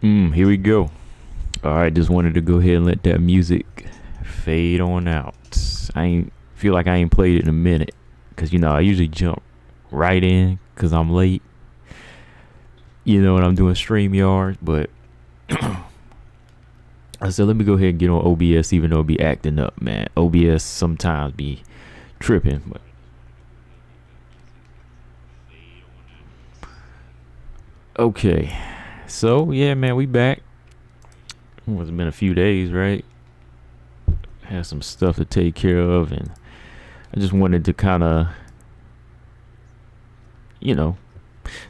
Here we go. All right, just wanted to go ahead and let that music fade on out. I ain't feel like I ain't played it in a minute, cause I usually jump right in, cause I'm late. And I'm doing StreamYard, but I said let me go ahead and get on OBS, even though it be acting up, man. OBS sometimes be tripping, but okay. So yeah, man, we back. It's been a few days, right? Had some stuff to take care of, and I just wanted to kind of,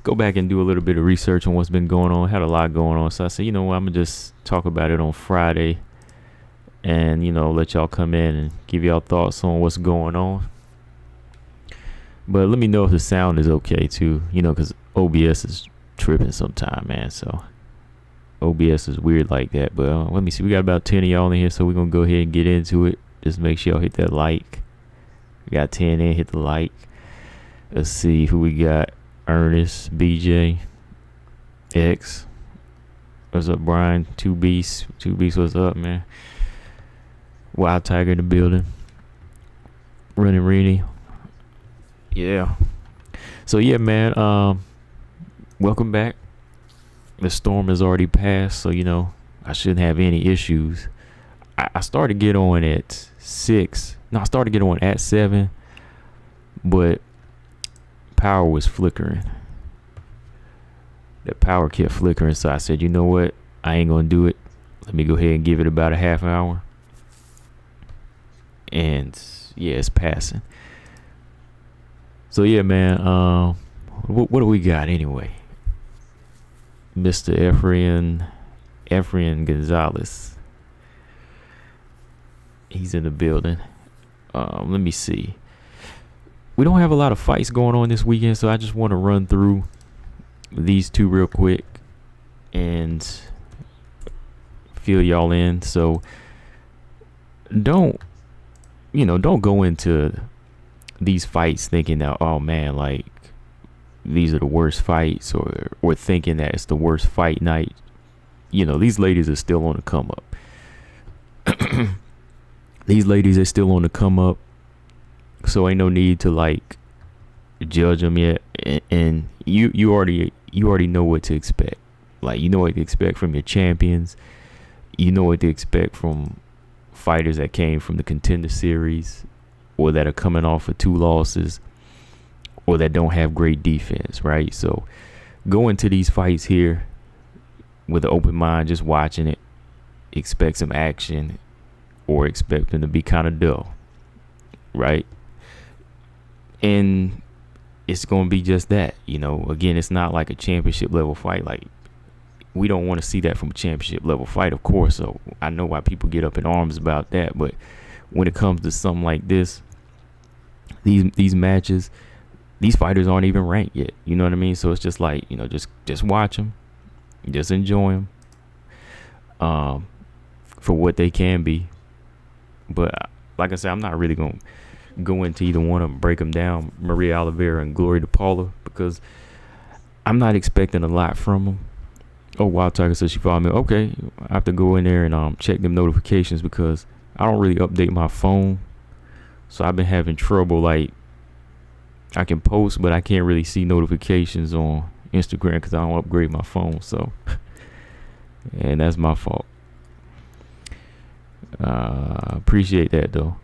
go back and do a little bit of research on what's been going on. Had a lot going on, so I said, I'm gonna just talk about it on Friday, and let y'all come in and give y'all thoughts on what's going on. But let me know if the sound is okay too, because OBS is tripping sometime, man. So OBS is weird like that. But let me see, we got about 10 of y'all in here, so we're gonna go ahead and get into it. Just make sure y'all hit that like. We got 10 in, hit the like. Let's see who we got. Ernest, BJ, X. What's up, Brian? Two Beasts, what's up, man? Wild Tiger in the building. Running Reedy. Yeah. So yeah, man, welcome back. The storm has already passed, so I shouldn't have any issues. I started to get on at 6. No, I started to get on at 7, but power was flickering. The power kept flickering, so I said, you know what? I ain't gonna do it. Let me go ahead and give it about a half hour. And yeah, it's passing. So yeah, man. What do we got anyway? Mr. Efrain Gonzalez. He's in the building. Let me see. We don't have a lot of fights going on this weekend, so I just want to run through these two real quick and fill y'all in. So don't go into these fights thinking that, oh man, like these are the worst fights, or thinking that it's the worst fight night. These ladies are still on the come up. These ladies are still on the come up. So ain't no need to like judge them yet, and you already know what to expect. Like, you know what to expect from your champions. You know what to expect from fighters that came from the Contender Series, or that are coming off of 2 losses, or that don't have great defense, right? So go into these fights here with an open mind, just watching it. Expect some action, or expect them to be kind of dull, right? And it's going to be just that. Again, it's not like a championship level fight. Like, we don't want to see that from a championship level fight, of course. So I know why people get up in arms about that. But when it comes to something like this, these matches, these fighters aren't even ranked yet. You know what I mean? So it's just like, just watch them, just enjoy them for what they can be. But like I said, I'm not really going to go into either one of them, break them down, Maria Oliveira and Glory to Paula, because I'm not expecting a lot from them. Oh, Wild Tiger says she followed me. Okay, I have to go in there and check them notifications, because I don't really update my phone. So I've been having trouble. Like, I can post, but I can't really see notifications on Instagram because I don't upgrade my phone. So, and that's my fault. Appreciate that though.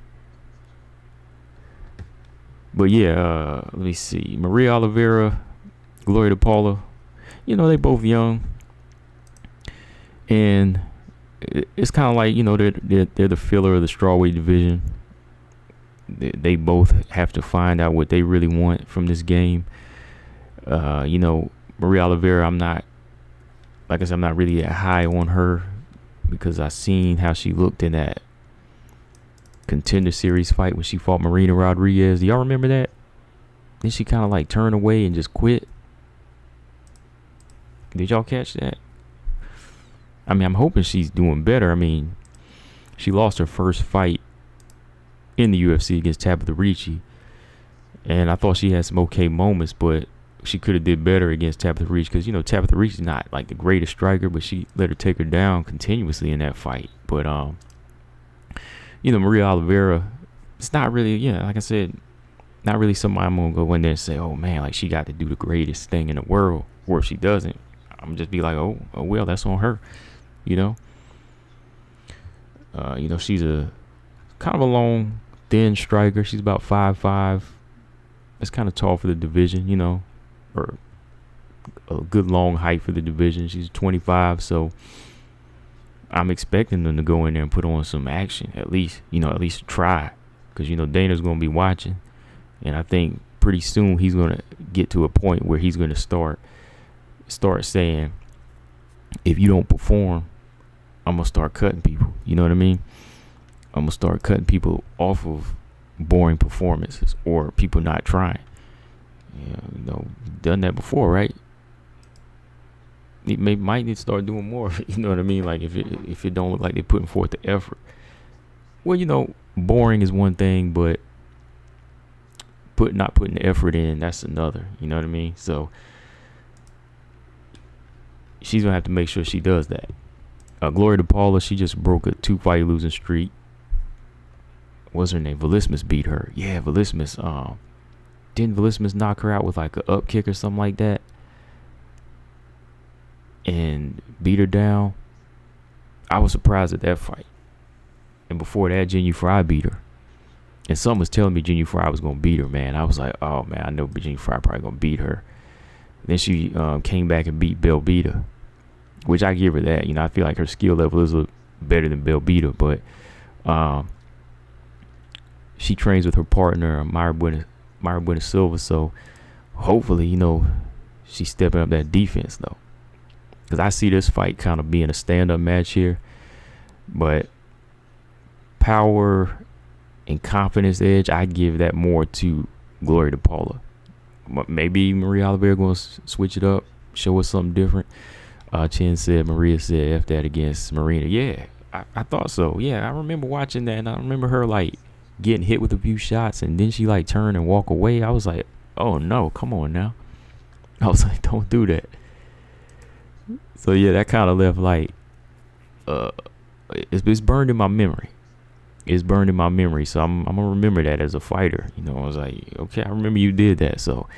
But yeah, let me see. Maria Oliveira, Glory to Paula. They both young, and it's kind of like they're the filler of the strawweight division. They both have to find out what they really want from this game. Maria Oliveira, I'm not really that high on her, because I seen how she looked in that Contender Series fight when she fought Marina Rodriguez. Do y'all remember that? Then she kind of like turned away and just quit. Did y'all catch that? I mean, I'm hoping she's doing better. I mean, she lost her first fight in the UFC against Tabitha Ricci, and I thought she had some okay moments, but she could have did better against Tabitha Reach, because Tabitha Reach is not like the greatest striker, but she let her take her down continuously in that fight. But Maria Oliveira, it's not really, like I said, not really somebody I'm gonna go in there and say, oh man, like she got to do the greatest thing in the world. Or if she doesn't, I'm just be like, oh well, that's on her. She's a kind of a long, thin striker. She's about 5'5". That's kind of tall for the division, or a good long height for the division. She's 25, so I'm expecting them to go in there and put on some action, at least try, because Dana's gonna be watching, and I think pretty soon he's gonna get to a point where he's gonna start saying, if you don't perform, I'm gonna start cutting people. You know what I mean? I'm gonna start cutting people off of boring performances or people not trying. Done that before, right? It might need to start doing more. You know what I mean? Like if it don't look like they're putting forth the effort. Well, boring is one thing, but not putting the effort in, that's another. You know what I mean? So she's gonna have to make sure she does that. Glory to Paula, she just broke a 2-fight losing streak. What's her name? Velismus beat her. Yeah, Velismus. Didn't Velismus knock her out with like an up kick or something like that? And beat her down. I was surprised at that fight. And before that, Jinyu Fry beat her. And someone was telling me Jinyu Fry was going to beat her, man. I was like, oh, man, I know Jinyu Fry probably going to beat her. Then she came back and beat Belbita, which I give her that. I feel like her skill level is a little better than Belbita, but she trains with her partner, Mayra Buena Silva, so hopefully, she's stepping up that defense, though. Because I see this fight kind of being a stand-up match here, but power and confidence edge, I give that more to Glory to Paula. Maybe Maria Oliveira going to switch it up, show us something different. Maria said F that against Marina. Yeah, I thought so. Yeah, I remember watching that, and I remember her like getting hit with a few shots, and then she like turn and walk away. I was like, oh no, come on now. I was like, don't do that. So yeah, that kind of left like it's burned in my memory. It's burned in my memory, so I'm gonna remember that as a fighter. I was like, okay, I remember you did that, so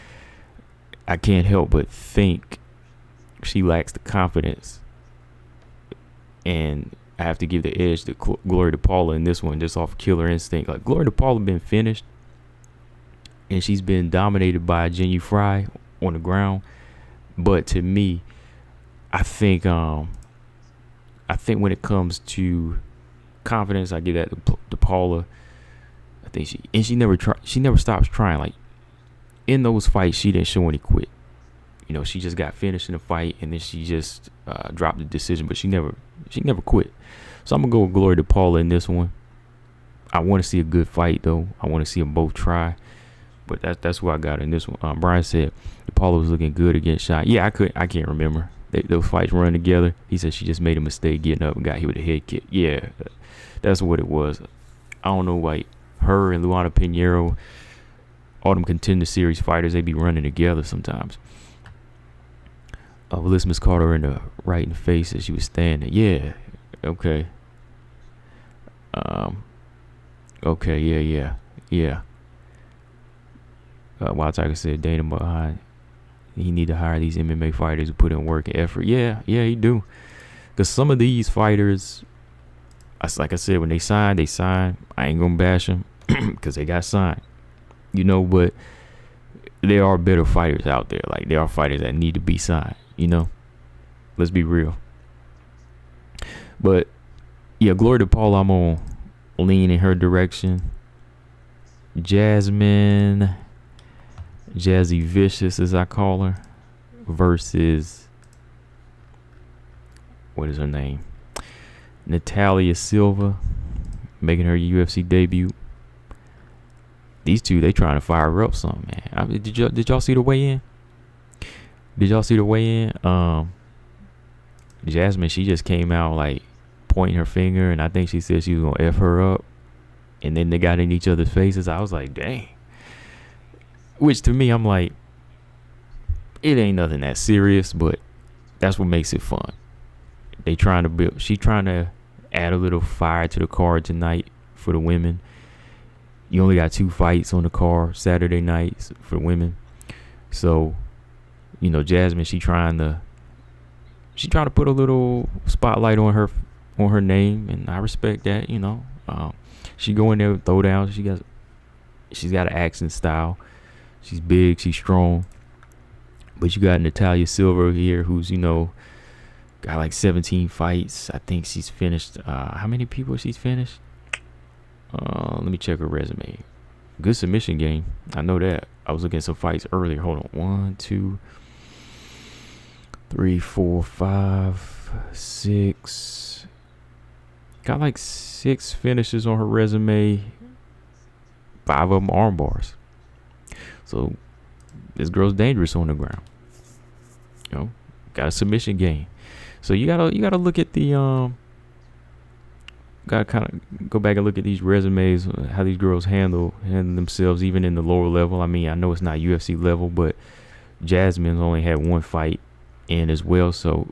I can't help but think she lacks the confidence, and I have to give the edge to Glory to Paula in this one, just off killer instinct. Like Glory to Paula been finished, and she's been dominated by Jinyu Fry on the ground. But to me, I think when it comes to confidence, I give that to Paula. I think she never stops trying. Like in those fights, she didn't show any quit. She just got finished in the fight, and then she just dropped the decision, but she never quit. So I'm gonna go with Glory to Paula in this one. I want to see a good fight, though. I want to see them both try, but that's who I got in this one. Brian said Paula was looking good against Shot. Yeah, I can't remember. Those fights run together. He said she just made a mistake getting up and got hit with a head kick. Yeah, that's what it was. I don't know, like her and Luana Pinheiro, all them Contender Series fighters, they be running together sometimes. Velismus caught her in the face as she was standing. Yeah, okay. Okay, yeah. Wild Tiger said Dana behind. He need to hire these MMA fighters who put in work and effort. Yeah, he do. Because some of these fighters, like I said, when they sign. I ain't gonna bash them because they got signed. But there are better fighters out there. Like there are fighters that need to be signed. Let's be real. But yeah, Glory to Paula, I'm gonna lean in her direction. Jasmine, Jazzy Vicious as I call her, versus what is her name? Natalia Silva, making her UFC debut. These two, they trying to fire her up something, man. Did y'all see the weigh-in? Jasmine, she just came out like pointing her finger, and I think she said she was gonna F her up, and then they got in each other's faces. I was like, dang. Which to me, I'm like, it ain't nothing that serious, but that's what makes it fun. They trying to build. She trying to add a little fire to the card tonight for the women. You only got 2 fights on the card Saturday nights for women, so Jasmine, she trying to put a little spotlight on her name, and I respect that. She go in there with throw down. She's got an accent style. She's big, she's strong. But you got Natalia Silva here, who's got like 17 fights. I think she's finished. How many people she's finished? Let me check her resume. Good submission game. I know that. I was looking at some fights earlier. Hold on. 1, 2, 3, 4, 5, 6. Got like 6 finishes on her resume. 5 of them arm bars. So this girl's dangerous on the ground. Got a submission game. So you gotta look at the gotta kind of go back and look at these resumes, how these girls handle themselves even in the lower level. I mean, I know it's not UFC level, but Jasmine's only had 1 fight in as well, so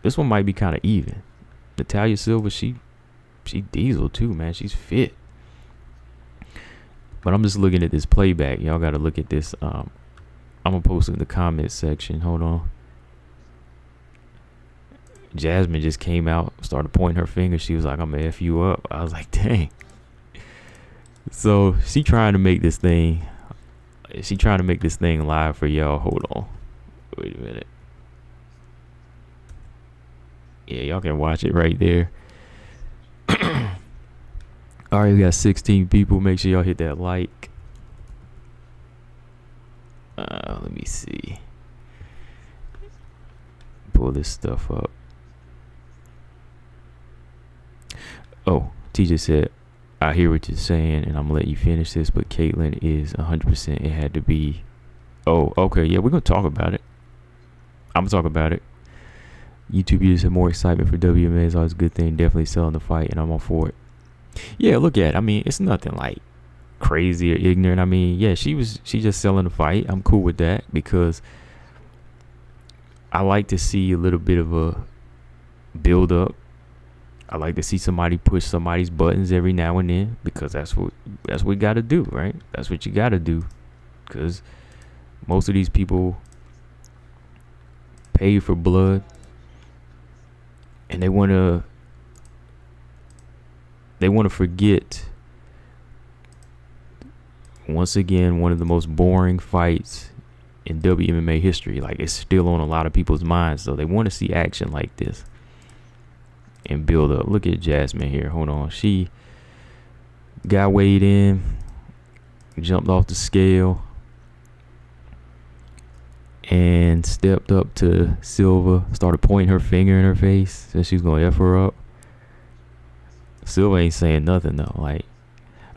this one might be kind of even. Natalia Silva, she diesel too, man. She's fit. But I'm just looking at this playback. Y'all got to look at this. I'm going to post it in the comment section. Hold on. Jasmine just came out, started pointing her finger. She was like, I'm going to F you up. I was like, dang. So she trying to make this thing. Live for y'all. Hold on. Wait a minute. Yeah, y'all can watch it right there. All right, we got 16 people. Make sure y'all hit that like. Let me see. Pull this stuff up. Oh, TJ said, I hear what you're saying, and I'm going to let you finish this, but Caitlyn is 100%. It had to be. Oh, okay. Yeah, we're going to talk about it. I'm going to talk about it. YouTube users have more excitement for WMA. Is always a good thing. Definitely selling the fight, and I'm all for it. Yeah, look at it. I mean, it's nothing like crazy or ignorant. I mean, yeah, she's just selling the fight. I'm cool with that because I like to see a little bit of a build up. I like to see somebody push somebody's buttons every now and then because that's what we got to do, right? That's what you got to do because most of these people pay for blood and they want to forget, once again, one of the most boring fights in WMMA history. Like, it's still on a lot of people's minds, so they want to see action like this and build up. Look at Jasmine here. Hold on. She got weighed in, jumped off the scale, and stepped up to Silva, started pointing her finger in her face, said she was going to F her up. Silva ain't saying nothing though. Like,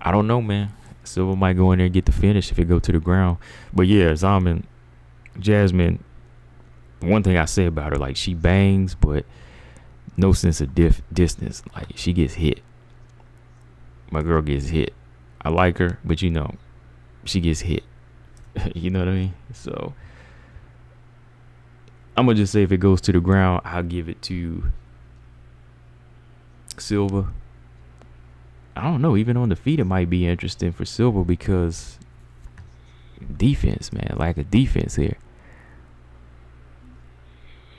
I don't know, man. Silva might go in there and get the finish if it go to the ground. But yeah, Jasmine, one thing I say about her, like, she bangs, but no sense of distance. Like, she gets hit. My girl gets hit. I like her, but she gets hit. You know what I mean? So I'm gonna just say if it goes to the ground, I'll give it to Silva. I don't know. Even on the feet, it might be interesting for Silva because defense, man. Lack of defense here.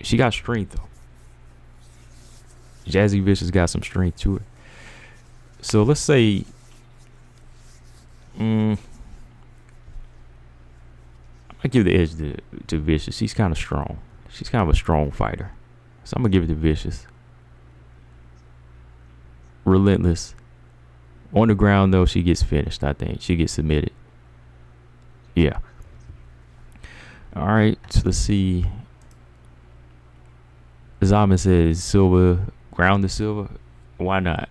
She got strength, though. Jazzy Vicious got some strength to her. So let's say I give the edge to Vicious. She's kind of strong. She's kind of a strong fighter. So I'm going to give it to Vicious. Relentless. On the ground, though, she gets finished, I think. She gets submitted. Yeah. All right. So let's see. Zaman says Silva, ground to Silva. Why not?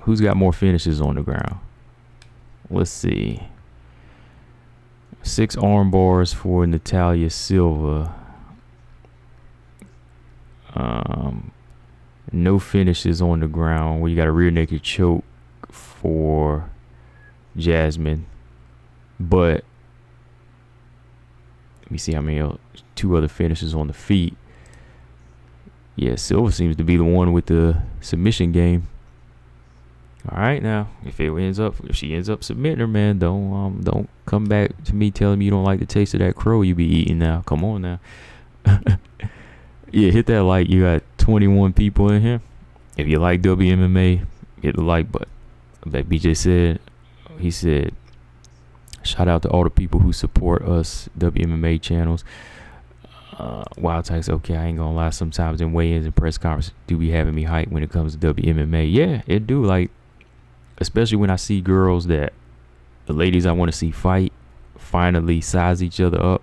Who's got more finishes on the ground? Let's see. 6 arm bars for Natalia Silva. No finishes on the ground. Well, you got a rear naked choke for Jasmine. But me see how many 2 other finishes on the feet. Yeah, Silva seems to be the one with the submission game. All right, now if she ends up submitting her, man, don't come back to me telling me you don't like the taste of that crow you be eating now. Come on now. Yeah, hit that like. You got 21 people in here. If you like WMMA, hit the like button. Like BJ said, he said, shout out to all the people who support us WMMA channels. Wild Tax, okay, I ain't gonna lie. Sometimes in weigh-ins and press conferences do be having me hyped when it comes to WMMA. Yeah, it do. Like, especially when I see girls that the ladies I want to see fight finally size each other up.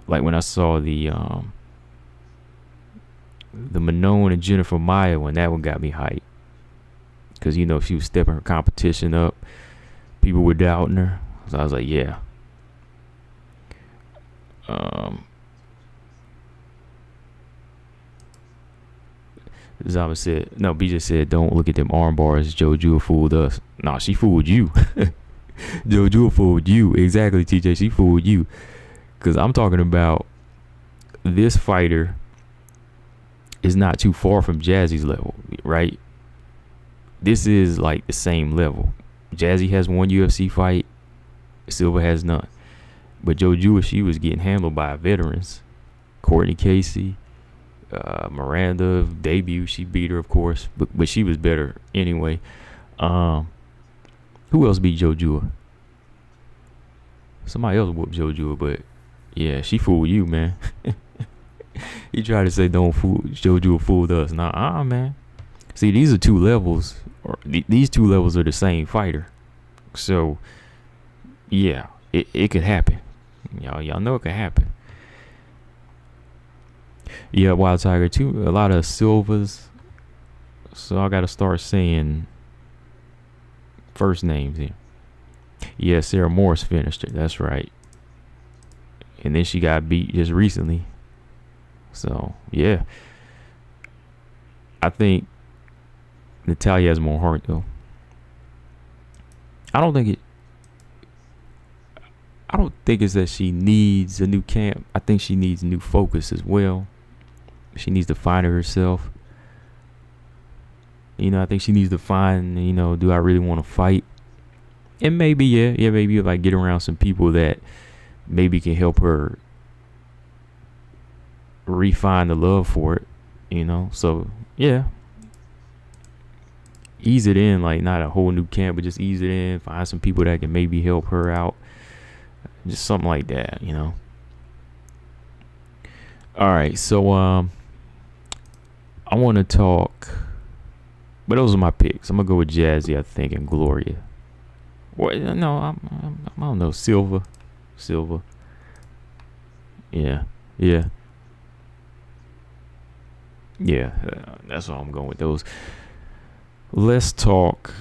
Like when I saw the Manon and Jennifer Maya, when that one got me hyped, because you know she was stepping her competition up. People were doubting her, so I was like, yeah. Zama said, no, BJ said, don't look at them arm bars. Jojo fooled us. Nah, she fooled you. Jojo fooled you. Exactly, TJ. She fooled you. Because I'm talking about this fighter is not too far from Jazzy's level, right? This is like the same level. Jazzy has 1 UFC fight. Silva has none. But Jojo, she was getting handled by veterans. Courtney Casey. Miranda debut, she beat her, of course, but she was better anyway. Who else beat Jojo? Somebody else whooped Jojo, but yeah, she fooled you, man. He tried to say don't fool Jojo, fooled us. Nah, man. See, these are 2 levels, or these 2 levels are the same fighter. So yeah, it could happen. Y'all know it could happen. Yeah, Wild Tiger too. A lot of Silvas. So I gotta start saying first names here. Yeah, Sarah Morris finished it. That's right. And then she got beat just recently. So yeah, I think Natalia has more heart though. I don't think it's that she needs a new camp. I think she needs new focus as well. She needs to find herself. I think she needs to find, do I really want to fight? And maybe, maybe like get around some people that maybe can help her refine the love for it, So, yeah. Ease it in, like not a whole new camp, but just ease it in. Find some people that can maybe help her out. Just something like that, All right, so I want to talk, but those are my picks. I'm gonna go with Jazzy, I think, and Gloria. Well, no, I don't know. Silva. Yeah. That's why I'm going with those. Let's talk.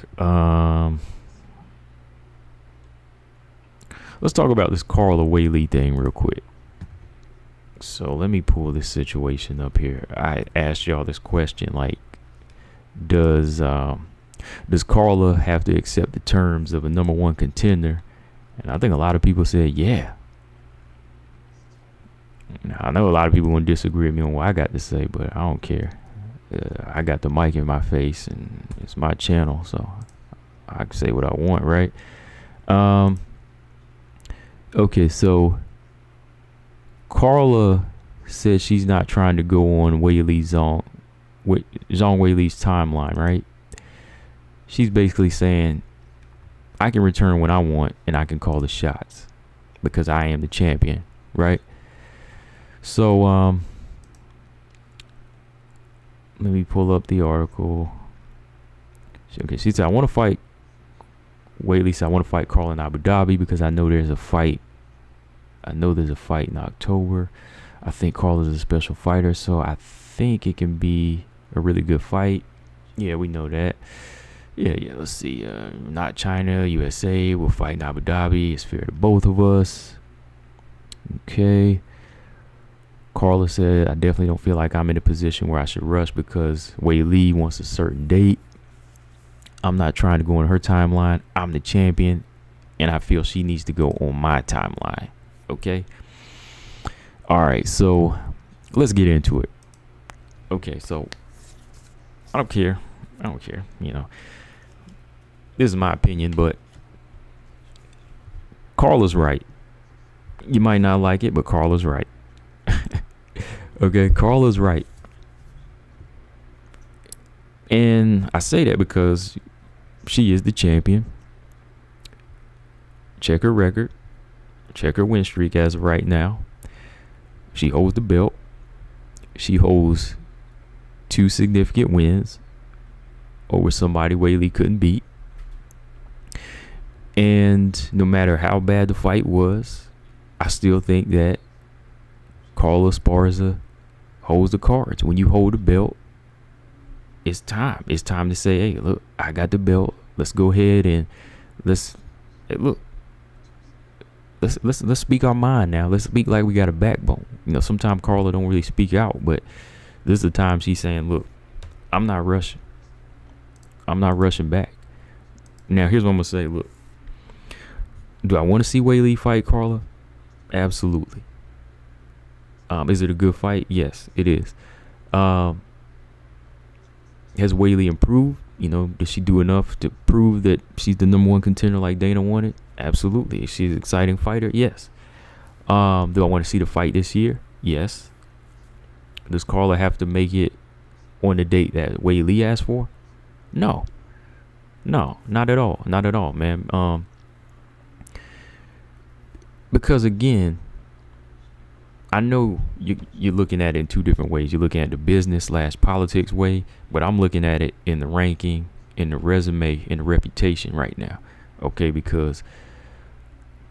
Let's talk about this Carla Weili thing real quick. So let me pull this situation up here. I asked y'all this question, like, does Carla have to accept the terms of a number 1 contender? And I think a lot of people said, yeah. Now, I know a lot of people want to disagree with me on what I got to say, but I don't care. I got the mic in my face, and it's my channel, so I can say what I want, right? Okay, so Carla said she's not trying to go on Zhang Weili's timeline, right? She's basically saying, I can return when I want, and I can call the shots because I am the champion, right? So, let me pull up the article. Okay, she said, I want to fight Weili said, I want to fight Carla in Abu Dhabi because I know there's a fight. In October. I think Carla's a special fighter, so I think it can be a really good fight. Yeah, we know that. Yeah, let's see. Not China, USA. We'll fight in Abu Dhabi. It's fair to both of us. Okay. Carla said, I definitely don't feel like I'm in a position where I should rush because Weili wants a certain date. I'm not trying to go on her timeline. I'm the champion, and I feel she needs to go on my timeline. Okay. All right, so let's get into it. Okay, so I don't care. This is my opinion, but Carla's right. You might not like it, but Carla's right. Okay, Carla's right. And I say that because she is the champion. Check her record. Check her win streak as of right now. She holds the belt. She holds 2 significant wins over somebody Weili couldn't beat. And no matter how bad the fight was, I still think that Carla Esparza holds the cards. When you hold the belt, it's time. It's time to say, hey, look, I got the belt. Let's go ahead and let's speak our mind now. Let's speak like we got a backbone. Sometimes Carla don't really speak out, but this is the time she's saying, look, I'm not rushing. I'm not rushing back. Now, here's what I'm going to say. Look, do I want to see Weili fight Carla? Absolutely. Is it a good fight? Yes, it is. Has Weili improved? Did she do enough to prove that she's the number 1 contender like Dana wanted? Absolutely. Is she an exciting fighter? Yes. Do I want to see the fight this year? Yes. Does Carla have to make it on the date that Weili asked for? No, not at all. Not at all, man. Because again, I know you're looking at it in 2 different ways. You're looking at the business/politics way, but I'm looking at it in the ranking, in the resume, in the reputation right now. Okay, because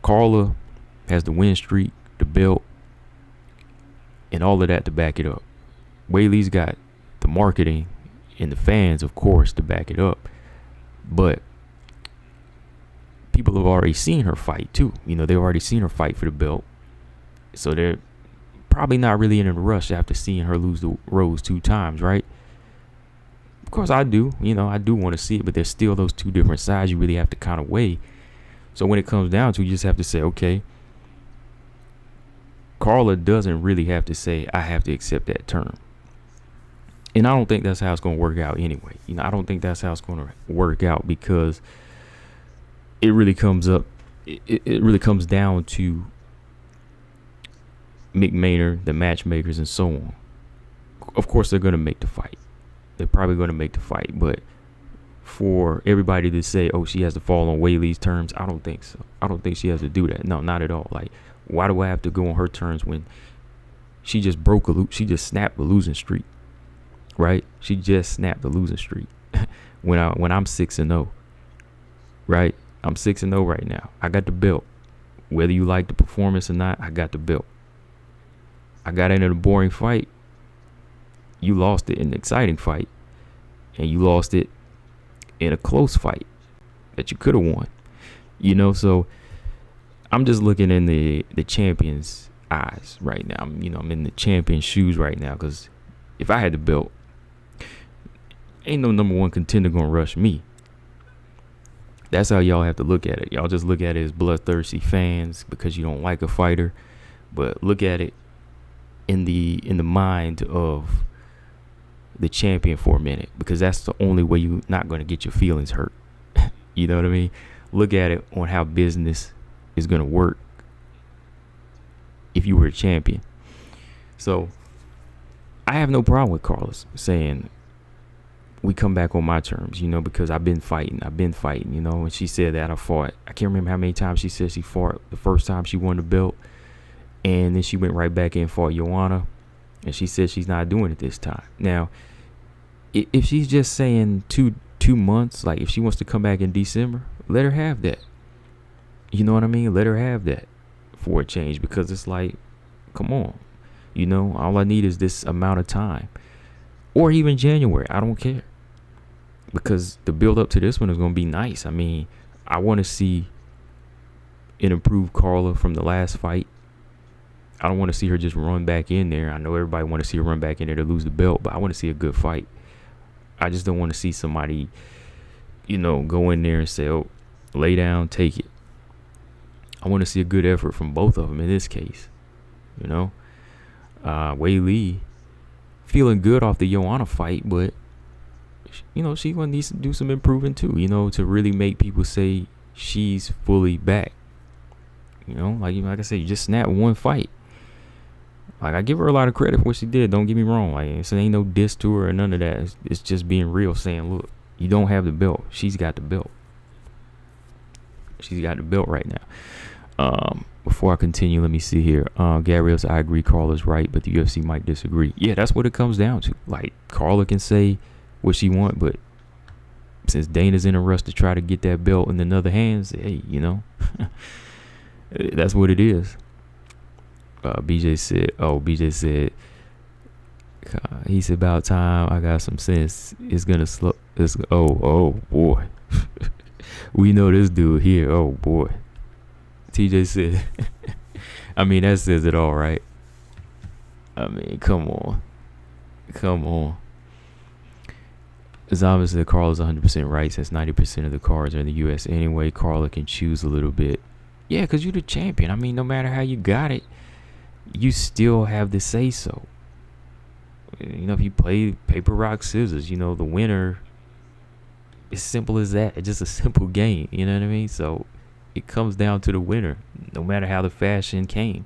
Carla has the win streak, the belt, and all of that to back it up. Weili's got the marketing and the fans, of course, to back it up. But people have already seen her fight too. They've already seen her fight for the belt. So they're probably not really in a rush after seeing her lose the Rose 2 times, right? Of course I do. I do want to see it, but there's still those 2 different sides you really have to kind of weigh. So when it comes down to it, you just have to say, okay, Carla doesn't really have to say, I have to accept that term. And I don't think that's how it's going to work out anyway. I don't think that's how it's going to work out, because it really comes up. It really comes down to Mick Maynard, the matchmakers, and so on. Of course, they're going to make the fight. They're probably going to make the fight. But for everybody to say, oh, she has to fall on Weili's terms, I don't think so. I don't think she has to do that. No, not at all. Like, why do I have to go on her terms when she just she just snapped the losing streak, right? She just snapped the losing streak when I'm 6-0, right? I'm 6-0 right now. I got the belt. Whether you like the performance or not, I got the belt. I got in a boring fight. You lost it in an exciting fight. And you lost it in a close fight that you could have won. So I'm just looking in the champion's eyes right now. I'm in the champion's shoes right now, because if I had the belt, ain't no number 1 contender gonna rush me. That's how y'all have to look at it. Y'all just look at it as bloodthirsty fans because you don't like a fighter, but look at it in the mind of the champion for a minute, because that's the only way you're not going to get your feelings hurt. You know what I mean? Look at it on how business is going to work if you were a champion. So I have no problem with Carlos saying, we come back on my terms, because I've been fighting, and she said that I fought. I can't remember how many times she said she fought the first time she won the belt, and then she went right back in and fought Joanna, and she said she's not doing it this time. Now, if she's just saying two months, like if she wants to come back in December, let her have that. You know what I mean? Let her have that for a change, because it's like, come on, all I need is this amount of time, or even January. I don't care, because the build up to this one is going to be nice. I mean, I want to see an improved Carla from the last fight. I don't want to see her just run back in there. I know everybody want to see her run back in there to lose the belt, but I want to see a good fight. I just don't want to see somebody, go in there and say, oh, lay down, take it. I want to see a good effort from both of them in this case, Weili feeling good off the Joanna fight, but she gonna need to do some improving too, to really make people say she's fully back. Like I said, you just snapped one fight. Like, I give her a lot of credit for what she did. Don't get me wrong. Like, it ain't no diss to her or none of that. It's just being real, saying, look, you don't have the belt. She's got the belt. She's got the belt right now. Before I continue, let me see here. Gabrielle said, I agree, Carla's right, but the UFC might disagree. Yeah, that's what it comes down to. Like, Carla can say what she want, but since Dana's in a rush to try to get that belt in another hands, hey, that's what it is. BJ said, he said, about time I got some sense. It's gonna slow. Oh boy. We know this dude here. Oh boy. TJ said, I mean, that says it all, right? I mean, come on. It's obvious that Carla's 100% right, since 90% of the cards are in the US anyway. Carla can choose a little bit. Yeah, because you're the champion. I mean, no matter how you got it, you still have the say so. If you play paper, rock, scissors, the winner, it's simple as that. It's just a simple game, you know what I mean? So it comes down to the winner, no matter how the fashion came.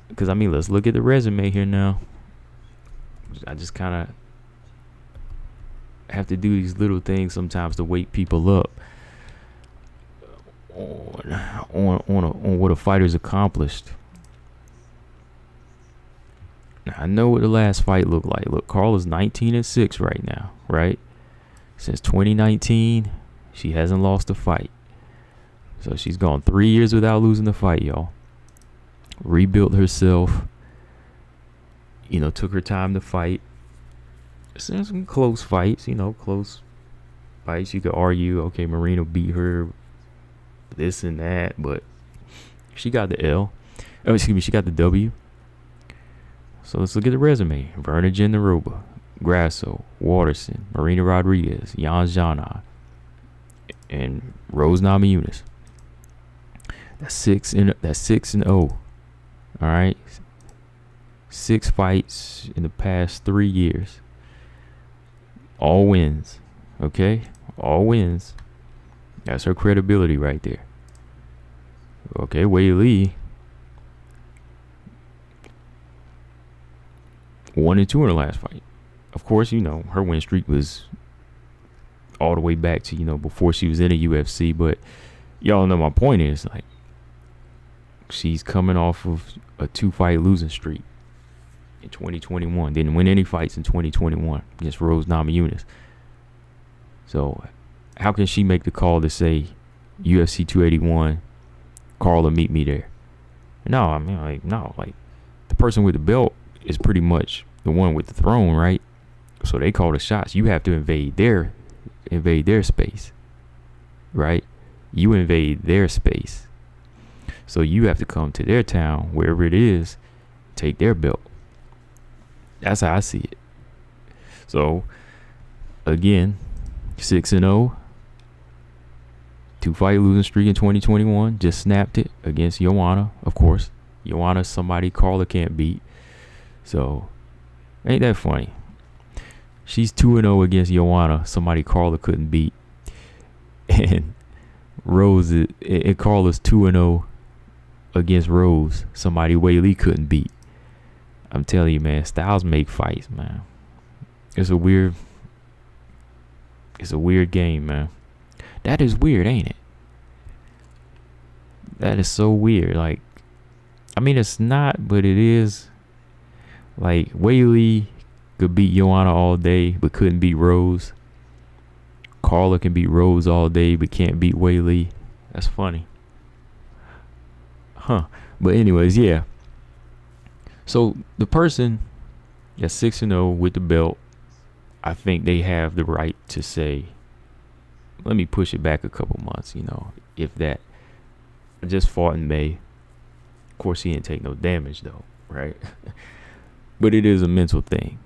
Because, I mean, let's look at the resume here now. I just kind of have to do these little things sometimes to wake people up on what a fighter's accomplished. I know what the last fight looked like. Look, Carla's 19-6 right now, right? Since 2019, she hasn't lost a fight. So she's gone 3 years without losing a fight, y'all. Rebuilt herself. Took her time to fight. Some close fights, close fights. You could argue, okay, Marino beat her, this and that, but she got the L. Oh, excuse me, she got the W. So let's look at the resume. Verna Gendaroba, Grasso, Waterson, Marina Rodriguez, Jan Jana, and Rose Namajunas. That's 6-0. All right, 6 fights in the past 3 years. All wins. Okay, all wins. That's her credibility right there. Okay, Weili, 1-2 in the last fight. Of course, her win streak was all the way back to, before she was in the UFC. But y'all know my point is, like, she's coming off of a 2-fight losing streak in 2021. Didn't win any fights in 2021 against Rose Namajunas. So how can she make the call to say UFC 281, Carla, meet me there? No, I mean, like the person with the belt is pretty much the one with the throne, right? So they call the shots. You have to invade their space, right? You invade their space. So you have to come to their town, wherever it is, take their belt. That's how I see it. So again, 6-0, 2-fight losing streak in 2021. Just snapped it against Joanna, of course. Joanna, somebody Carla can't beat. So ain't that funny? She's 2-0 against Joanna, somebody Carla couldn't beat. And Rose and Carla's 2-0 against Rose, somebody Weili couldn't beat. I'm telling you, man, styles make fights, man. It's a weird game, man. That is weird, ain't it? That is so weird. Like, I mean, it's not, but it is. Like, Weili could beat Joanna all day, but couldn't beat Rose. Carla can beat Rose all day, but can't beat Weili. That's funny. Huh. But anyways, yeah. So the person that's 6-0 with the belt, I think they have the right to say, let me push it back a couple months, if that. I just fought in May. Of course, he didn't take no damage, though, right? But it is a mental thing.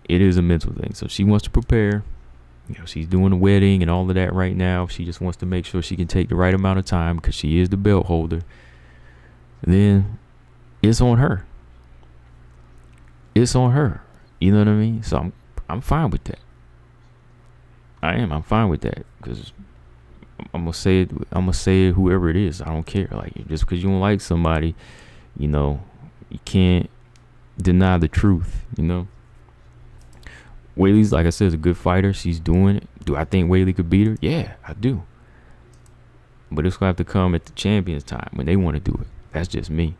It is a mental thing. So she wants to prepare. She's doing the wedding and all of that right now. She just wants to make sure she can take the right amount of time because she is the belt holder. Then it's on her. it's on her. You know what I mean? So I'm fine with that. I'm fine with that because I'm gonna say it. I'm gonna say it. Whoever it is, I don't care. Like just because you don't like somebody, you know, you can't deny the truth. You know. Weili's, like I said, is a good fighter. She's doing it. Do I think Weili could beat her? Yeah, I do. But it's gonna have to come at the champions' time when they want to do it. That's just me.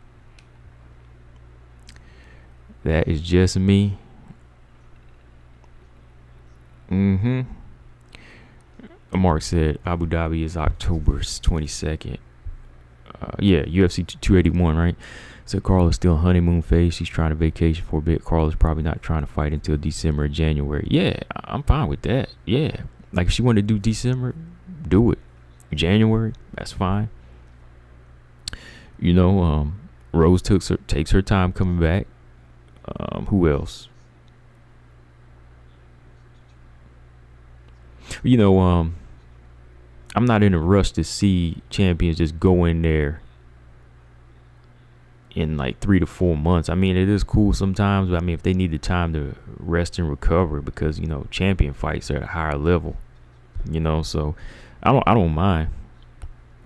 That is just me. Mark said Abu Dhabi is October 22nd. Yeah, UFC 281, right? So Carla's still honeymoon phase. She's trying to vacation for a bit. Carla's probably not trying to fight until December or January. Yeah, I'm fine with that. Yeah. Like if she wanted to do December, do it. January, that's fine. You know, Rose takes her time coming back. Who else? You know, I'm not in a rush to see champions just go in there in like 3 to 4 months. I mean, it is cool sometimes, but I mean, if they need the time to rest and recover, because you know, champion fights are at a higher level. You know, so I don't mind.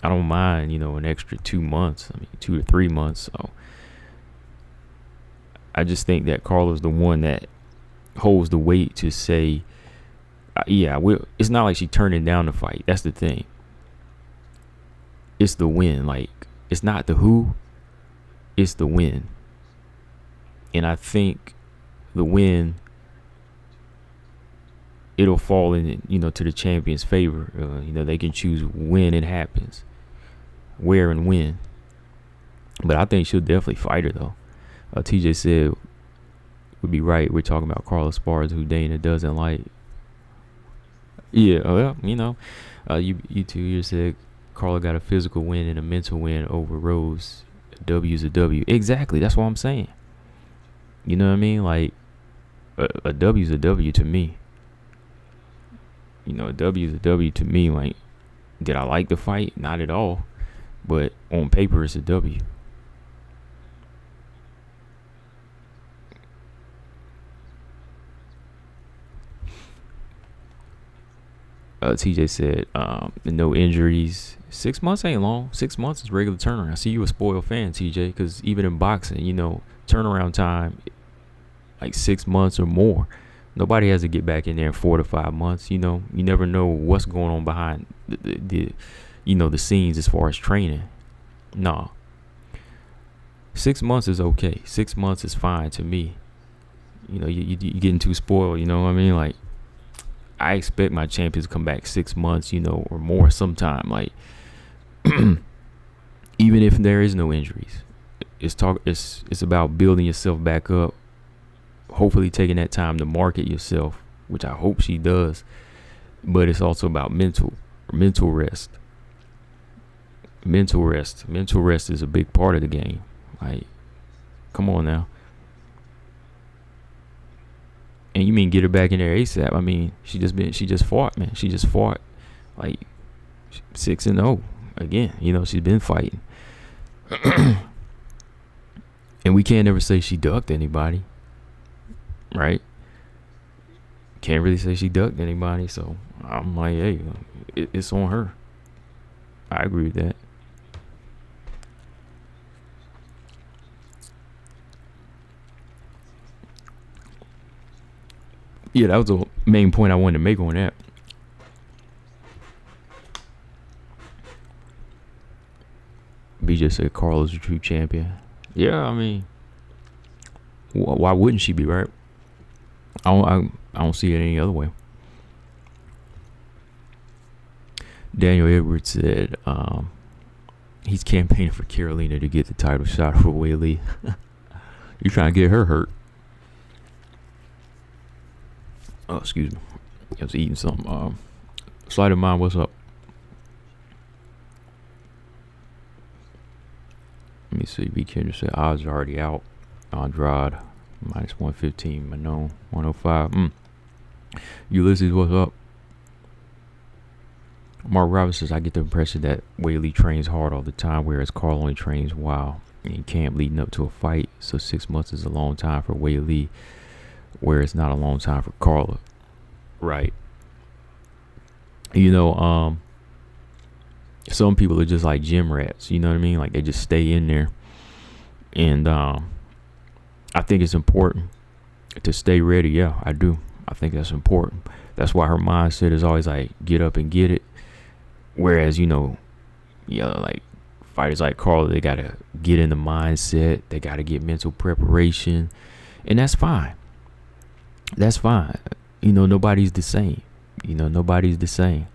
I don't mind, you know, an extra 2 months. I mean, 2 to 3 months. So I just think that Carla's the one that holds the weight to say, yeah, it's not like she turning down the fight. That's the thing. It's the win. Like, it's not the who, it's the win. And I think the win, it'll fall in, you know, to the champion's favor. You know, they can choose when it happens, where and when. But I think she'll definitely fight her, though. TJ said, would be right. We're talking about Carla Esparza, who Dana doesn't like. Yeah, well, you know, you two years said Carla got a physical win and a mental win over Rose. A W is a W. Exactly. That's what I'm saying. You know what I mean? Like, a W is a W to me. You know, a W is a W to me. Like, did I like the fight? Not at all. But on paper, it's a W. TJ said, no injuries. 6 months ain't long. 6 months is regular turnaround. I see you a spoiled fan, TJ, because even in boxing, you know, turnaround time, like 6 months or more. Nobody has to get back in there in 4 to 5 months. You know, you never know what's going on behind the you know, the scenes as far as training. No. 6 months is okay. 6 months is fine to me. You know, you getting too spoiled. You know what I mean? Like, I expect my champions to come back 6 months, you know, or more sometime. Like, even if there is no injuries, it's about building yourself back up. Hopefully, taking that time to market yourself, which I hope she does. But it's also about mental rest. Mental rest is a big part of the game. Like, come on now. And you mean get her back in there ASAP? I mean, she just fought, man. She just fought, like 6-0 again. You know, she's been fighting, and we can't ever say she ducked anybody, right? Can't really say she ducked anybody. So I'm like, hey, it's on her. I agree with that. Yeah, that was the main point I wanted to make on that. BJ said Carla's a true champion. Yeah, I mean, why wouldn't she be, right? I don't see it any other way. Daniel Edwards said he's campaigning for Carolina to get the title shot for Weili. You're trying to get her hurt. Oh, excuse me. I was eating something. Sleight of Mind, what's up? Let me see. B. Kendra said odds are already out. Andrade minus 115. Manon 105. Ulysses, what's up? Mark Roberts says I get the impression that Weili trains hard all the time, whereas Carl only trains wow. in camp leading up to a fight. So 6 months is a long time for Weili, where it's not a long time for Carla, right? You know, some people are just like gym rats. You know what I mean? Like they just stay in there, and I think it's important to stay ready. Yeah, I do. I think that's important. That's why her mindset is always like get up and get it. Whereas, you know, like fighters like Carla, they gotta get in the mindset. They gotta get mental preparation, and that's fine. That's fine. You know, nobody's the same. You know, nobody's the same.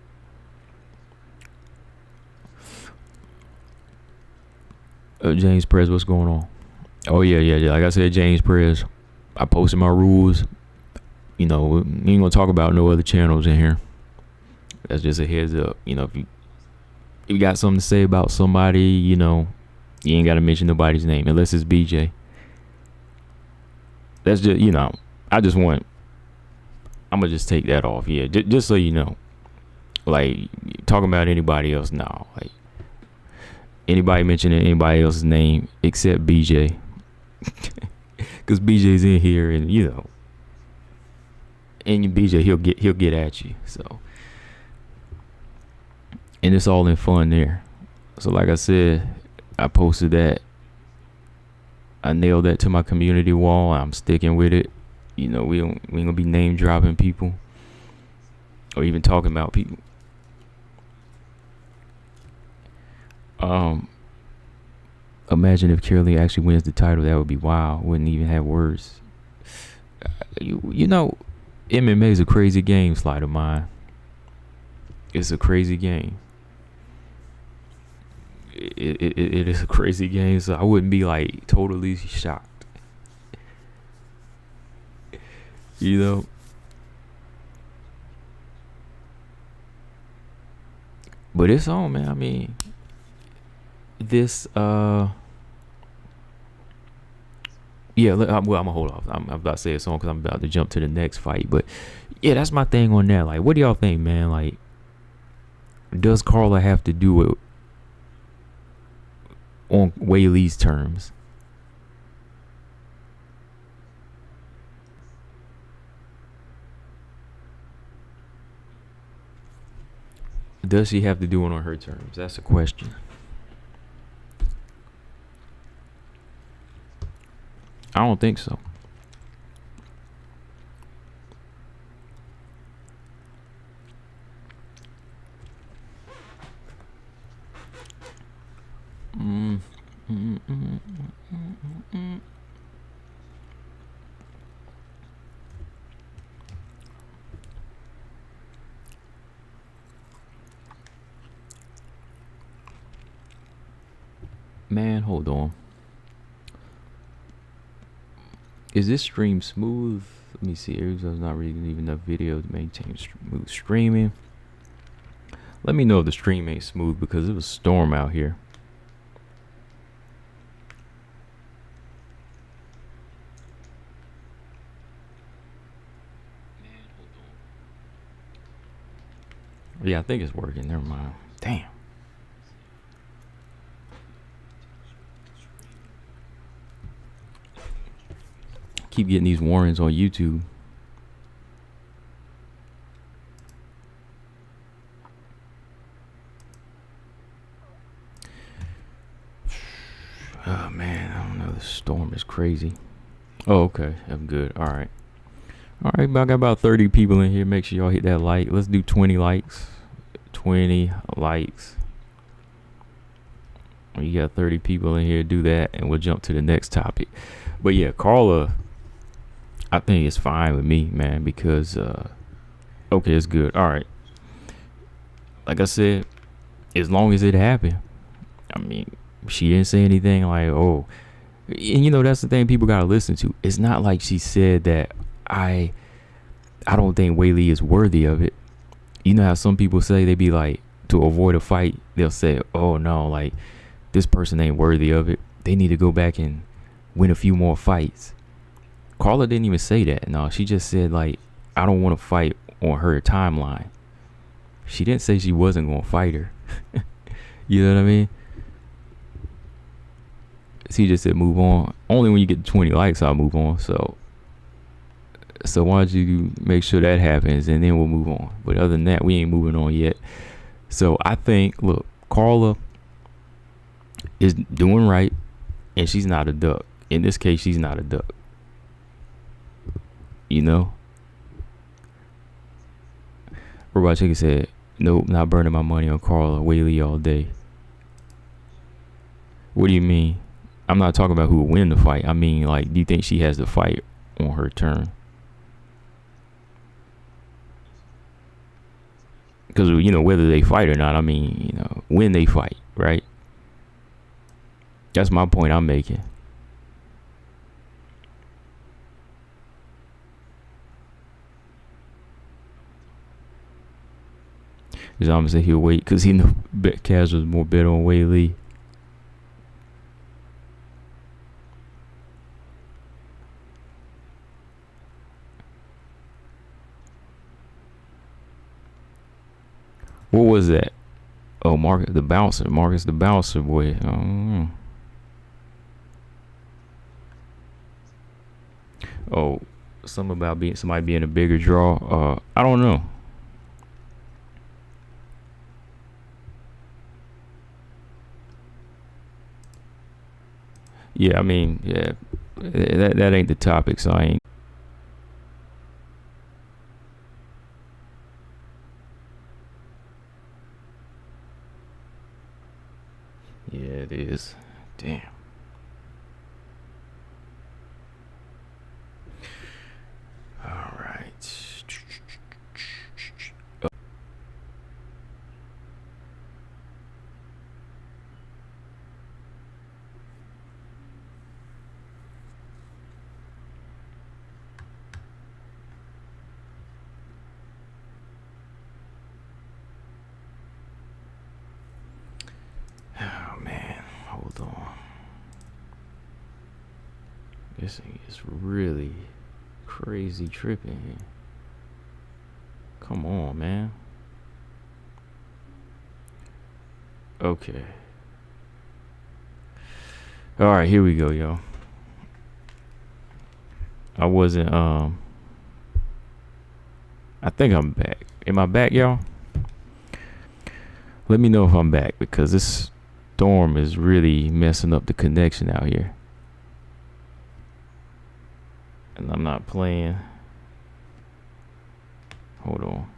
James Perez, what's going on? Oh yeah. Like I said, James Perez, I posted my rules. You know, we ain't gonna talk about no other channels in here. That's just a heads up. You know, if you got something to say about somebody, you know, you ain't gotta mention nobody's name unless it's BJ. That's just, you know, I'm gonna just take that off. Yeah, just so you know, like talking about anybody else now, like anybody mentioning anybody else's name except BJ, because BJ's in here, and you know, and BJ he'll get at you. So, and it's all in fun there. So like I said, I posted that. I nailed that to my community wall. I'm sticking with it. You know, we ain't gonna be name dropping people or even talking about people. Imagine if Caroline actually wins the title. That would be wild. Wouldn't even have words. You know, MMA is a crazy game, Slide of mine. It's a crazy game. It is a crazy game, so I wouldn't be like totally shocked. You know, but it's on, man. I mean, this yeah, well, I'm gonna hold off. I'm about to say it's on because I'm about to jump to the next fight. But yeah, that's my thing on that. Like, what do y'all think, man? Like, does Carla have to do it on Weili's terms? Does she have to do it on her terms? That's a question. I don't think so. Man, hold on. Is this stream smooth? Let me see. There's not really even enough video to maintain smooth streaming. Let me know if the stream ain't smooth because it was a storm out here. Yeah, I think it's working. Never mind. Damn. Keep getting these warnings on YouTube. Oh man, I don't know. The storm is crazy. Oh, okay. I'm good. All right. All right, I got about 30 people in here. Make sure y'all hit that like. Let's do 20 likes. 20 likes. You got 30 people in here. Do that, and we'll jump to the next topic. But yeah, Carla, I think it's fine with me, man, because okay, it's good. All right. Like I said, as long as it happened. I mean, she didn't say anything like, oh, and you know, that's the thing people gotta listen to. It's not like she said that I don't think Weili is worthy of it. You know how some people say, they be like, to avoid a fight, they'll say, oh no, like this person ain't worthy of it. They need to go back and win a few more fights. Carla didn't even say that. No, she just said, like, I don't want to fight on her timeline. She didn't say she wasn't going to fight her. You know what I mean? He just said move on. Only when you get 20 likes, I'll move on. So why don't you make sure that happens, and then we'll move on. But other than that, we ain't moving on yet. So I think, look, Carla is doing right, and she's not a duck. In this case, she's not a duck. You know? Robot Chicken said, nope, not burning my money on Carla Weili all day. What do you mean? I'm not talking about who will win the fight. I mean, like, do you think she has the fight on her turn? Because, you know, whether they fight or not, I mean, you know, when they fight, right? That's my point I'm making. Zhang said he'll wait because he know Kaz was more bet on Weili. What was that? Oh, Marcus the bouncer boy. Oh, something about somebody being a bigger draw. I don't know. Yeah, I mean, yeah, that ain't the topic, so I ain't. Yeah, it is. Damn. All right. This thing is really crazy tripping here. Come on, man. Okay. All right, here we go, yo. I wasn't, I think I'm back. Am I back, y'all? Let me know if I'm back, because this storm is really messing up the connection out here. And I'm not playing. Hold on.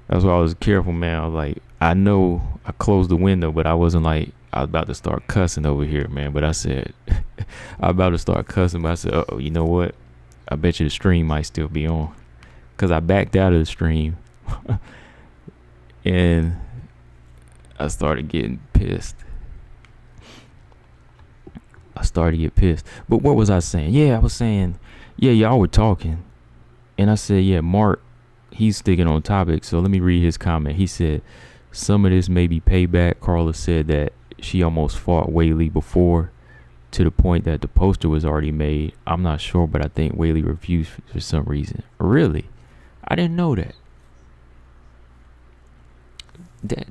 That's why I was careful, man. I was like, I know I closed the window, but I wasn't like, I was about to start cussing over here, man. But I said, I was about to start cussing, but I said, uh-oh, you know what? I bet you the stream might still be on. Because I backed out of the stream. And I started getting pissed. But what was I saying? Yeah, I was saying, yeah, y'all were talking. And I said, yeah, Mark, he's sticking on topic. So let me read his comment. He said, some of this may be payback. Carla said that she almost fought Weili before, to the point that the poster was already made. I'm not sure, but I think Weili refused for some reason. Really? I didn't know that.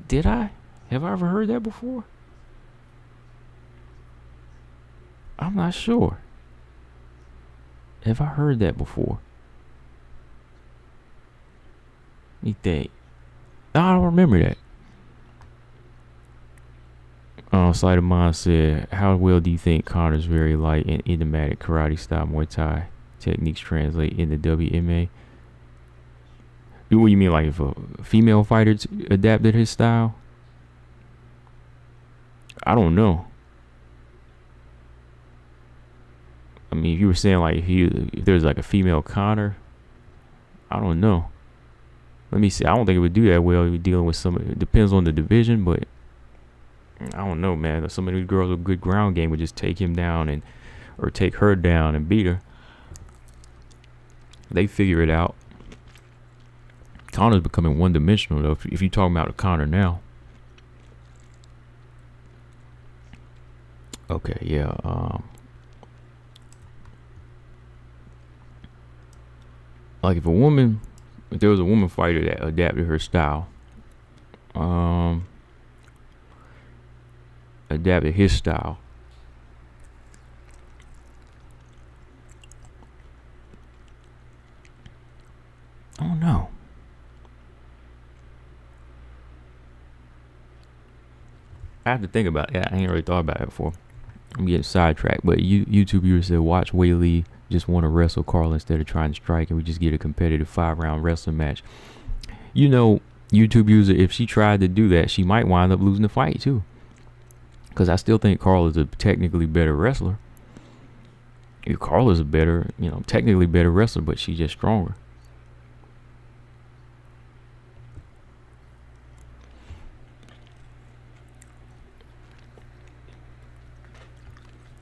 Did I? Have I ever heard that before? I'm not sure. Have I heard that before? Let me think. I don't remember that. Slight of Mine said, how well do you think Connor's very light and idiomatic karate style Muay Thai techniques translate into WMA? What do you mean, like if a female fighter adapted his style? I don't know. I mean, if you were saying like if there's like a female Connor, I don't know. Let me see. I don't think it would do that well. You're dealing with some. It depends on the division, but I don't know, man. Some of these girls with good ground game would just take him down or take her down and beat her. They figure it out. Connor's becoming one-dimensional though. If you're talking about a Connor now. Okay, yeah. Like if there was a woman fighter that adapted her style, adapted his style, I don't know. I have to think about that. I ain't really thought about it before. I'm getting sidetracked. But YouTube viewers said, watch Weili just want to wrestle Carl instead of trying to strike, and we just get a competitive 5-round wrestling match. You know, YouTube user, if she tried to do that, she might wind up losing the fight too. Because I still think Carl is a technically better wrestler. Carl is a better, technically better wrestler, but she's just stronger.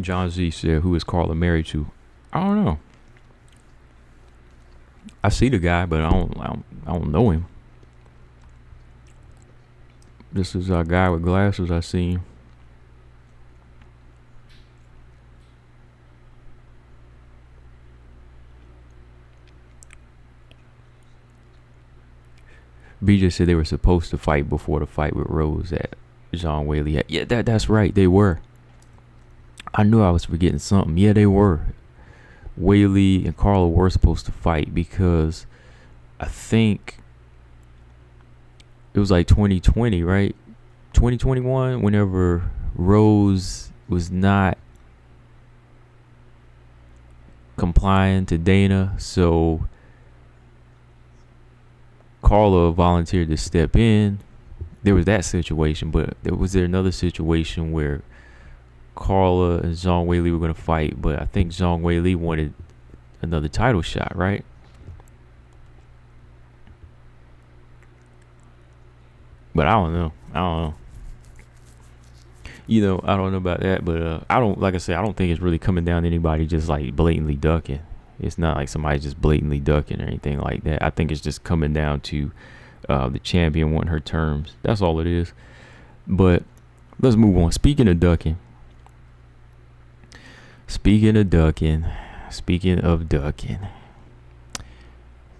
John Z said, who is Carla married to? I don't know. I see the guy, but I don't know him. This is a guy with glasses I seen. BJ said they were supposed to fight before the fight with Rose at Zhang Weili. Yeah, that's right. They were. I knew I was forgetting something. Yeah, they were. Weili and Carla were supposed to fight because I think it was like 2020, right? 2021, whenever Rose was not complying to Dana, so Carla volunteered to step in. There was that situation, but was there another situation where Carla and Zhang Weili were going to fight, but I think Zhang Weili wanted another title shot, right? But I don't know. I don't know about that, but I don't think it's really coming down to anybody just like blatantly ducking. It's not like somebody just blatantly ducking or anything like that. I think it's just coming down to the champion wanting her terms. That's all it is. But let's move on. Speaking of ducking.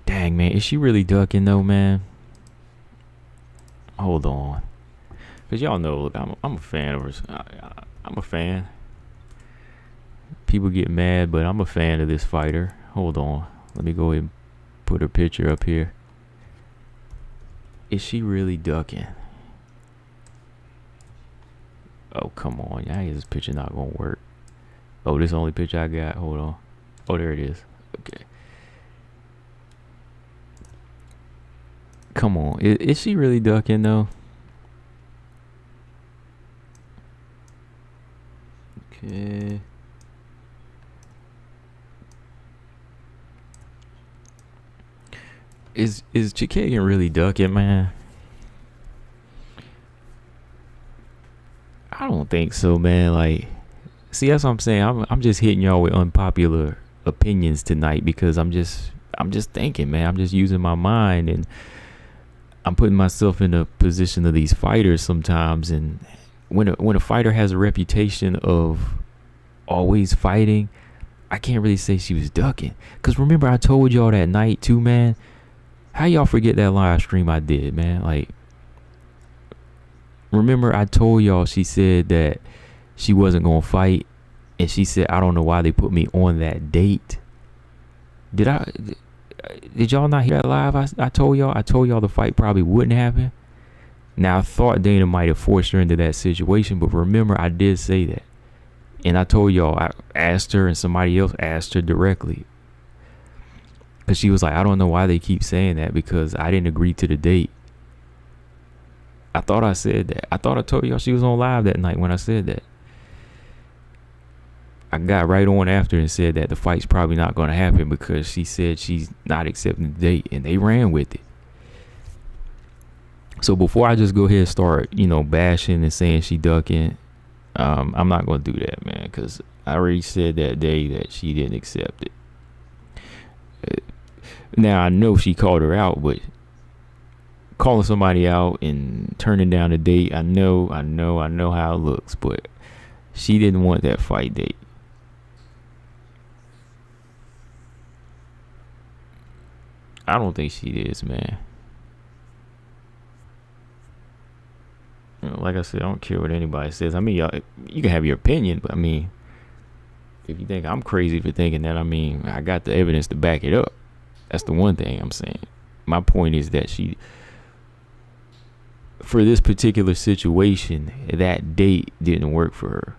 Dang, man. Is she really ducking though, man? Hold on. Because y'all know, look, I'm a fan of her. I'm a fan. People get mad, but I'm a fan of this fighter. Hold on. Let me go ahead and put her picture up here. Is she really ducking? Oh, come on. How is this picture not going to work? Oh, this is the only picture I got. Hold on. Oh, there it is. Okay. Come on. Is she really ducking, though? Okay. Is Chikagian really ducking, man? I don't think so, man. Like, see, that's what I'm saying. I'm just hitting y'all with unpopular opinions tonight because I'm just thinking, man. I'm just using my mind, and I'm putting myself in a position of these fighters sometimes. And when a fighter has a reputation of always fighting, I can't really say she was ducking. Cause remember I told y'all that night too, man. How y'all forget that live stream I did, man? Like, remember I told y'all she said that she wasn't gonna fight, and she said I don't know why they put me on that date. Did y'all not hear that live? I told y'all the fight probably wouldn't happen. Now I thought Dana might have forced her into that situation, but remember I did say that, and I told y'all I asked her and somebody else asked her directly. Because she was like, I don't know why they keep saying that because I didn't agree to the date. I thought I said that. I thought I told y'all she was on live that night when I said that. I got right on after and said that the fight's probably not going to happen because she said she's not accepting the date, and they ran with it. So before I just go ahead and start, bashing and saying she ducking, I'm not going to do that, man, because I already said that day that she didn't accept it. Now I know she called her out, but calling somebody out and turning down a date, I know how it looks, but she didn't want that fight date. I don't think she is, man. Like I said, I don't care what anybody says. I mean, y'all, you can have your opinion, but I mean, if you think I'm crazy for thinking that, I mean, I got the evidence to back it up. That's the one thing I'm saying. My point is that for this particular situation, that date didn't work for her.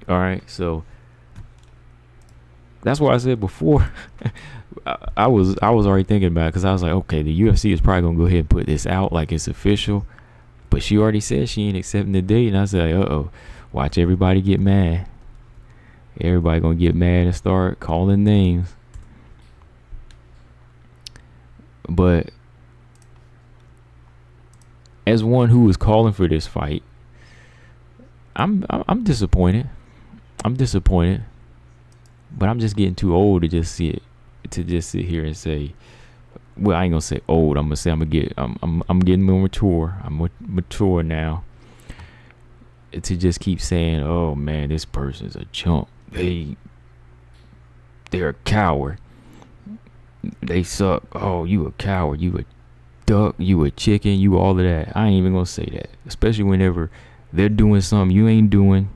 All right, so that's why I said before. I was already thinking about it, because I was like, okay, the UFC is probably gonna go ahead and put this out like it's official, but she already said she ain't accepting the date, and I said, watch everybody get mad. Everybody gonna get mad and start calling names. But as one who was calling for this fight, I'm disappointed. I'm disappointed, but I'm just getting too old to just sit here and say, well, I ain't gonna say old. I'm gonna say I'm getting more mature. I'm mature now. To just keep saying, oh man, this person's a chump. They're a coward. They suck. Oh, you a coward. You a duck. You a chicken. You all of that. I ain't even gonna say that. Especially whenever they're doing something you ain't doing,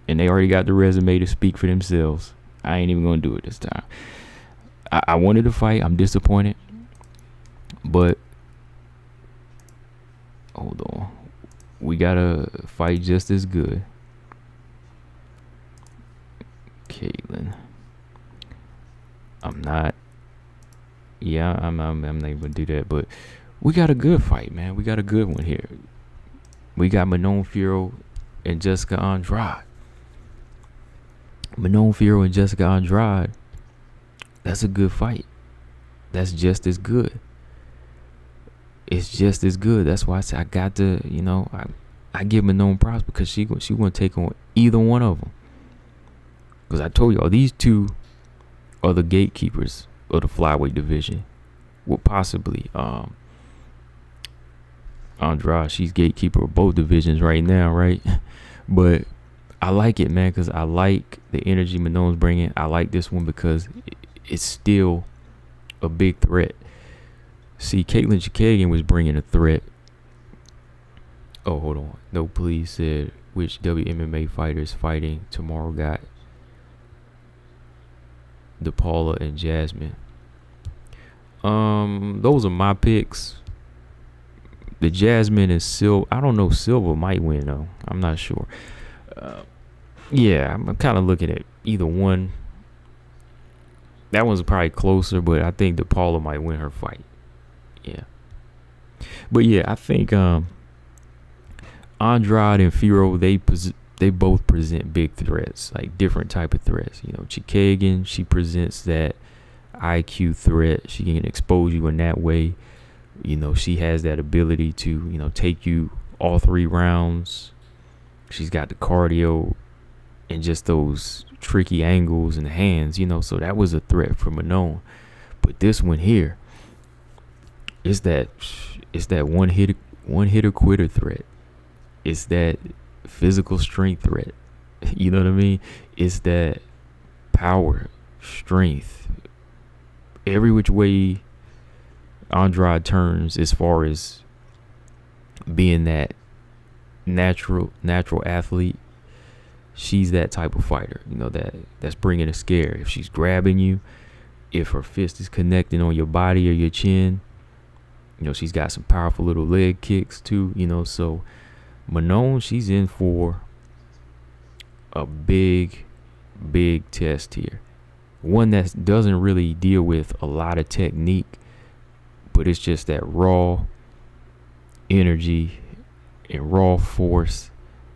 and they already got the resume to speak for themselves. I ain't even gonna do it this time. I wanted to fight. I'm disappointed, but hold on, we gotta fight just as good. Caitlin, I'm not able to do that, but we got a good fight, man. We got a good one here. We got Manon Fiorot and Jessica Andrade. Manon Fiorot and Jessica Andrade, that's a good fight. That's just as good. It's just as good. That's why I say I got to, I give Manon props, because she going to take on either one of them. Because I told y'all, these two are the gatekeepers of the flyweight division. Well, possibly Andrade, she's gatekeeper of both divisions right now, right? But I like it, man, because I like the energy Manon's bringing. I like this one because it's still a big threat. See, Caitlin Chikagian was bringing a threat. Oh, hold on. No, please said which WMMA fighters fighting tomorrow got the Paula and Jasmine. Those are my picks. The Jasmine and Silva. I don't know. Silva might win though. I'm not sure. Yeah, I'm kind of looking at either one. That one's probably closer, but I think the Paula might win her fight. Yeah. But yeah, I think Andrade and Fiorot, they both present big threats, like different type of threats. Chikagian, she presents that IQ threat. She can expose you in that way. She has that ability to, take you all 3 rounds. She's got the cardio and just those tricky angles and hands, so that was a threat for Manon. But this one here, it's that one hitter quitter threat. It's that physical strength threat. You know what I mean? It's that power, strength, every which way Andrade turns as far as being that natural athlete. She's that type of fighter, that's bringing a scare. If she's grabbing you, if her fist is connecting on your body or your chin, she's got some powerful little leg kicks too, so Manon, she's in for a big test here. One that doesn't really deal with a lot of technique, but it's just that raw energy and raw force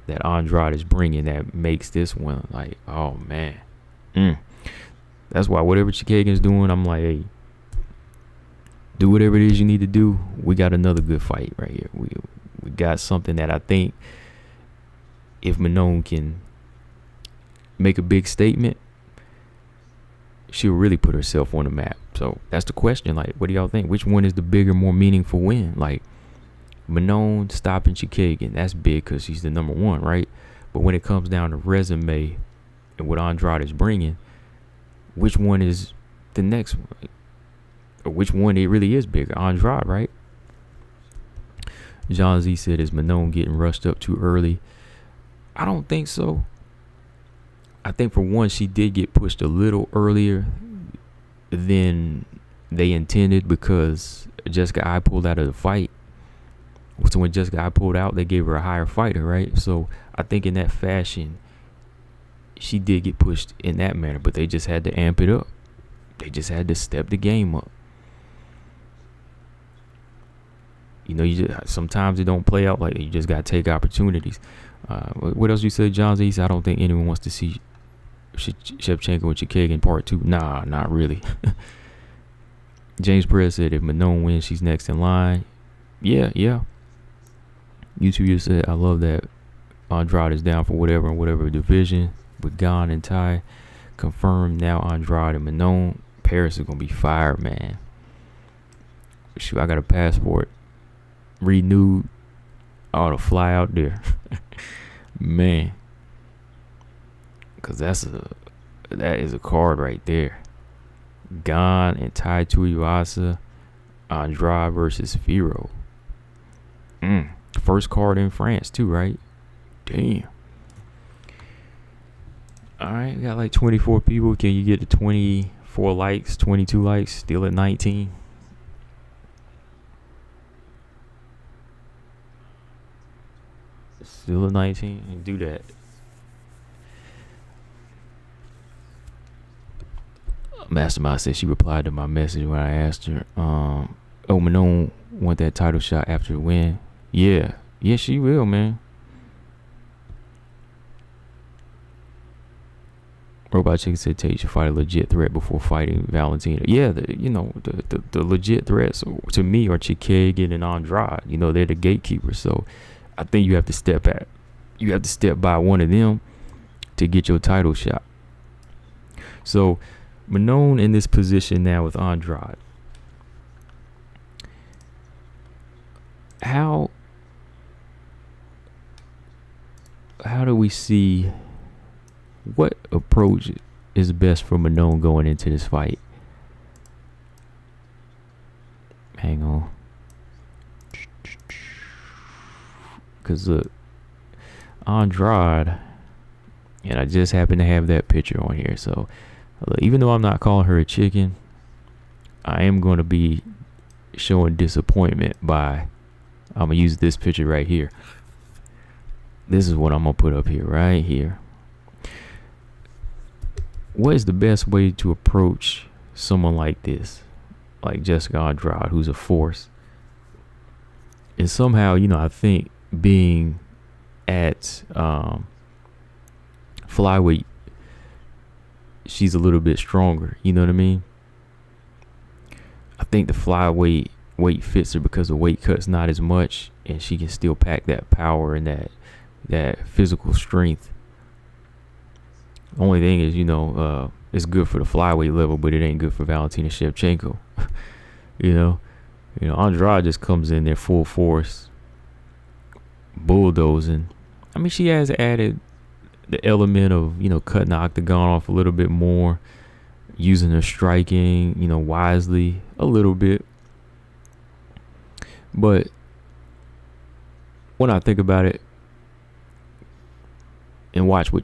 that Andrade is bringing that makes this one like, oh man. That's why whatever Chikagian's doing, I'm like, hey, do whatever it is you need to do. We got another good fight right here. We got something that I think if Manon can make a big statement, she'll really put herself on the map. So that's the question. Like, what do y'all think? Which one is the bigger, more meaningful win? Like, Manon stopping Chikagian, that's big because she's the number one, right? But when it comes down to resume and what Andrade is bringing, which one is the next one? Or which one it really is bigger? Andrade, right? John Z said, is Manon getting rushed up too early? I don't think so. I think for one, she did get pushed a little earlier than they intended, because Jessica I pulled out of the fight. So when Jessica I pulled out, they gave her a higher fighter, right? So I think in that fashion, she did get pushed in that manner, but they just had to amp it up. They just had to step the game up. You know, sometimes it don't play out like that. You just got to take opportunities. What else you said, John? He said, I don't think anyone wants to see Shevchenko and Chikagan part 2. Nah, not really. James Perez said, if Manon wins, she's next in line. Yeah. You said, I love that Andrade is down for whatever in whatever division. With Gan and Tai confirmed now, Andrade and Manon. Paris is going to be fire, man. Shoot, I got a passport renewed. I ought to fly out there. Man. Because that is a card right there. Gan and Tai Tuivasa. Andrade versus Fiorot. First card in France too, right? Damn. Alright, we got like 24 people. Can you get to 24 likes, 22 likes? Still at 19. Still at 19. And do that. Mastermind said she replied to my message when I asked her, Manon want that title shot after the win. Yeah, she will, man. Robot Chicken said Tate should fight a legit threat before fighting Valentina. Yeah, the legit threats to me are Chikagan and Andrade. You know, they're the gatekeepers. So I think you have to step by one of them to get your title shot. So Manon in this position now with Andrade. How do we see what approach is best for Manon going into this fight? Hang on. Because look, Andrade, and I just happen to have that picture on here. So even though I'm not calling her a chicken, I am going to be showing disappointment by, I'm going to use this picture right here. This is what I'm going to put up here, right here. What is the best way to approach someone like this, like Jessica Andrade, who's a force? And somehow, I think being at flyweight, she's a little bit stronger. You know what I mean? I think the flyweight weight fits her because the weight cut's not as much, and she can still pack that power and that physical strength. The only thing is, it's good for the flyweight level, but it ain't good for Valentina Shevchenko. Andrade just comes in there full force, bulldozing. I mean, she has added the element of, cutting the octagon off a little bit more, using her striking, wisely a little bit. But when I think about it and watch what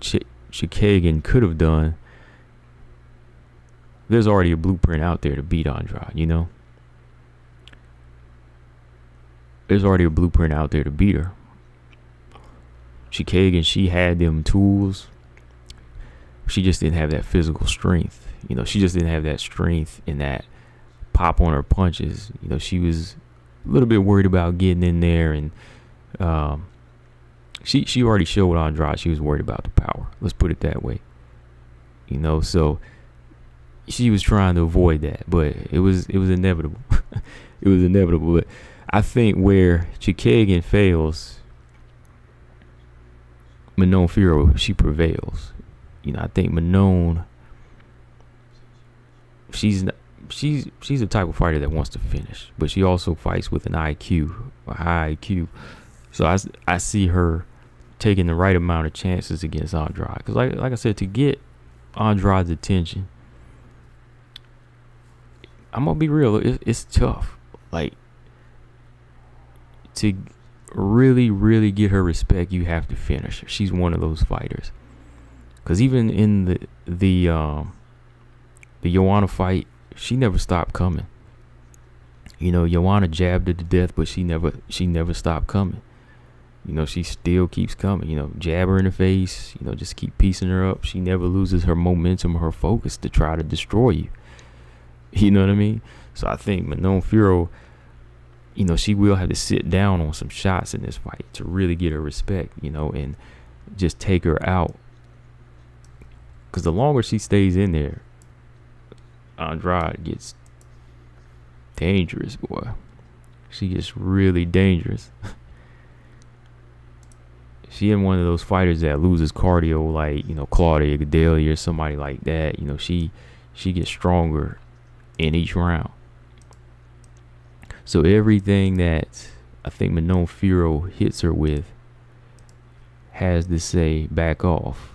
Chikagan could have done, there's already a blueprint out there to beat Andrade, There's already a blueprint out there to beat her. Chikagan, she had them tools. She just didn't have that physical strength. She just didn't have that strength and that pop on her punches. She was a little bit worried about getting in there, and she already showed with Andrade she was worried about the power. Let's put it that way. So she was trying to avoid that, but it was inevitable. It was inevitable. But I think where Chikagan fails, Manon Fiorot, she prevails. I think Manon, she's the type of fighter that wants to finish, but she also fights with an IQ, a high IQ. So I see her taking the right amount of chances against Andrade. Because like I said, to get Andrade's attention, I'm going to be real, it's tough. Like, to really, really get her respect, you have to finish her. She's one of those fighters. Because even in the Joanna fight, she never stopped coming. You know, Joanna jabbed her to death, but she never stopped coming. You know, she still keeps coming. You know, jab her in the face. You know, just keep piecing her up. She never loses her momentum or her focus to try to destroy you. You know what I mean? So I think Manon Fiorot, you know, she will have to sit down on some shots in this fight to really get her respect, you know, and just take her out. Because the longer she stays in there, Andrade gets dangerous, boy. She gets really dangerous. She ain't one of those fighters that loses cardio like, you know, Claudia Gadelha or somebody like that. You know, she gets stronger in each round. So everything that I think Manon Fiorot hits her with has to say back off.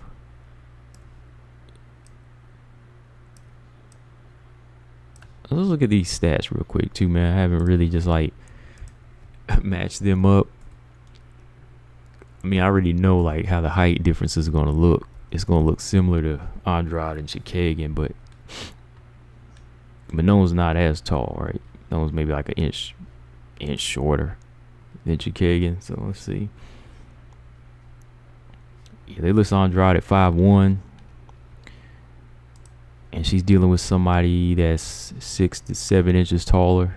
Let's look at these stats real quick too, man. I haven't really just like matched them up. I mean, I already know like how the height difference is going to look. It's going to look similar to Andrade and Chikagian, but Manon's not as tall, right? Manon's maybe like an inch shorter than Chikagian. So let's see. Yeah, they list Andrade at 5'1", and she's dealing with somebody that's 6 to 7 inches taller,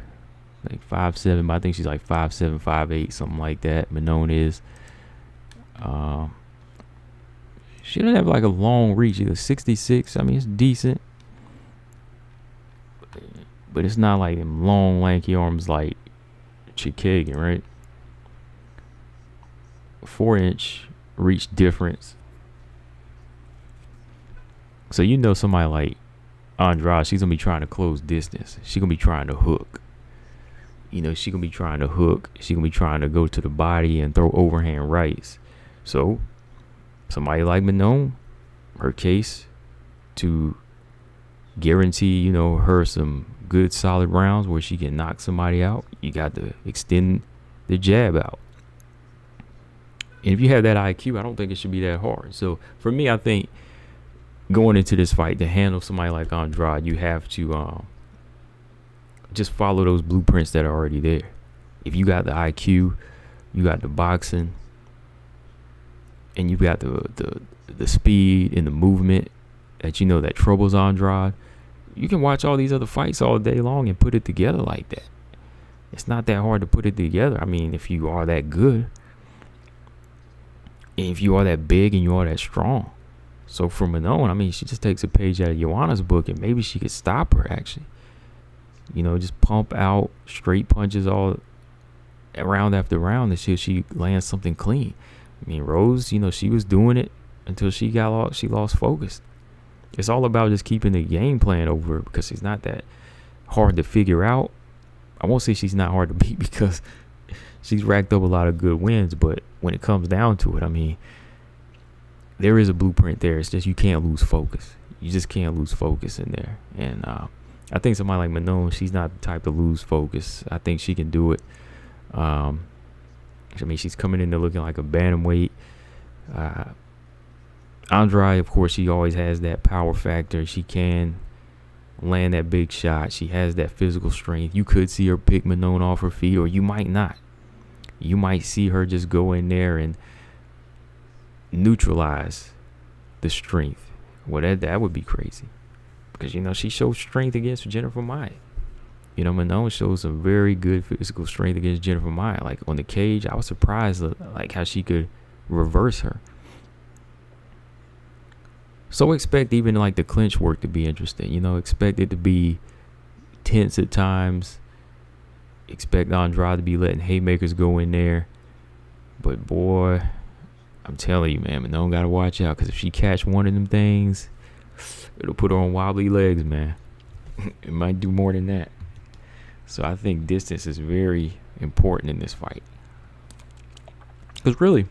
like 5'7", but I think she's like 5'7", 5'8", something like that. Manon is. She doesn't have like a long reach either. 66. I mean, it's decent, but it's not like them long, lanky arms like Chikagian, right? 4-inch reach difference. So you know somebody like Andrade, she's gonna be trying to close distance. She's gonna be trying to hook. You know, she's gonna be trying to hook. She's gonna be trying to go to the body and throw overhand rights. So somebody like Manon, her case to guarantee, you know, her some good solid rounds where she can knock somebody out, you got to extend the jab out. And if you have that IQ, I don't think it should be that hard. So for me, I think going into this fight to handle somebody like Andrade, you have to just follow those blueprints that are already there. If you got the IQ, you got the boxing, and you got the speed and the movement that you know that troubles Andrade, you can watch all these other fights all day long and put it together like that. It's not that hard to put it together. I mean, if you are that good, and if you are that big and you are that strong. So for Manon, I mean, she just takes a page out of Joanna's book, and maybe she could stop her actually. You know, just pump out straight punches all round after round until she lands something clean. I mean, Rose, you know, she was doing it until she lost focus. It's all about just keeping the game plan over, because she's not that hard to figure out. I won't say she's not hard to beat because she's racked up a lot of good wins, but when it comes down to it, I mean, there is a blueprint there. It's just you can't lose focus. You just can't lose focus in there. And I think somebody like Manon, she's not the type to lose focus. I think she can do it. I mean, she's coming in there looking like a bantamweight. Andrade, of course, she always has that power factor. She can land that big shot. She has that physical strength. You could see her pick Manon off her feet, or you might not. You might see her just go in there and neutralize the strength. Well, that would be crazy, because, you know, she showed strength against Jennifer Maia. You know, Manon shows some very good physical strength against Jennifer Maia. Like on the cage, I was surprised like how she could reverse her. So expect even like the clinch work to be interesting. You know, expect it to be tense at times. Expect Andrade to be letting haymakers go in there. But boy, I'm telling you, man, Manon gotta watch out, because if she catch one of them things, it'll put her on wobbly legs, man. It might do more than that. So I think distance is very important in this fight. Because really,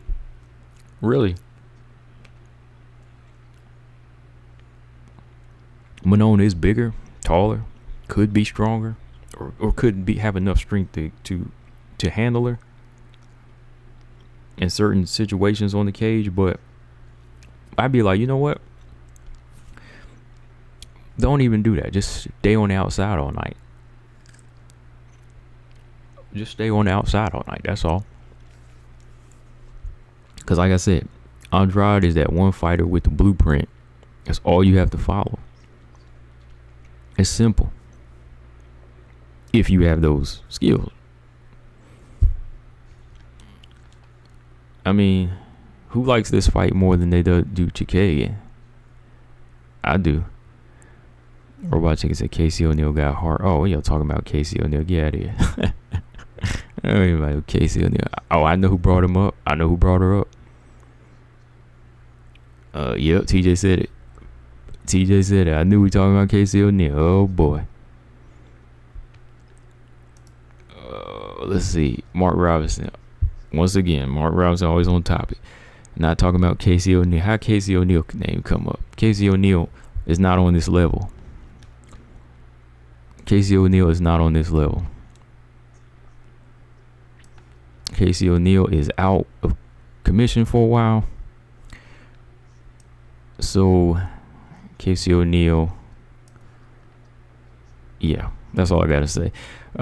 Manon is bigger, taller, could be stronger, or could have enough strength to handle her in certain situations on the cage. But I'd be like, you know what? Don't even do that. Just stay on the outside all night. Just stay on the outside all night. That's all. Because like I said, Andrade is that one fighter with the blueprint. That's all you have to follow. It's simple. If you have those skills. I mean, who likes this fight more than they do Chikagan? I do. Robot Chicken said Casey O'Neal got hard. Oh, y'all talking about Casey O'Neal? Get out of here. I don't even know Casey O'Neal. Oh, I know who brought him up. I know who brought her up. Yep, TJ said it. TJ said it. I knew we talking about Casey O'Neal. Oh boy. Let's see. Mark Robinson. Once again, Mark Robinson always on topic. Not talking about Casey O'Neal. How Casey O'Neal name come up? Casey O'Neal is not on this level. Casey O'Neal is not on this level. Casey O'Neal is out of commission for a while. So, Casey O'Neal, yeah, that's all I gotta say.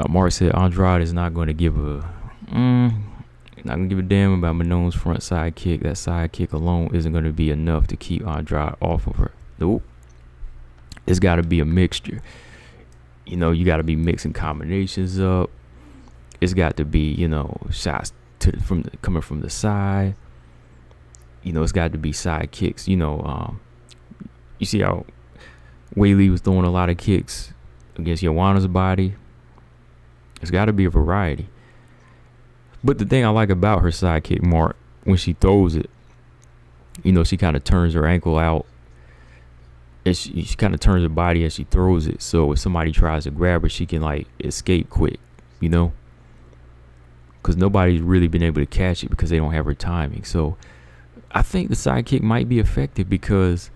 Mark said Andrade is not going to give a damn about Manone's front side kick. That side kick alone isn't going to be enough to keep Andrade off of her. Nope. It's got to be a mixture. You know, you got to be mixing combinations up. It's got to be, you know, shots coming from the side. You know, it's got to be side kicks. You know, you see how Weili was throwing a lot of kicks against Joanna's body. It's got to be a variety. But the thing I like about her side kick, Mark, when she throws it, you know, she kind of turns her ankle out. And she kind of turns her body as she throws it. So if somebody tries to grab her, she can, like, escape quick, you know? Because nobody's really been able to catch it because they don't have her timing. So I think the side kick might be effective because,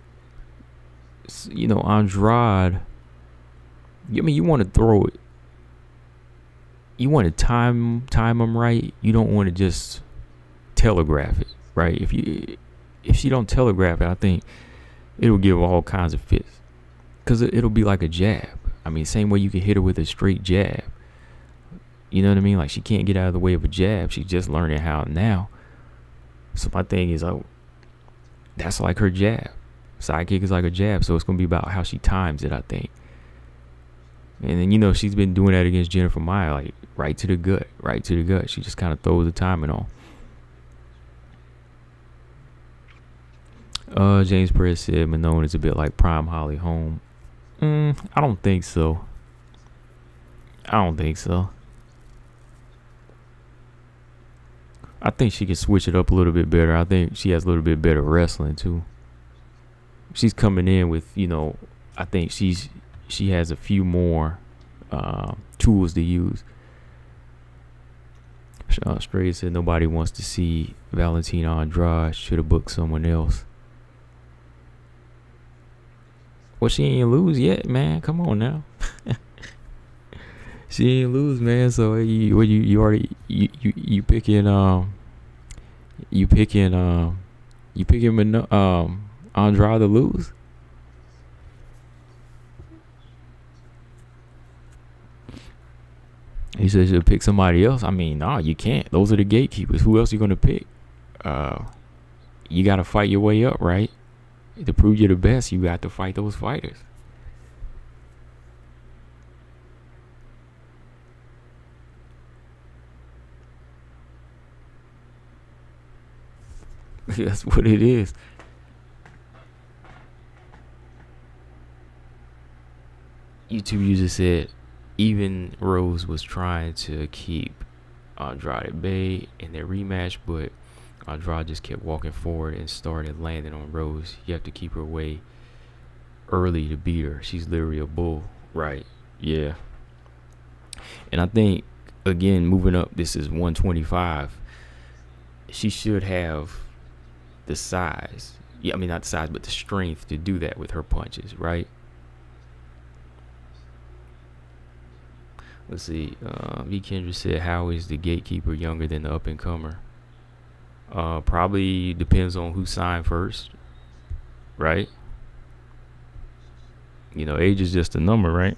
you know, Andrade, I mean, you want to throw it. You want to time them right. You don't want to just telegraph it, right? If she don't telegraph it, I think it'll give all kinds of fits. Because it'll be like a jab. I mean, same way you can hit her with a straight jab. You know what I mean? Like, she can't get out of the way of a jab. She's just learning how now. So my thing is, that's like her jab. Side kick is like a jab. So it's going to be about how she times it, I think. And then, you know, she's been doing that against Jennifer Maia, like right to the gut. She just kind of throws the timing on. James Perez said Manone is a bit like Prime Holly Holm. I don't think so. I think she can switch it up a little bit better. I think she has a little bit better wrestling too. She's coming in with, you know, I think she has a few more tools to use. Stray said nobody wants to see Valentina Andrade. Should have booked someone else. Well, she ain't lose yet, man. Come on now. She ain't lose, man. So you picking Andrade to lose. He says you'll pick somebody else. I mean, nah, you can't. Those are the gatekeepers. Who else are you gonna pick? You gotta fight your way up, right? To prove you're the best, you got to fight those fighters. That's what it is. YouTube user said even Rose was trying to keep Andrade at bay in their rematch, but Andrade just kept walking forward and started landing on Rose. You have to keep her away early to beat her. She's literally a bull. Right. Yeah. And I think, again, moving up, this is 125. She should have the size. Yeah, I mean, not the size, but the strength to do that with her punches, right? Let's see. V. Kendra said, how is the gatekeeper younger than the up-and-comer? Probably depends on who signed first, right? You know, age is just a number, right?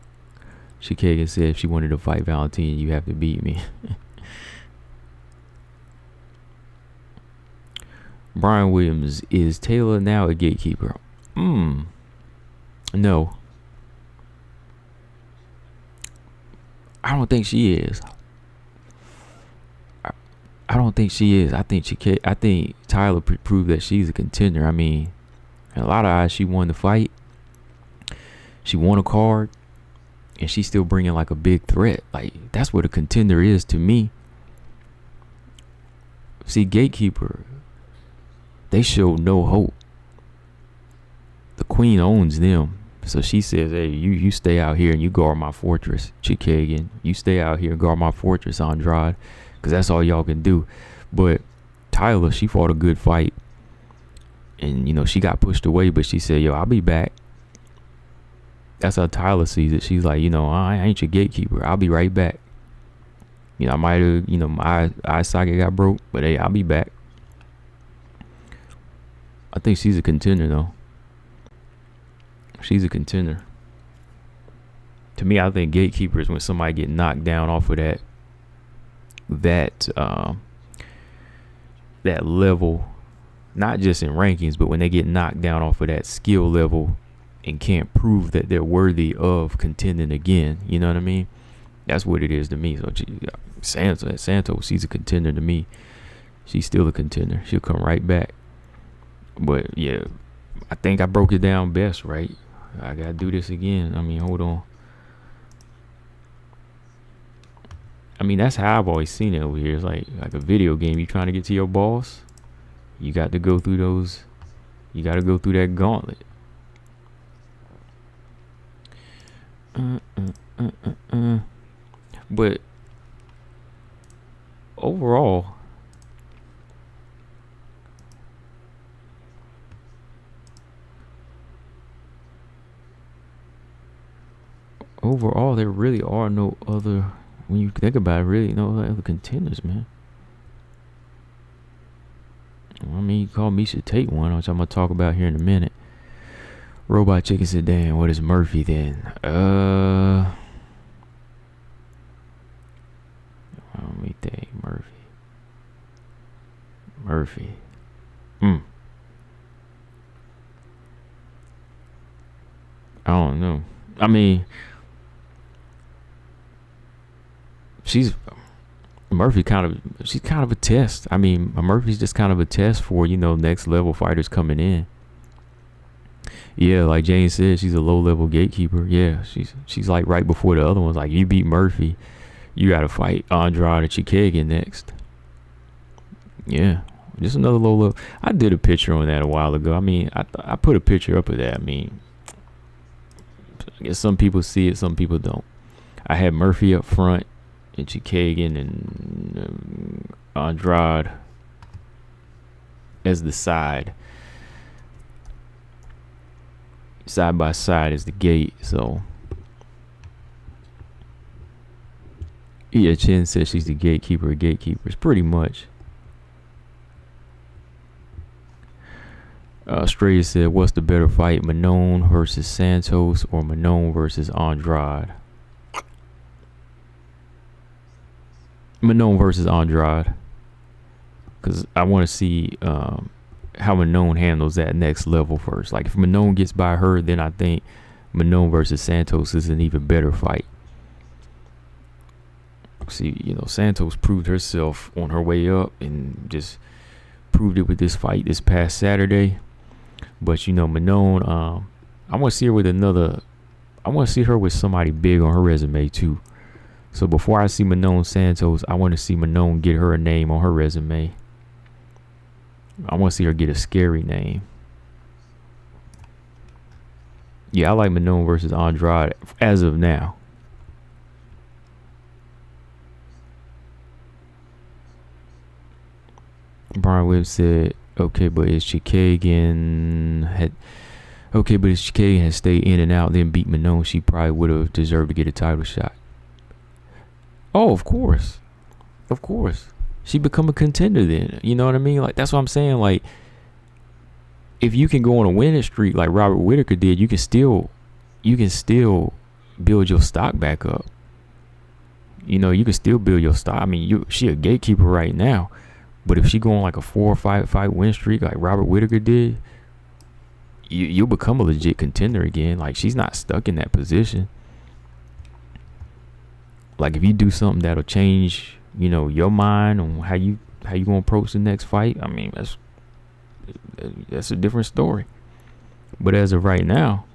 Chikagan said if she wanted to fight Valentina, you have to beat me. Brian Williams, is Taylor now a gatekeeper? No. I don't think she is. I don't think she is. I think Taila proved that she's a contender. I mean, in a lot of eyes, she won the fight. She won a card, and she's still bringing like a big threat. Like, that's what a contender is to me. See, gatekeeper, they show no hope. The queen owns them. So she says, hey, you stay out here and you guard my fortress, Chikagan. You stay out here and guard my fortress, Andrade. Because that's all y'all can do. But Taila, she fought a good fight. And, you know, she got pushed away. But she said, yo, I'll be back. That's how Taila sees it. She's like, you know, I ain't your gatekeeper. I'll be right back. You know, I might have, you know, my eye socket got broke. But, hey, I'll be back. I think she's a contender, though. She's a contender. To me, I think gatekeeper is when somebody get knocked down off of that level, not just in rankings, but when they get knocked down off of that skill level and can't prove that they're worthy of contending again. You know what I mean? That's what it is to me. So Santos, she's a contender to me. She's still a contender. She'll come right back. But yeah, I think I broke it down best, right? I gotta do this again. I mean, hold on. I mean, that's how I've always seen it over here. It's like a video game. You trying to get to your boss, you got to go through those. You got to go through that gauntlet. But overall, there really are no other, when you think about it, really no other contenders, man. I mean, you call Miesha Tate one, which I'm gonna talk about here in a minute. Robot Chicken said, damn, what is Murphy then? Let me think. Murphy. I don't know. I mean, she's kind of a test. I mean, Murphy's just kind of a test for, you know, next level fighters coming in. Yeah, like Jane said, she's a low level gatekeeper. Yeah, she's like right before the other ones. Like, you beat Murphy, you got to fight Andrade or Chikagan next. Yeah, just another low level. I did a picture on that a while ago. I mean, I put a picture up of that. I mean, I guess some people see it, some people don't. I had Murphy up front and Chikagan and Andrade as the side by side is the gate. So yeah, Chen says she's the gatekeeper of gatekeepers, pretty much. Straya said, what's the better fight, Manon versus Santos or Manon versus Andrade? Manon versus Andrade, because I want to see how Manon handles that next level first. Like, if Manon gets by her, then I think Manon versus Santos is an even better fight. See, you know, Santos proved herself on her way up and just proved it with this fight this past Saturday. But, you know, Manon, I want to see her with I want to see her with somebody big on her resume too. So before I see Manon Santos, I want to see Manon get her a name on her resume. I want to see her get a scary name. Yeah, I like Manon versus Andrade as of now. Brian Webb said, okay, but if Chikagan had stayed in and out, then beat Manon, she probably would have deserved to get a title shot. Oh, of course. Of course. She become a contender then. You know what I mean? Like, that's what I'm saying. Like, if you can go on a winning streak like Robert Whittaker did, you can still build your stock back up. You know, you can still build your stock. I mean, she a gatekeeper right now, but if she go on like a 4 or 5 fight win streak like Robert Whittaker did, you'll become a legit contender again. Like, she's not stuck in that position. Like, if you do something that'll change, you know, your mind on how you gonna approach the next fight, I mean, that's a different story. But as of right now,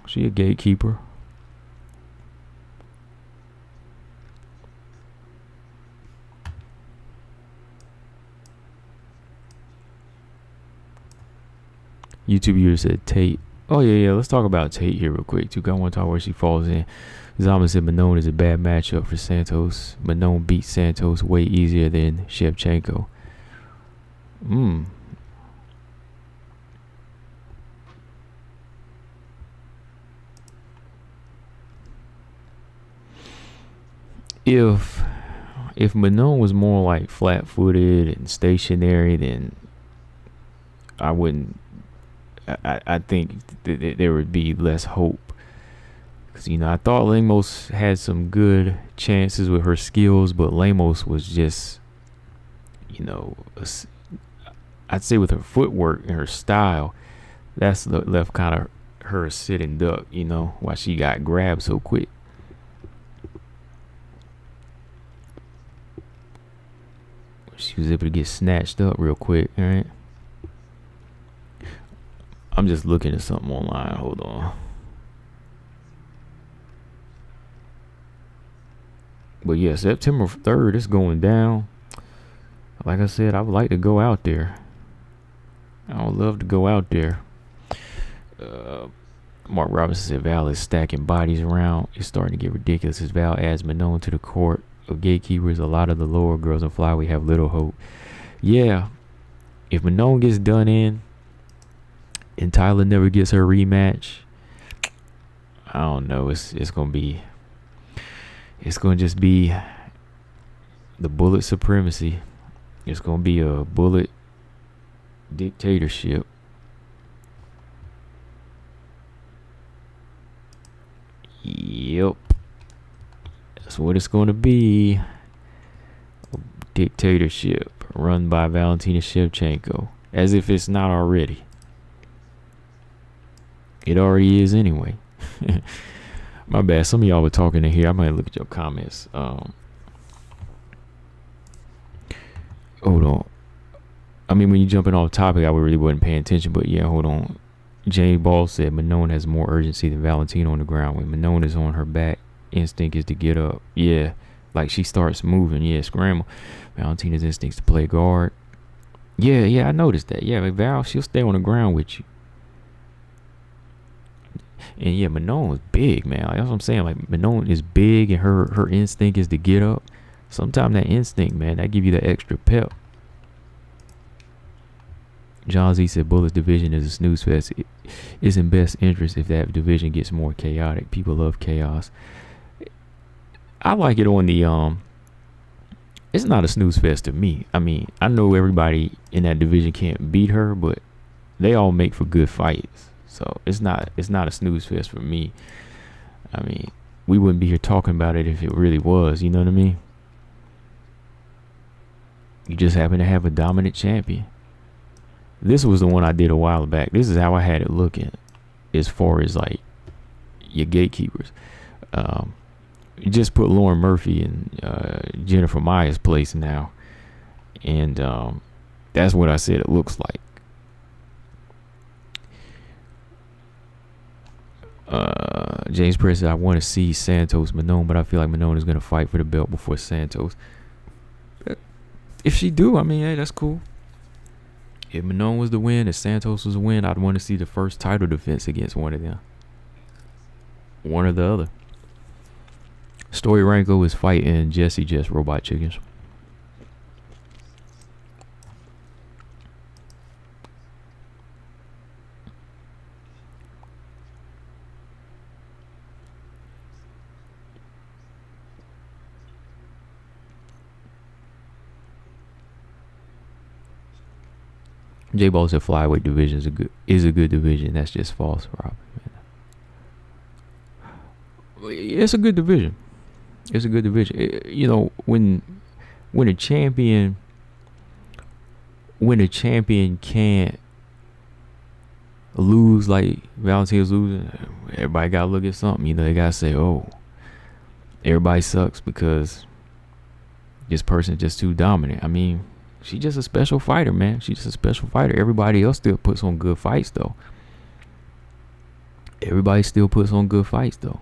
she a gatekeeper. YouTube user said Tate. Oh yeah. Let's talk about Tate here real quick too. I want to talk where she falls in. Zama said Manon is a bad matchup for Santos. Manon beat Santos way easier than Shevchenko. If Manon was more like flat-footed and stationary, then I wouldn't. I think there would be less hope, because, you know, I thought Lemos had some good chances with her skills, but Lemos was just, you know, I'd say with her footwork and her style, that's left kind of her sitting duck, you know, why she got grabbed so quick. She was able to get snatched up real quick. All right, I'm just looking at something online. Hold on. But yeah, September 3rd, it's going down. Like I said, I would like to go out there. I would love to go out there. Mark Robinson said Val is stacking bodies around. It's starting to get ridiculous as Val adds Manon to the court of gatekeepers. A lot of the lower girls in Flyweight have little hope. Yeah, if Manon gets done in and Taila never gets her rematch, I don't know. It's gonna just be the bullet supremacy. It's gonna be a bullet dictatorship. Yep, that's what it's gonna be. A dictatorship run by Valentina Shevchenko, as if it's not already. It already is anyway. My bad. Some of y'all were talking in here. I might look at your comments. Hold on. I mean, when you jumping off topic, I really wasn't paying attention. But yeah, hold on. Jane Ball said Manon has more urgency than Valentina on the ground. When Manon is on her back, instinct is to get up. Yeah, like she starts moving. Yeah, scramble. Valentina's instincts to play guard. Yeah, I noticed that. Yeah, like Val, she'll stay on the ground with you. And yeah, Manon is big, man. Like, that's what I'm saying. Like, Manon is big, and her instinct is to get up. Sometimes that instinct, man, that give you the extra pep. John Z said Bullet's division is a snooze fest. It's in best interest if that division gets more chaotic. People love chaos. I like it on the it's not a snooze fest to me. I mean, I know everybody in that division can't beat her, but they all make for good fights. So it's not a snooze fest for me. I mean, we wouldn't be here talking about it if it really was, you know what I mean? You just happen to have a dominant champion. This was the one I did a while back. This is how I had it looking as far as like your gatekeepers. You just put Lauren Murphy in Jennifer Maya's place now, and that's what I said it looks like. James Perez said I want to see Santos Manon, but I feel like Manon is going to fight for the belt before Santos. If she do, I mean, hey, that's cool. If Manon was the win, if Santos was the win, I'd want to see the first title defense against one of them. One or the other. Story Ranko is fighting Jesse Just Robot Chickens. J Ball said flyweight division is a good division. That's just false, Rob. It's a good division. It's a good division. You know, when a champion can't lose like Valentina's losing, everybody gotta look at something. You know, they gotta say, oh, everybody sucks because this person's just too dominant. I mean, she's just a special fighter, man. She's just a special fighter. Everybody else still puts on good fights, though. Everybody still puts on good fights, though.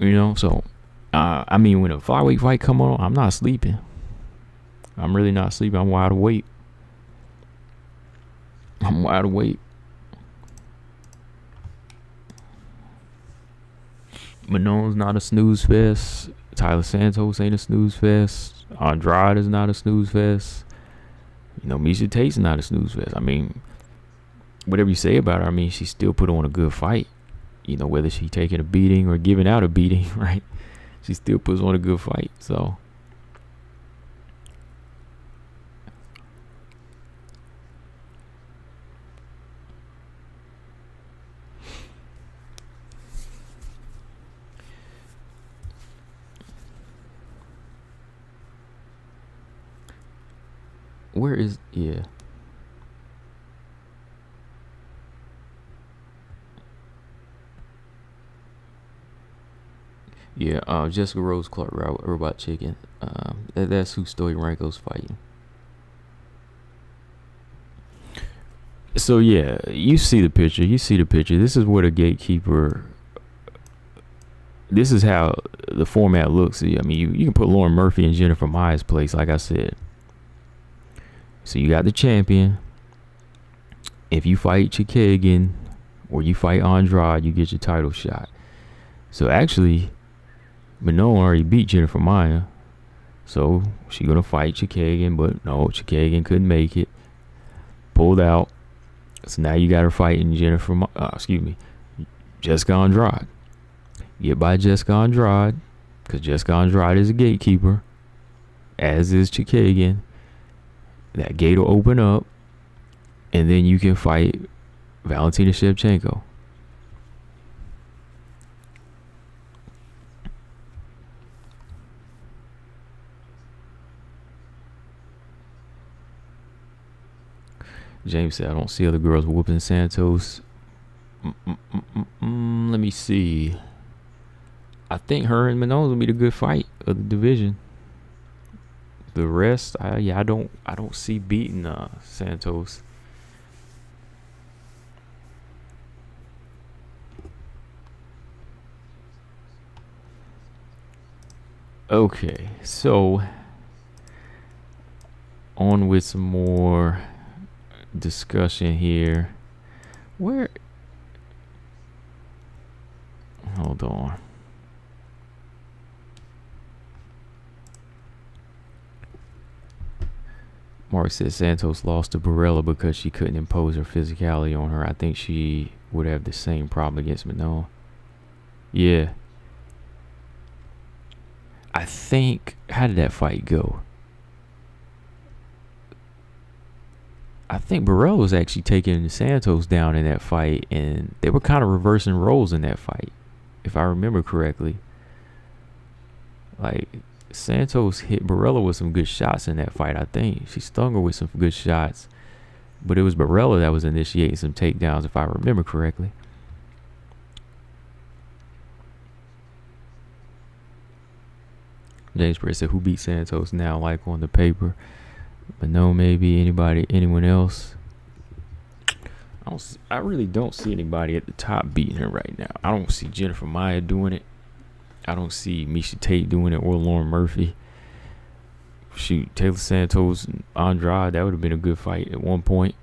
You know, so I mean, when a flyweight fight come on, I'm not sleeping. I'm really not sleeping. I'm wide awake. I'm wide awake. Manone's not a snooze fest. Taila Santos ain't a snooze fest. Andrade is not a snooze fest. You know, Miesha Tate's not a snooze fest. I mean, whatever you say about her, I mean, she still put on a good fight. You know, whether she taking a beating or giving out a beating, right? She still puts on a good fight. So, where is, yeah. Yeah, Jessica Rose Clark, Robot Chicken. That's who Story Ranko's fighting. So yeah, you see the picture. You see the picture. This is what a gatekeeper. This is how the format looks. I mean, you can put Lauren Murphy in Jennifer Maya's place, like I said. So you got the champion. If you fight Chikagan or you fight Andrade, you get your title shot. So actually, Manon already beat Jennifer Maya. So she gonna fight Chikagan, but no, Chikagan couldn't make it. Pulled out. So now you got her fighting Jessica Andrade. Get by Jessica Andrade, because Jessica Andrade is a gatekeeper, as is Chikagan. That gate will open up, and then you can fight Valentina Shevchenko. James said, I don't see other girls whooping Santos. Let me see. I think her and Manon will be the good fight of the division. The rest, I don't see beating Santos. Okay, so on with some more discussion here. Where? Hold on. Mark says Santos lost to Barella because she couldn't impose her physicality on her. I think she would have the same problem against Manon. Yeah. I think, how did that fight go? I think Barella was actually taking Santos down in that fight, and they were kind of reversing roles in that fight, if I remember correctly. Like, Santos hit Barella with some good shots in that fight, I think. She stung her with some good shots, but it was Barella that was initiating some takedowns, if I remember correctly. James Perez said, who beat Santos now, like on the paper? But no, maybe anyone else. I really don't see anybody at the top beating her right now. I don't see Jennifer Maya doing it. I don't see Miesha Tate doing it or Lauren Murphy. Shoot, Taila Santos and Andrade, that would have been a good fight at one point.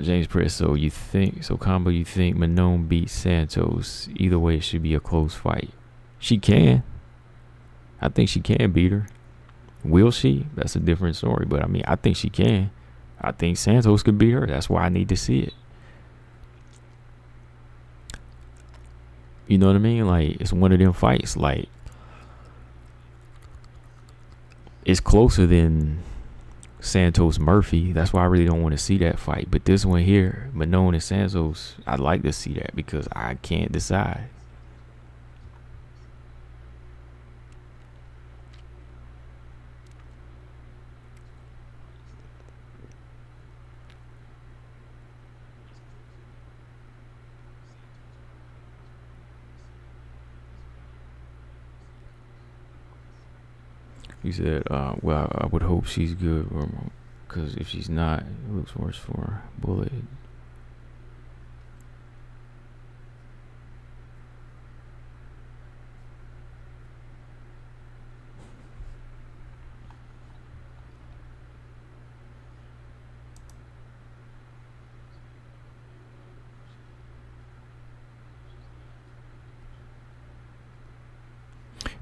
James Press, so Combo, you think Manon beats Santos? Either way, it should be a close fight. She can. I think she can beat her. Will she? That's a different story, but I mean, I think she can. I think Santos could beat her. That's why I need to see it. You know what I mean? Like, it's one of them fights. Like, it's closer than Santos Murphy. That's why I really don't want to see that fight. But this one here, Manon and Santos, I'd like to see that because I can't decide. He said, well, I would hope she's good, because if she's not, it looks worse for her. Bullet.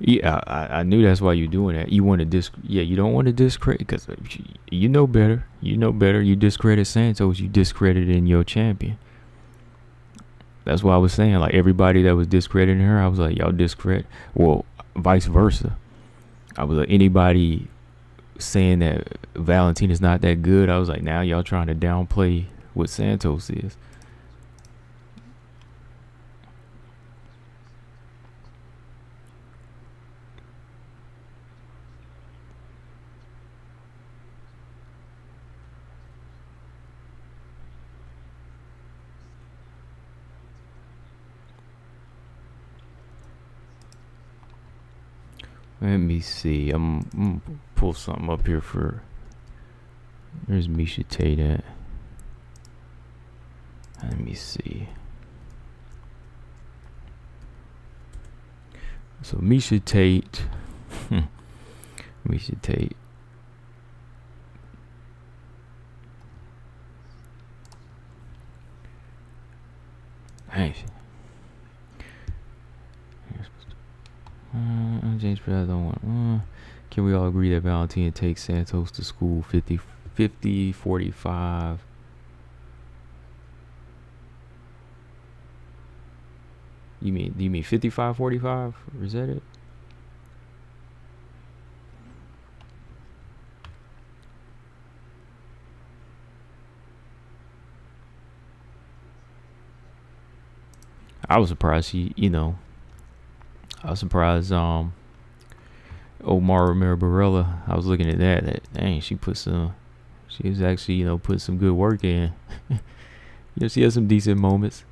Yeah, I knew that's why you're doing that. You want to you don't want to discredit, because you know better. You know better. You discredit Santos, you discredited your champion. That's why I was saying, like, everybody that was discrediting her, I was like, y'all discredit. Well, vice versa. I was like, anybody saying that Valentina's not that good, I was like, now y'all trying to downplay what Santos is. Let me see. I'm gonna pull something up here for. There's Miesha Tate at. Let me see. So Miesha Tate. Miesha Tate. Hey. James Perez don't want. Can we all agree that Valentina takes Santos to school 50-45? Do you mean 55-45? Is that it? I was surprised I was surprised Omar Romero Barella, I was looking at that dang, she was actually, put some good work in. She has some decent moments.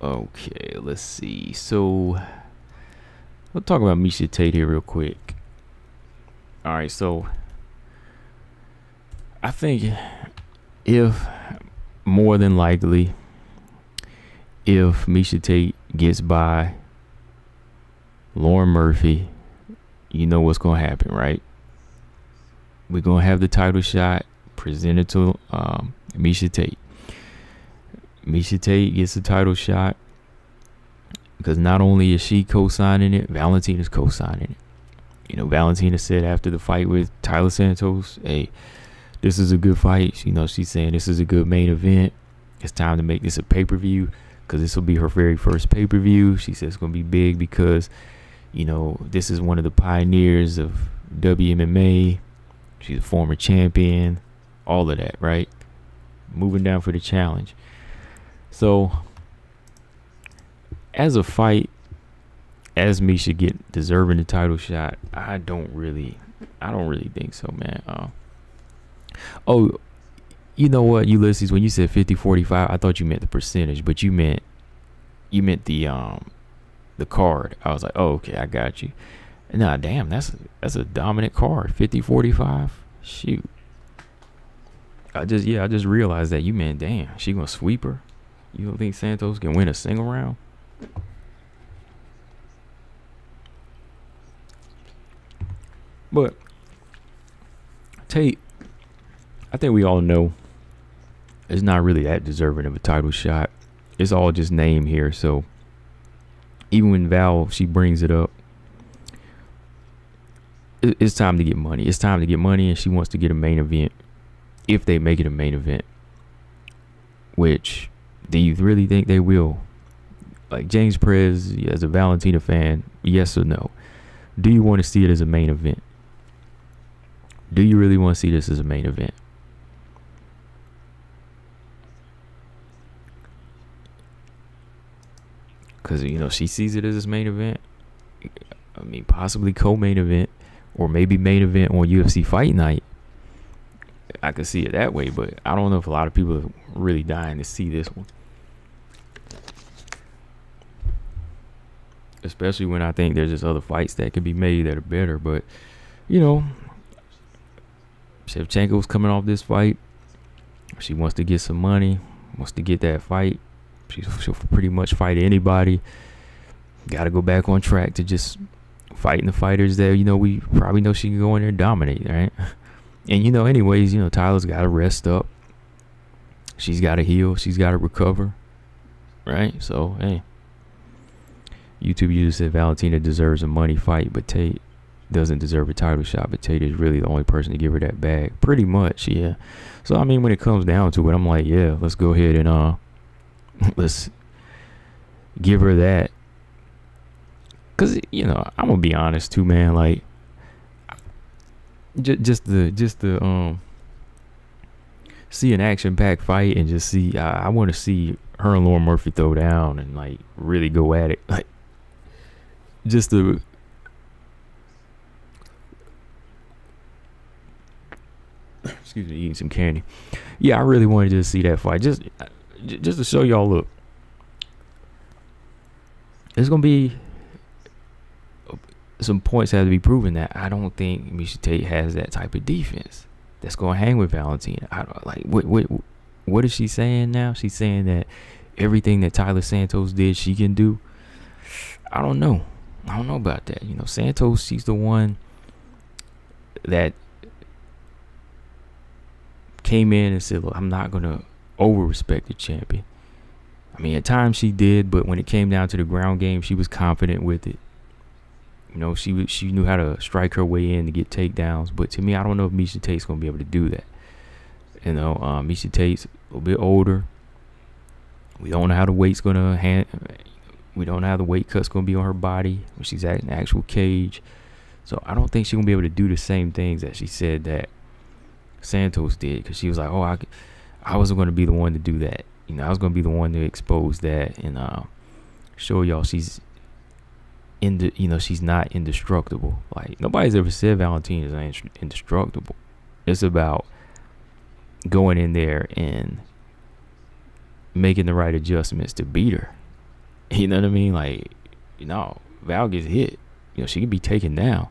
Okay, let's see. So we'll talk about Miesha Tate here real quick. All right, so I think if more than likely, if Miesha Tate gets by Lauren Murphy, you know what's gonna happen, right? We're gonna have the title shot presented to Miesha Tate. Miesha Tate gets the title shot because not only is she co-signing it, Valentina's co-signing it. Valentina said after the fight with Taila Santos, hey, this is a good fight. She's saying this is a good main event. It's time to make this a pay-per-view because this will be her very first pay-per-view. She says it's going to be big because, this is one of the pioneers of WMMA. She's a former champion. All of that, right? Moving down for the challenge. So, as a fight, as Miesha get deserving the title shot, I don't really think so, man. Oh, you know what, Ulysses? When you said 50-45, I thought you meant the percentage, but you meant the card. I was like, oh, okay, I got you. Nah, damn, that's a dominant card. 50-45. Shoot. I just realized that you meant, damn, she gonna sweep her. You don't think Santos can win a single round? But Tate, I think we all know is not really that deserving of a title shot. It's all just name here. So even when Val, she brings it up, it's time to get money. It's time to get money, and she wants to get a main event. If they make it a main event, which do you really think they will? Like James Perez, as a Valentina fan, yes or no? Do you want to see it as a main event? Do you really want to see this as a main event? Because, you know, she sees it as his main event. I mean, possibly co-main event, or maybe main event on UFC Fight Night. I could see it that way, but I don't know if a lot of people are really dying to see this one. Especially when I think there's just other fights that could be made that are better. But, you know, Shevchenko's coming off this fight. She wants to get some money, wants to get that fight. She'll pretty much fight anybody. Got to go back on track to just fighting the fighters that, you know, we probably know she can go in there and dominate, right? And, you know, anyways, you know, Taila's got to rest up. She's got to heal. She's got to recover, right? So, hey. YouTube user said Valentina deserves a money fight, but Tate doesn't deserve a title shot. But Tate is really the only person to give her that bag. Pretty much, yeah. So, I mean, when it comes down to it, I'm like, yeah, let's go ahead and let's give her that. Because, you know, I'm going to be honest, too, man. Like, just the see an action-packed fight and just see, I want to see her and Lauren Murphy throw down and, like, really go at it. Like, just the excuse me, eating some candy. Yeah, I really wanted to see that fight. Just to show y'all, look, there's gonna be some points have to be proven that I don't think Miesha Tate has that type of defense that's gonna hang with Valentina. I don't like what is she saying now? She's saying that everything that Taila Santos did, she can do. I don't know about that. You know, Santos, she's the one that came in and said, look, I'm not going to over-respect the champion. I mean, at times she did, but when it came down to the ground game, she was confident with it. You know, she knew how to strike her way in to get takedowns. But to me, I don't know if Miesha Tate's going to be able to do that. You know, Miesha Tate's a little bit older. We don't know how the weight's going to we don't know how the weight cut's going to be on her body when she's at an actual cage. So I don't think she's going to be able to do the same things that she said that Santos did. Because she was like, oh, I wasn't going to be the one to do that. You know, I was going to be the one to expose that and show y'all she's she's not indestructible. Like, nobody's ever said Valentina's indestructible. It's about going in there and making the right adjustments to beat her. You know what I mean? Like, you know, Val gets hit. You know, she could be taken down.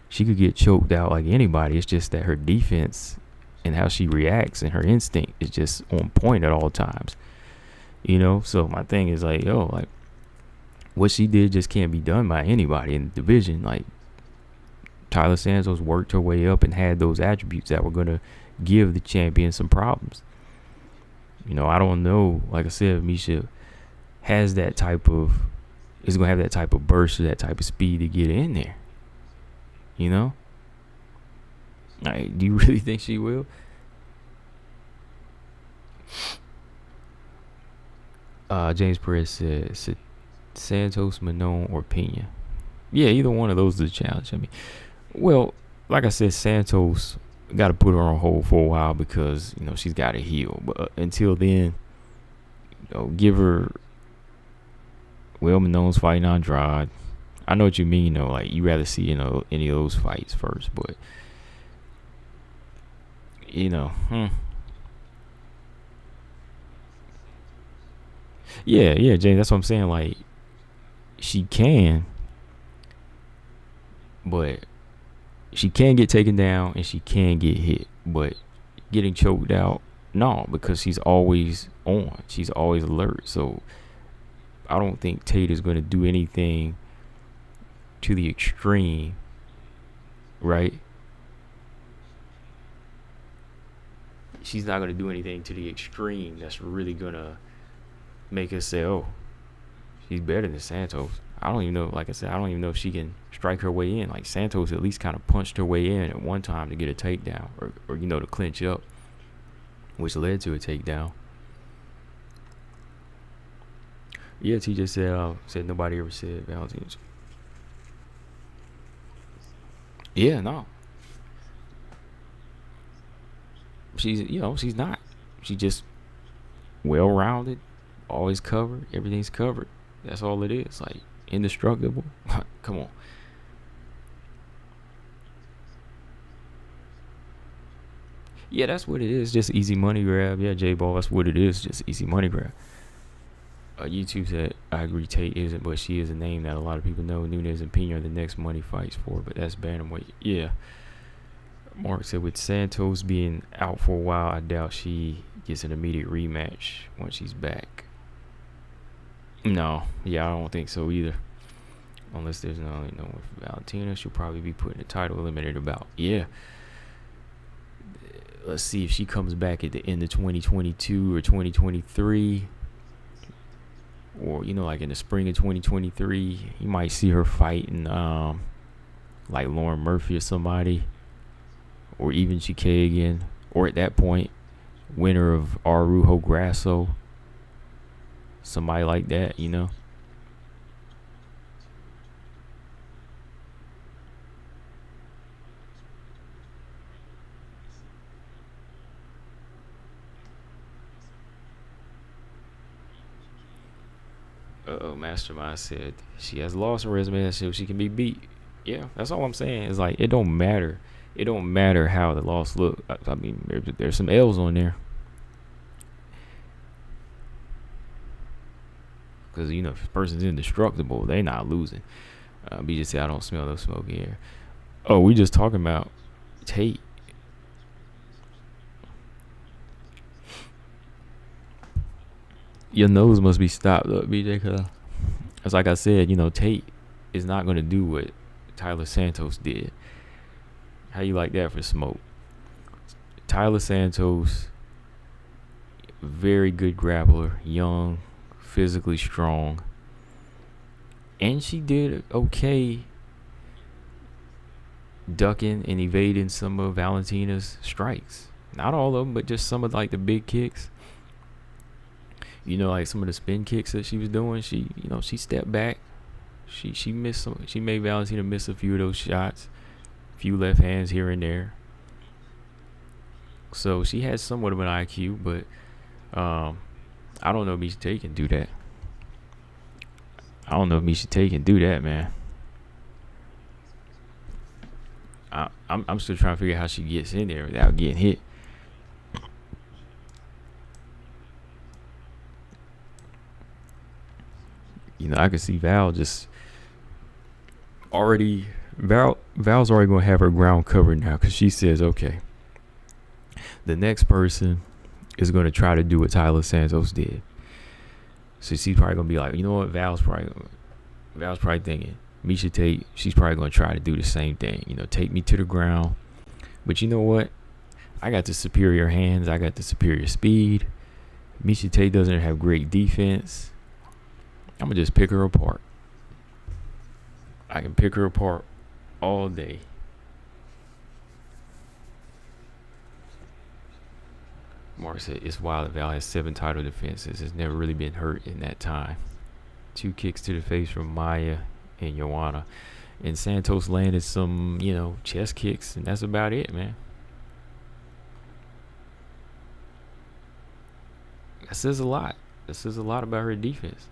She could get choked out like anybody. It's just that her defense and how she reacts and her instinct is just on point at all times. You know, so my thing is like, yo, like, what she did just can't be done by anybody in the division. Like, Taila Santos worked her way up and had those attributes that were going to give the champion some problems. You know, I don't know. Like I said, Miesha has that type of, is going to have that type of burst or that type of speed to get in there. You know? Like, do you really think she will? James Perez said Santos, Manon, or Pena. Yeah, either one of those is a challenge. I mean, well, like I said, Santos got to put her on hold for a while because, you know, she's got to heal. But until then, you know, give her. Well, Manon's fighting Andrade. I know what you mean, though. Like, you rather see, you know, any of those fights first, but you know, yeah, James. That's what I'm saying. Like, she can, but she can get taken down and she can get hit. But getting choked out, no, because she's always on. She's always alert. So I don't think Tate is going to do anything to the extreme, right? she's not going to do anything to the extreme that's really going to make us say, oh, she's better than Santos. I don't even know, like I said, I don't even know if she can strike her way in. Like, Santos at least kind of punched her way in at one time to get a takedown, or to clinch up, which led to a takedown. Yeah, TJ said nobody ever said Valentina's. Yeah, no. She's not. She just well-rounded, always covered. Everything's covered. That's all it is. Like, indestructible. Come on. Yeah, that's what it is. Just easy money grab. Yeah, J-Ball, that's what it is. Just easy money grab. YouTube said, I agree, Tate isn't, but she is a name that a lot of people know. Nunes and Pena are the next money fights for, but that's bantamweight. Yeah. Mark said, with Santos being out for a while, I doubt she gets an immediate rematch once she's back. No, yeah, I don't think so either. Unless there's with Valentina, she'll probably be putting the title eliminator bout. Yeah. Let's see if she comes back at the end of 2022 or 2023. Or, like in the spring of 2023, you might see her fighting like Lauren Murphy or somebody. Or even Chikagian. Or at that point, winner of Arujo Grasso. Somebody like that, Mastermind said she has lost her resume, so she can be beat. Yeah, that's all I'm saying. It's like, it don't matter. It don't matter how the loss look. I mean, there's some L's on there. Because, if a person's indestructible, they not losing. BJ said, I don't smell no smoke here. Oh, we just talking about Tate. Your nose must be stopped up, BJ, because it's like I said, Tate is not going to do what Taila Santos did. How you like that for smoke? Taila Santos, very good grappler, young, physically strong, and she did okay ducking and evading some of Valentina's strikes. Not all of them, but just some of like the big kicks. Like some of the spin kicks that she was doing, she stepped back. She missed some. She made Valentina miss a few of those shots, a few left hands here and there. So she has somewhat of an IQ, but I don't know if Miesha Tate can do that. Man. I'm still trying to figure out how she gets in there without getting hit. I could see Val's already going to have her ground covered now, because she says, okay, the next person is going to try to do what Taila Santos did. So she's probably going to be like, you know what, Val's probably thinking, Miesha Tate, she's probably going to try to do the same thing, take me to the ground. But you know what? I got the superior hands. I got the superior speed. Miesha Tate doesn't have great defense. I'm going to just pick her apart. I can pick her apart all day. Mark said, it's wild that Val has 7 title defenses. Has never really been hurt in that time. 2 kicks to the face from Maya and Joanna. And Santos landed some, chest kicks. And that's about it, man. That says a lot. That says a lot about her defense.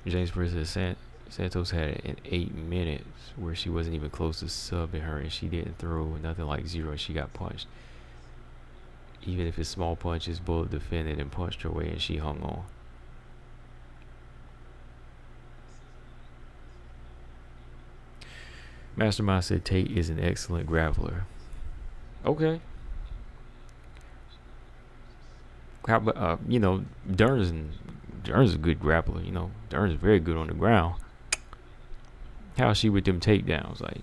James Perez said Santos had it in 8 minutes where she wasn't even close to subbing her, and she didn't throw nothing like 0, and she got punched. Even if it's small punches, Bullet defended and punched her way, and she hung on. Mastermind said Tate is an excellent grappler. Okay. How about, Dern's a good grappler, Dern's very good on the ground. How's she with them takedowns? Like,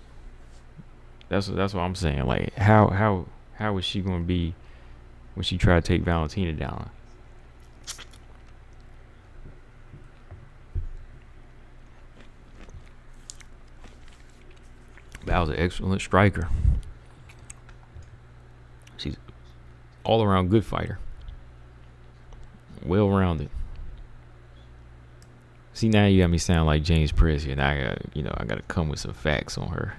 that's what I'm saying. Like, how How was she gonna be when she tried to take Valentina down? That was an excellent striker. She's all around good fighter. Well rounded. See, now you got me sound like James Perez here. Now I gotta come with some facts on her.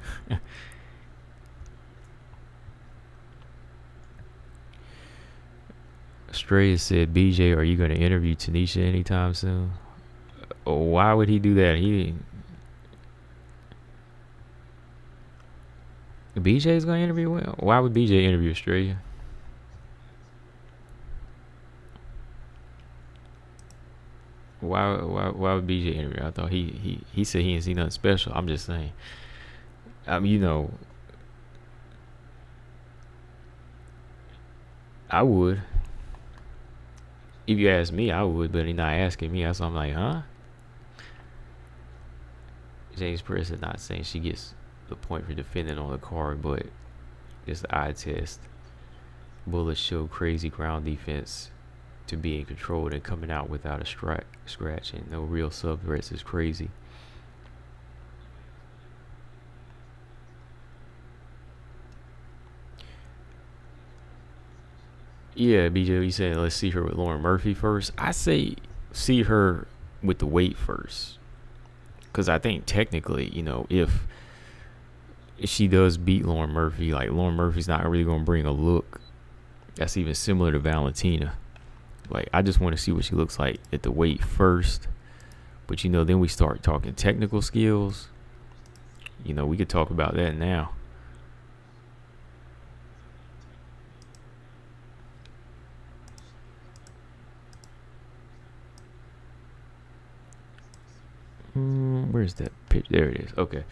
Estrella said, BJ, are you gonna interview Tanisha anytime soon? Why would he do that? BJ's gonna interview? Why would BJ interview Estrella? Why would BJ interview? I thought he said he didn't see nothing special. I'm just saying. I mean, I would. If you ask me, I would, but he's not asking me. So I'm like, huh? James Perez is not saying she gets the point for defending on the card, but it's the eye test. Bullets show crazy ground defense to being controlled and coming out without a scratch and no real sub threats is crazy. Yeah, BJ, you said let's see her with Lauren Murphy first. I say see her with the weight first, because I think technically, if she does beat Lauren Murphy, like Lauren Murphy's not really going to bring a look that's even similar to Valentina. Like, I just want to see what she looks like at the weight first. But, then we start talking technical skills. We could talk about that now. Where's that pitch? There it is. Okay.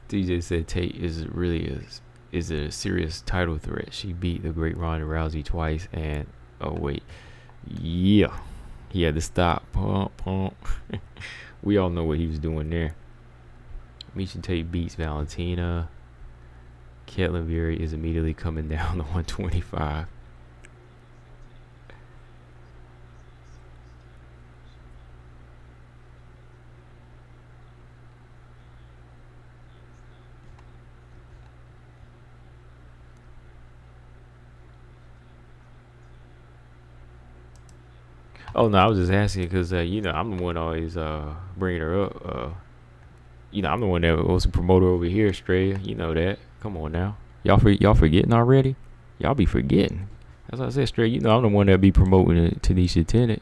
DJ said Tate is a serious title threat. She beat the great Ronda Rousey twice, and he had to stop. Pump. We all know what he was doing there. Miesha Tate beats Valentina. Ketlin Berry is immediately coming down to 125. Oh no, I was just asking because I'm the one always bringing her up. I'm the one that was a promoter over here, Estrella. You know that. Come on now, y'all forgetting already? Y'all be forgetting. As I said, Estrella, I'm the one that be promoting Tanisha Tennant.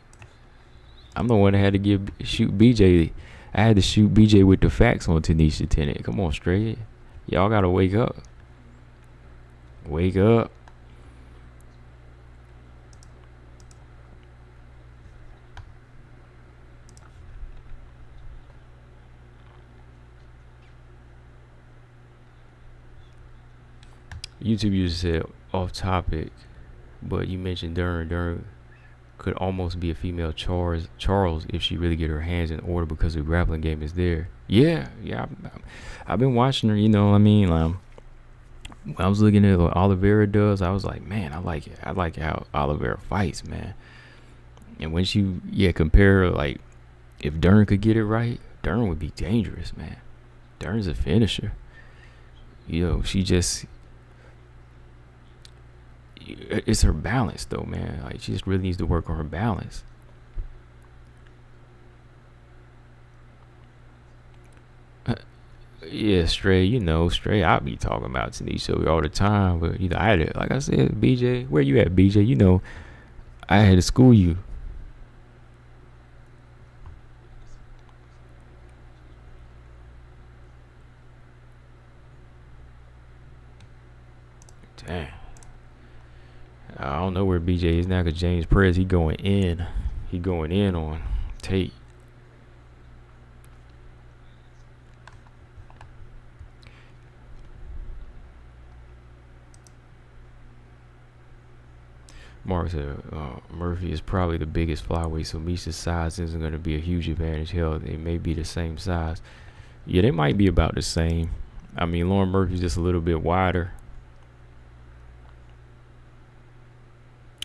I'm the one that had to shoot BJ. I had to shoot BJ with the facts on Tanisha Tennant. Come on, Estrella. Y'all gotta wake up. Wake up. YouTube user said off topic, but you mentioned Dern could almost be a female Charles if she really get her hands in order because the grappling game is there. Yeah. I've been watching her. When I was looking at what Oliveira does, I was like, man, I like it. I like how Oliveira fights, man. And when she compare like if Dern could get it right, Dern would be dangerous, man. Dern's a finisher. She just. It's her balance though, man. Like, she just really needs to work on her balance. Stray, I be talking about Tanisha all the time, but I had it, like I said, BJ, where you at, BJ? I had to school you. Dang. I don't know where BJ is now because James Perez, he going in on Tate. Mark said Murphy is probably the biggest flyweight, so Miesha's size isn't going to be a huge advantage. Hell, they may be the same size. Yeah, they might be about the same. I mean, Lauren Murphy's just a little bit wider.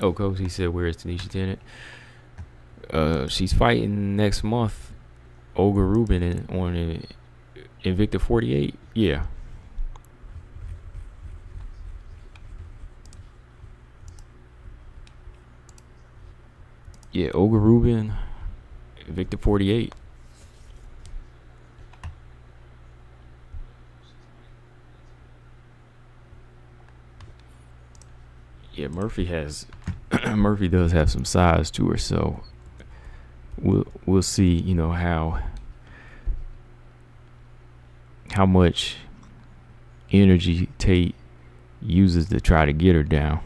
Oh, Coach, he said, where is Tanisha Tennant? She's fighting next month, Olga Rubin on Invicta 48. Yeah. Yeah, Olga Rubin, Invicta 48. Yeah, Murphy does have some size to her, so we'll see, you know, how much energy Tate uses to try to get her down.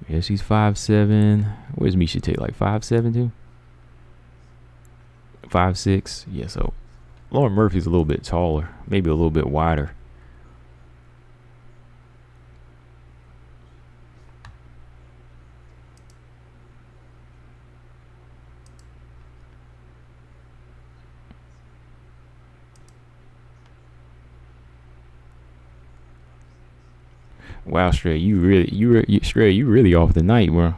Yeah, she's 5'7". Where's Miesha Tate? Like 5'7" too? 5'6". Yeah, so Lauren Murphy's a little bit taller, maybe a little bit wider. Wow, Stray, you really off the night, bro.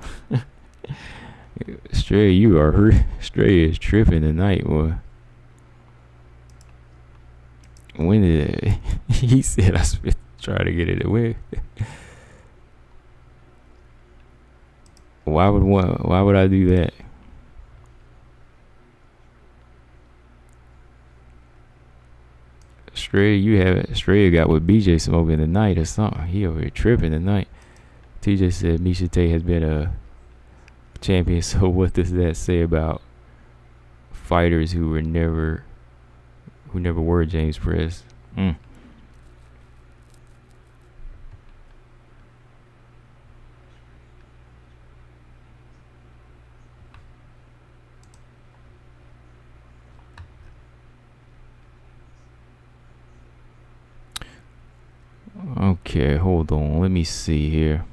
Stray, you are hurt. Stray is tripping tonight, boy. When did it? He said I spent try to get it away. Why would I do that? Stray got with BJ smoking tonight or something. He over here tripping tonight. TJ said Miesha Tate has been a champion. So what does that say about fighters who never were James Press? Okay, hold on. Let me see here.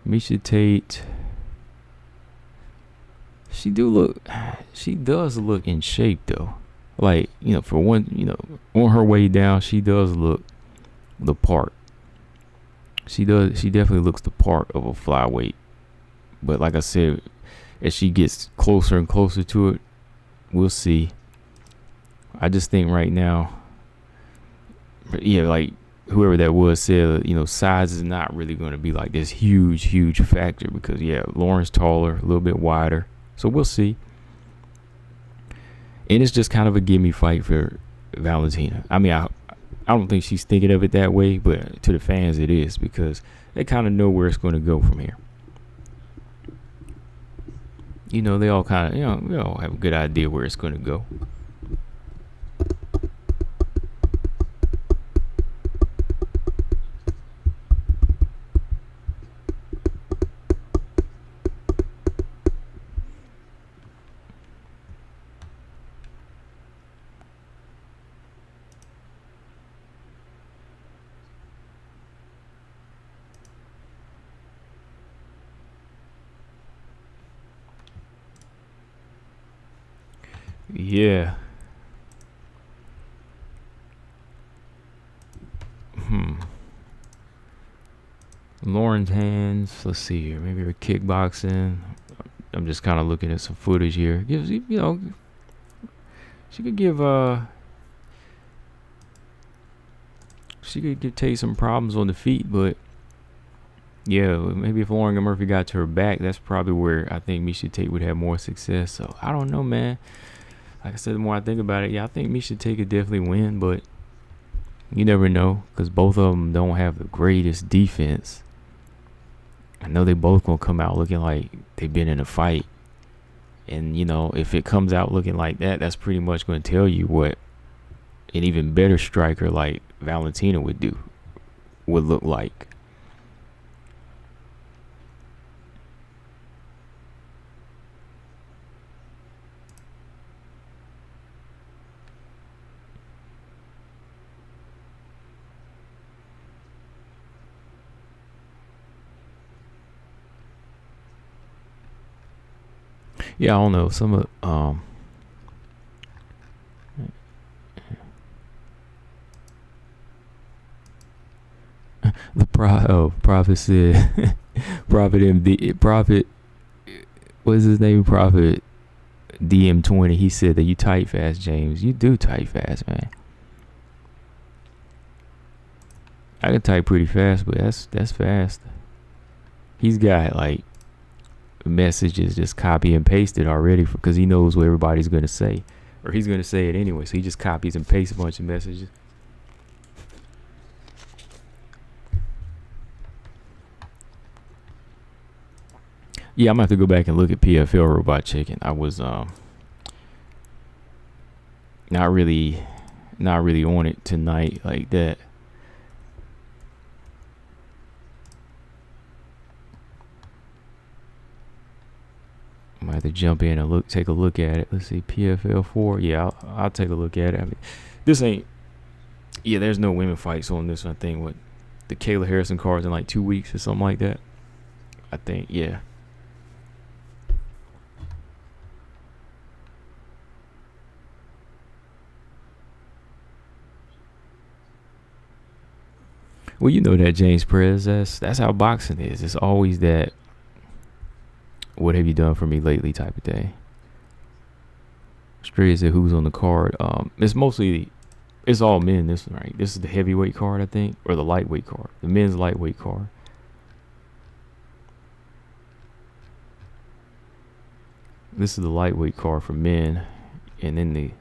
Miesha Tate. She does look in shape though. Like, you know, for one, you know, on her way down, she does look the part. She definitely looks the part of a flyweight. But like I said, as she gets closer and closer to it, we'll see. I just think right now, yeah, like whoever that was said, you know, size is not really going to be like this huge factor because, yeah, Lauren's taller, a little bit wider. So we'll see. And it's just kind of a gimme fight for Valentina. I mean, I don't think she's thinking of it that way, but to the fans it is because they kind of know where it's going to go from here. You know, they all kind of, you know, we all have a good idea where it's going to go. Yeah. Lauren's hands. Let's see here. Maybe her kickboxing. I'm just kind of looking at some footage here. Gives, you know, she could give Tate some problems on the feet, but yeah, maybe if Lauren Murphy got to her back, that's probably where I think Miesha Tate would have more success. So I don't know, man. Like I said, the more I think about it, yeah, I think Miesha Tate could definitely win, but you never know because both of them don't have the greatest defense. I know they both gonna come out looking like they've been in a fight, and you know, if it comes out looking like that, that's pretty much going to tell you what an even better striker like Valentina would look like. Yeah, I don't know. Some of Prophet said Prophet MD Prophet, what's his name? Prophet DM20. He said that you type fast, James. You do type fast, man. I can type pretty fast, but that's fast. He's got like messages just copy and pasted already because he knows what everybody's gonna say, or he's gonna say it anyway. So he just copies and pastes a bunch of messages. Yeah, I'm gonna have to go back and look at PFL Robot Chicken. I was not really on it tonight like that. I might have to jump in and take a look at it. Let's see, PFL 4. Yeah, I'll take a look at it. I mean, this ain't. Yeah, there's no women fights on this. I think what the Kayla Harrison card's in like 2 weeks or something like that. I think, yeah. Well, you know that, James Perez. That's how boxing is. It's always that "what have you done for me lately" type of thing. Straight said who's on the card. It's all men. This one, right? This is the heavyweight card, I think, or the lightweight card. The men's lightweight card. This is the lightweight card for men, and then the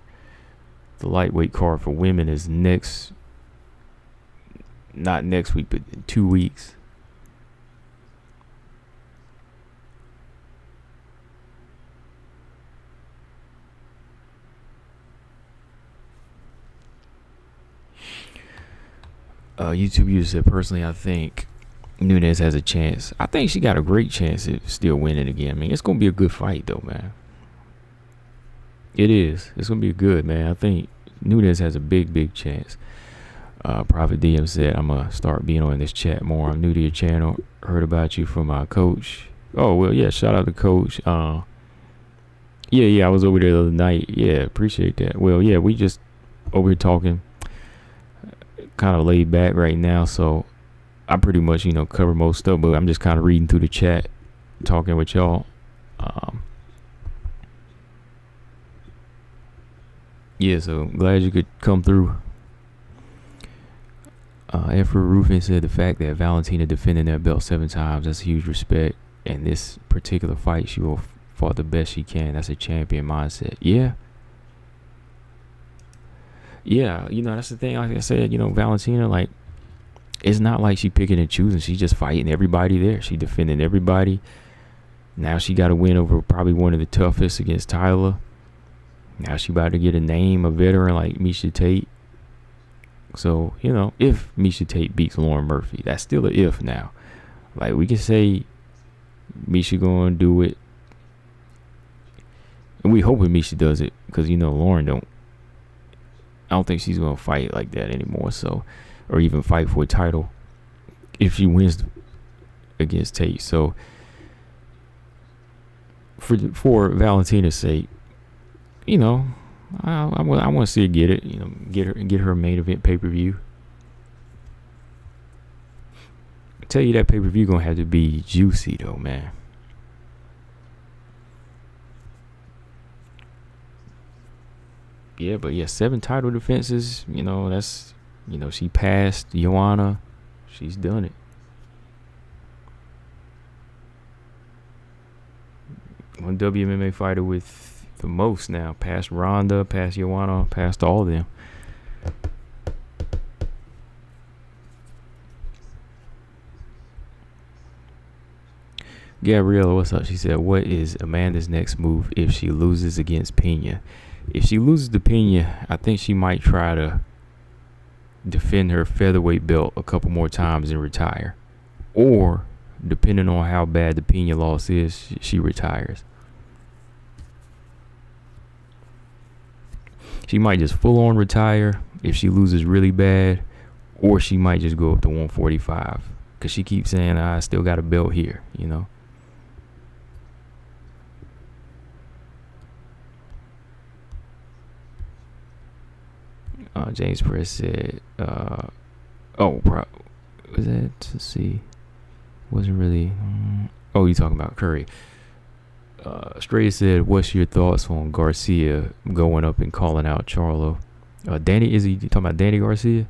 lightweight card for women is next. Not next week, but in 2 weeks. YouTube user said, personally, I think Nunes has a chance. I think she got a great chance at still winning again. I mean, it's going to be a good fight, though, man. It is. It's going to be good, man. I think Nunes has a big chance. Prophet DM said, I'm going to start being on this chat more. I'm new to your channel. Heard about you from my coach. Oh, well, yeah, shout out to coach. Yeah, I was over there the other night. Yeah, appreciate that. Well, yeah, we just over here talking. Kind of laid back right now, so I pretty much, cover most stuff, but I'm just kind of reading through the chat, talking with y'all. Yeah, so glad you could come through. Efra Rufin said the fact that Valentina defending that belt 7 times, that's huge respect. And this particular fight, she will fought the best she can. That's a champion mindset. Yeah, that's the thing. Like I said, Valentina, like, it's not like she picking and choosing. She's just fighting everybody there. She defending everybody. Now she got to win over probably one of the toughest against Taila. Now she about to get a name, a veteran like Miesha Tate. So, if Miesha Tate beats Lauren Murphy, that's still an if now. Like, we can say Miesha going to do it. And we hoping Miesha does it because, Lauren I don't think she's going to fight like that anymore. So, or even fight for a title if she wins against Tate. So, for Valentina's sake, I want to see her get it. Get her main event pay-per-view. I tell you, that pay-per-view gonna have to be juicy though, man. Yeah, but 7 title defenses. That's she passed Joanna. She's done it. One WMMA fighter with the most now. Past Ronda, past Joanna, past all of them. Gabriella, what's up? She said, what is Amanda's next move if she loses against Pena? If she loses to Pena, I think she might try to defend her featherweight belt a couple more times and retire. Or, depending on how bad the Pena loss is, she retires. She might just full on retire if she loses really bad, or she might just go up to 145 because she keeps saying, I still got a belt here, James Press said, was that, let's see, wasn't really, oh, you talking about Curry. Stray said, what's your thoughts on Garcia going up and calling out Charlo? Danny, is he talking about Danny Garcia?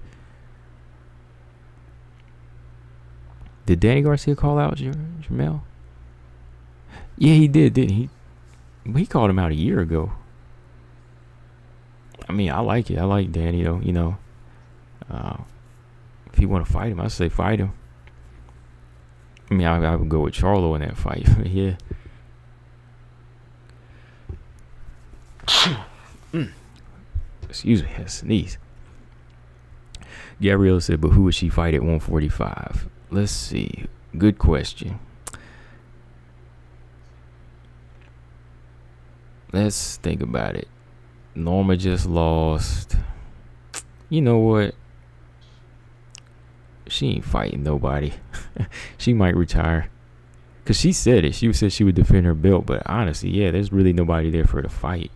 Did Danny Garcia call out Jamel? Yeah, he did, didn't he? He called him out a year ago. I mean, I like it. I like Danny, though, you know. If you want to fight him, I say fight him. I mean, I would go with Charlo in that fight. Yeah. Excuse me, I sneeze. Gabrielle said, but who would she fight at 145? Let's see. Good question. Let's think about it. Norma just lost. You know what? She ain't fighting nobody. She might retire. Because she said it. She said she would defend her belt. But honestly, yeah, there's really nobody there for her to fight.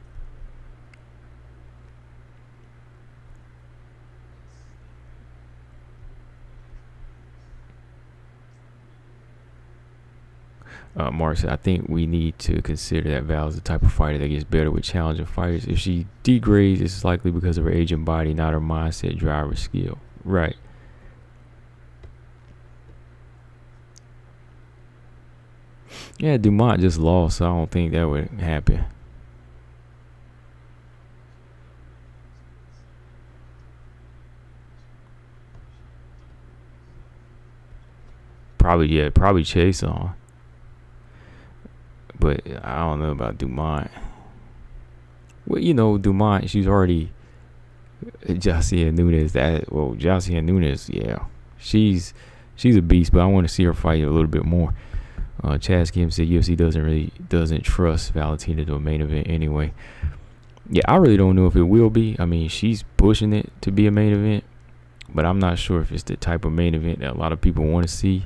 Mark said, I think we need to consider that Val is the type of fighter that gets better with challenging fighters. If she degrades, it's likely because of her age and body, not her mindset, drive, or skill. Right. Yeah, Dumont just lost, so I don't think that would happen. Probably Chase on. But I don't know about Dumont. Well, you know, Dumont, she's already Josiah Nunes. Josiah Nunes, yeah. She's a beast, but I want to see her fight a little bit more. Chaz Kim said UFC doesn't trust Valentina to a main event anyway. Yeah, I really don't know if it will be. I mean, she's pushing it to be a main event, but I'm not sure if it's the type of main event that a lot of people want to see.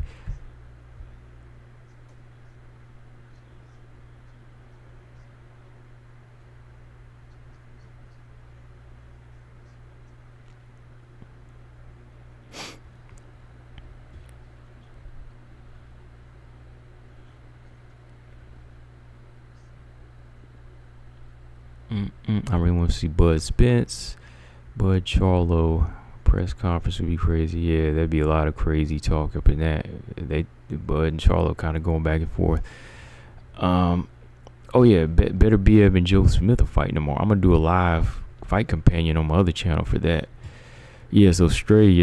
I really want to see Bud Spence, Bud Charlo press conference would be crazy. Yeah, that'd be a lot of crazy talk up in that. Bud and Charlo kind of going back and forth. Oh yeah, Better BF and Joe Smith are fighting tomorrow. I'm gonna do a live fight companion on my other channel for that. Yeah, so Stray,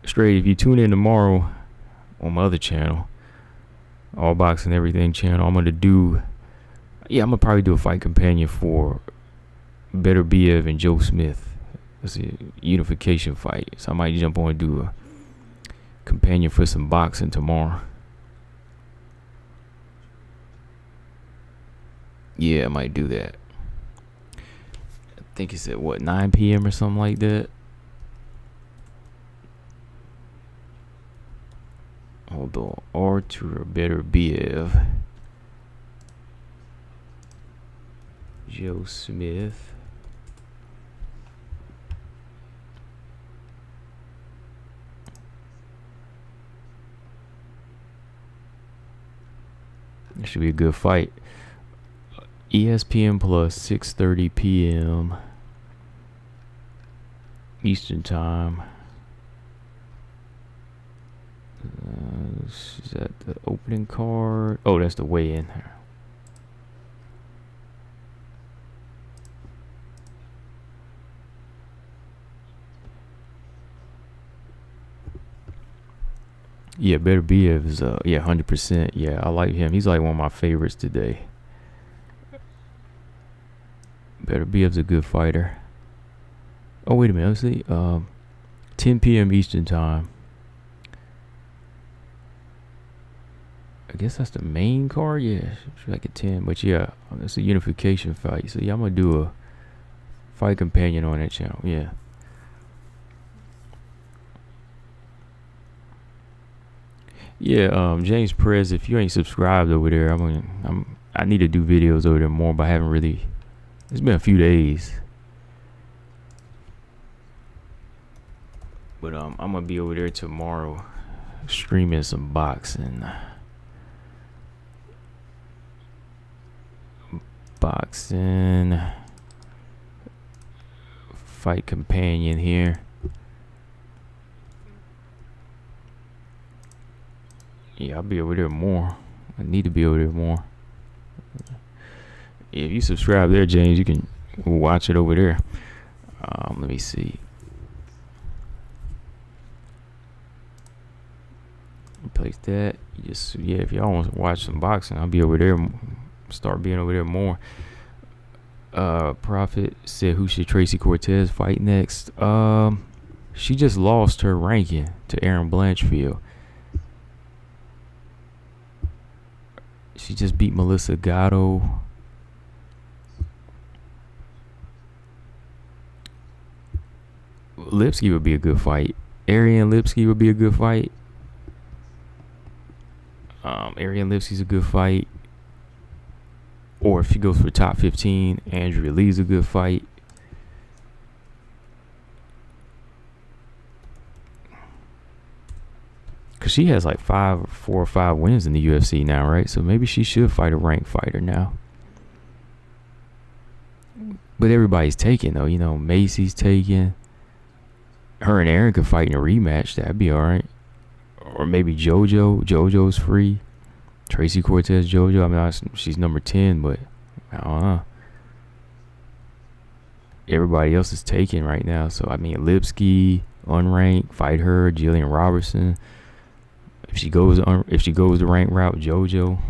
if you tune in tomorrow on my other channel, All Boxing Everything channel, I'm gonna probably do a fight companion for Better BF and Joe Smith. It's a unification fight, so I might jump on and do a companion for some boxing tomorrow. Yeah, I might do that. I think it's at 9 p.m. or something like that. Hold on, Arthur Better BF, Joe Smith. It should be a good fight. ESPN Plus, 6:30 p.m. Eastern Time. Is that the opening card? Oh, that's the weigh-in. Yeah, Better BF is 100%. Yeah, I like him. He's like one of my favorites today. Better BF's a good fighter. Oh, wait a minute. Let's see. 10 p.m. Eastern Time. I guess that's the main card. Yeah, it's like a 10. But yeah, it's a unification fight. So yeah, I'm gonna do a fight companion on that channel. Yeah. Yeah, James Perez, if you ain't subscribed over there, I need to do videos over there more, but I haven't really. It's been a few days. But I'm gonna be over there tomorrow, streaming some boxing. Fight companion here. Yeah, I'll be over there more. I need to be over there more. If you subscribe there, James, you can watch it over there. Let me see. Place that. If y'all want to watch some boxing, I'll be over there. Start being over there more. Prophet said, who should Tracy Cortez fight next? She just lost her ranking to Erin Blanchfield. She just beat Melissa Gatto. Lipsky would be a good fight. Ariane Lipsky would be a good fight. Ariane Lipsky's a good fight. Or if she goes for top 15, Andrea Lee's a good fight. Because she has like 4 or 5 wins in the UFC now, right? So maybe she should fight a ranked fighter now. But everybody's taking, though. You know, Macy's taking. Her and Aaron could fight in a rematch. That'd be all right. Or maybe JoJo. JoJo's free. Tracy Cortez, JoJo. I mean, she's number 10, but I don't know. Everybody else is taking right now. So, I mean, Lipsky, unranked, fight her. Jillian Robertson. If she goes the ranked route, JoJo.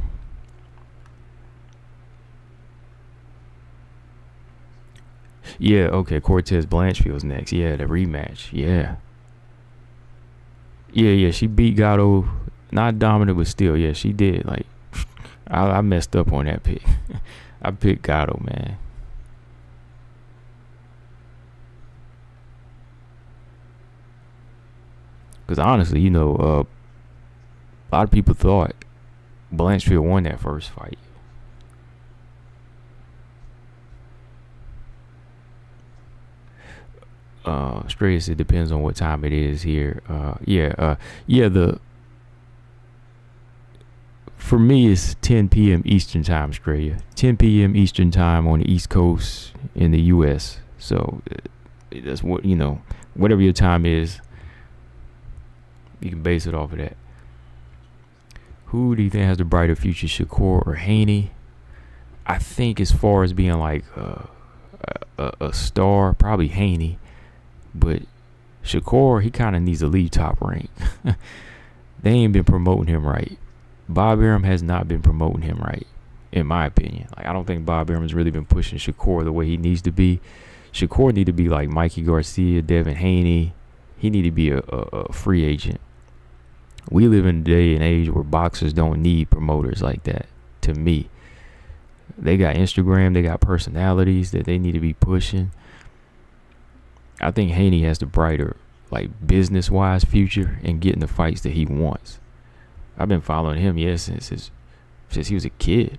Yeah, okay, Cortez Blanchfield's next. Yeah, the rematch. Yeah, she beat Gatto. Not dominant, but still, yeah, she did. Like, I messed up on that pick. I picked Gatto, man. Because honestly, you know, a lot of people thought Blanchfield won that first fight. Straight, it depends on what time it is here. For me, it's 10 p.m. Eastern time, Australia. 10 p.m. Eastern time on the East Coast in the U.S. So that's what, you know, whatever your time is, you can base it off of that. Who do you think has the brighter future, Shakur or Haney? I think as far as being like a star, probably Haney. But Shakur, he kind of needs to leave Top Rank. They ain't been promoting him right. Bob Arum has not been promoting him right, in my opinion. Like, I don't think Bob Arum has really been pushing Shakur the way he needs to be. Shakur need to be like Mikey Garcia, Devin Haney. He need to be a free agent. We live in a day and age where boxers don't need promoters like that, to me. They got Instagram, they got personalities that they need to be pushing. I think Haney has the brighter, like, business-wise future and getting the fights that he wants. I've been following him, since he was a kid.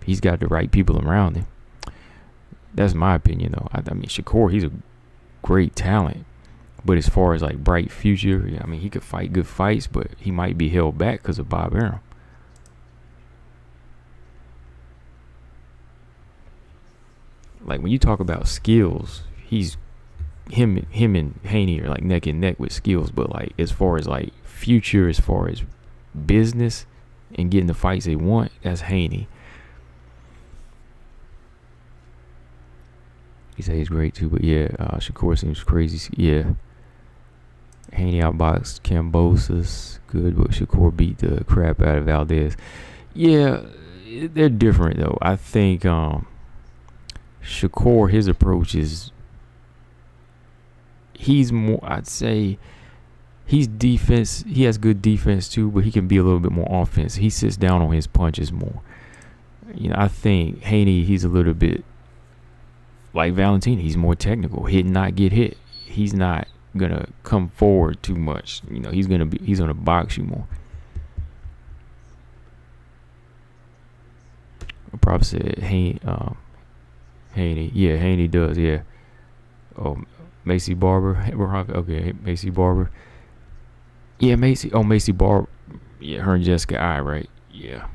He's got the right people around him. That's my opinion, though. I mean, Shakur, he's a great talent. But as far as, like, bright future, I mean, he could fight good fights, but he might be held back because of Bob Arum. Like, when you talk about skills, him and Haney are like neck and neck with skills, but like as far as like future, as far as business and getting the fights they want, that's Haney. He said he's great too, but yeah, Shakur seems crazy. Yeah, Haney outboxed Kambosos, good, but Shakur beat the crap out of Valdez. Yeah, they're different though. I think Shakur, his approach is, he's more, I'd say he's defense. He has good defense too, but he can be a little bit more offense. He sits down on his punches more. You know, I think Haney, he's a little bit like Valentina. He's more technical. Hit and not get hit. He's not gonna come forward too much. You know, he's gonna box you more. I probably said Haney. Yeah, Haney does. Yeah. Oh, Macy Barber. Okay, Macy Barber. Yeah, Macy. Oh, Macy Barber. Yeah, her and Jessica I, right? Yeah.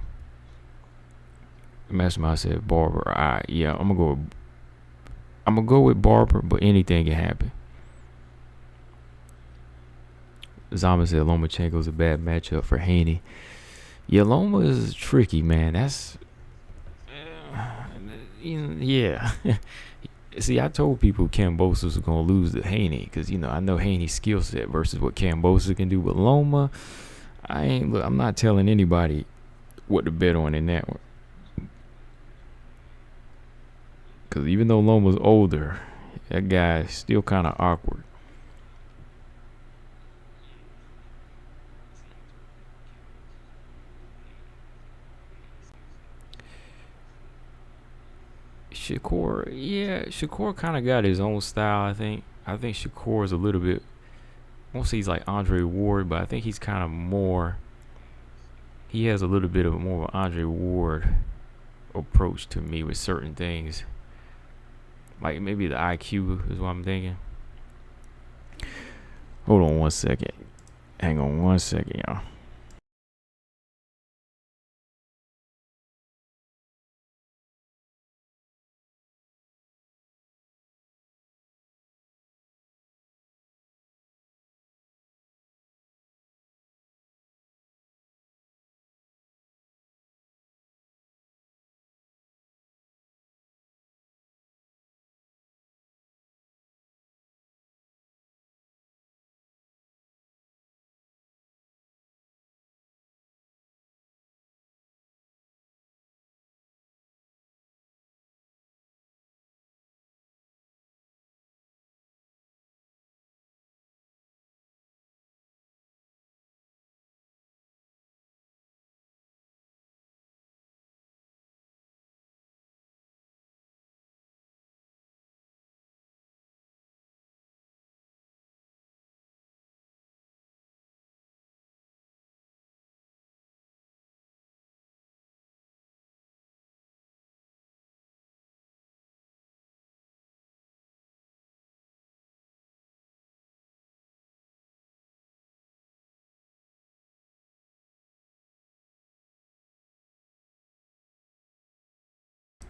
Mastermind said Barber I. Yeah, I'm gonna go with Barber, but anything can happen. Zama said Lomachenko's a bad matchup for Haney. Yeah, Loma is tricky, man. That's yeah. See, I told people Kambosos was gonna lose to Haney because I know Haney's skill set versus what Kambosos can do. But Loma, I'm not telling anybody what to bet on in that one. Because even though Loma's older, that guy's still kind of awkward. Shakur kind of got his own style. I think Shakur is a little bit. I won't say he's like Andre Ward, but I think he's kind of more. He has a little bit of more of an Andre Ward approach to me with certain things. Like maybe the IQ is what I'm thinking. Hold on one second. Hang on one second, y'all.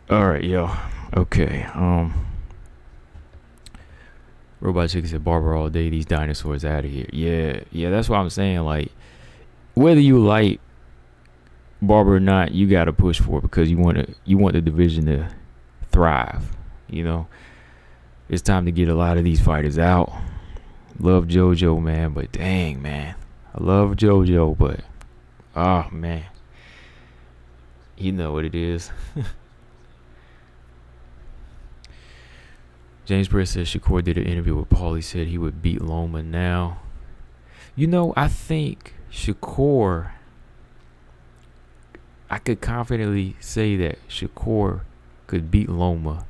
All right, yo. Okay. Robot Chicken said Barber all day. These dinosaurs out of here. Yeah. That's what I'm saying. Like, whether you like Barber or not, you gotta push for it because you want the division to thrive. It's time to get a lot of these fighters out. Love JoJo, man, but dang, man, I love JoJo, but oh man, you know what it is. James Britt says Shakur did an interview with Paul. He said he would beat Loma now. I think Shakur, I could confidently say that Shakur could beat Loma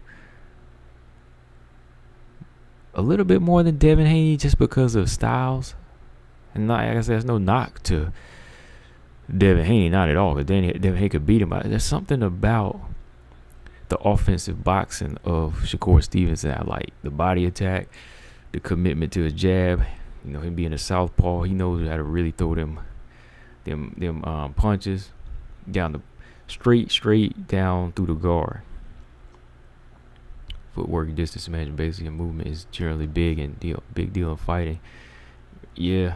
a little bit more than Devin Haney just because of styles. And not, like I said, there's no knock to Devin Haney, not at all. Because Devin Haney could beat him. There's something about the offensive boxing of Shakur Stevenson. I like the body attack, the commitment to his jab. Him being a southpaw, he knows how to really throw them punches down the straight down through the guard. Footwork, distance management, basically, and movement is generally big deal in fighting. Yeah.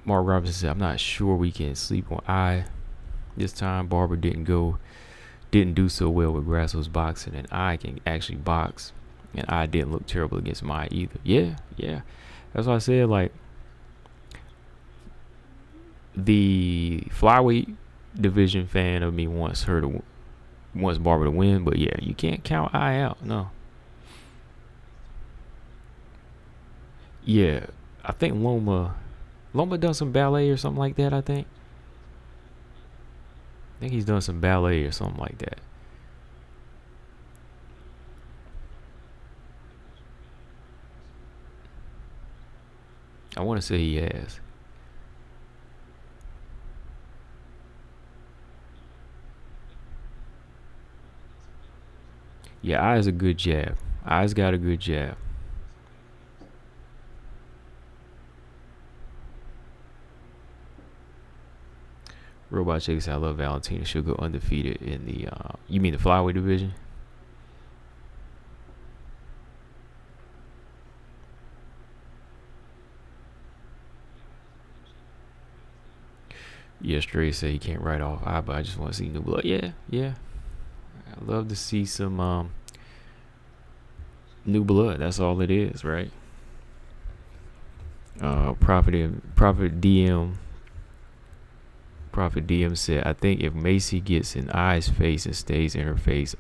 Mark Robinson said, I'm not sure we can sleep on I. This time Barber didn't do so well with Grasso's boxing, and I can actually box, and I didn't look terrible against Mai either. Yeah. That's why I said, like, the flyweight division fan of me wants Barber to win, but yeah, you can't count I out. No. Yeah, I think Loma done some ballet or something like that. I think he's done some ballet or something like that. I want to say he has. Yeah, Eyes a good jab. Eyes got a good jab. Robot Chick said, I love Valentina. She'll go undefeated in the, you mean the flyweight division? Yeah, Stray said he can't write off but I just want to see new blood. Yeah. I love to see some new blood. That's all it is, right? Prophet DM said, I think if Macy gets in Eye's face and stays in her face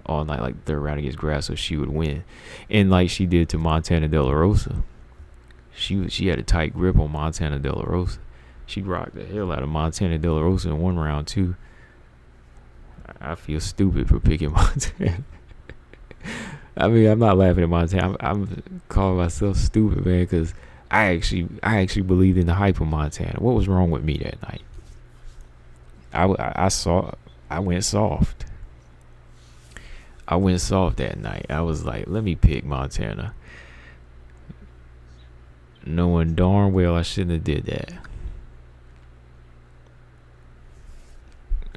all night, like third round against Grasso, she would win. And like she did to Montana De La Rosa, she had a tight grip on Montana De La Rosa. She rocked the hell out of Montana De La Rosa in one round too. I feel stupid for picking Montana. I mean, I'm not laughing at Montana. I'm calling myself stupid, man, because I actually believed in the hype of Montana. What was wrong with me that night? I went soft. I went soft that night. I was like, let me pick Montana, knowing darn well I shouldn't have did that.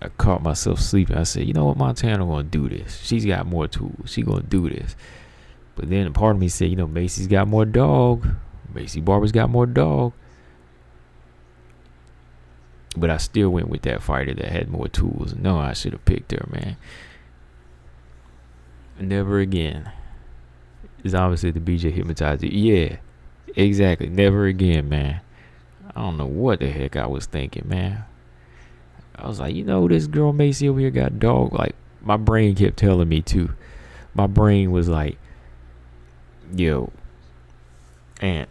I caught myself sleeping. I said, you know what, Montana gonna do this. She's got more tools. She gonna do this. But then a part of me said, you know, Macy's got more dog. Macy Barber's got more dog. But I still went with that fighter that had more tools. No, I should have picked her, man. Never again. It's obviously the BJ hypnotized you. Yeah, exactly. Never again, man. I don't know what the heck I was thinking, man. I was like, you know, this girl Macy over here got dog. Like, my brain kept telling me too. My brain was like, yo, and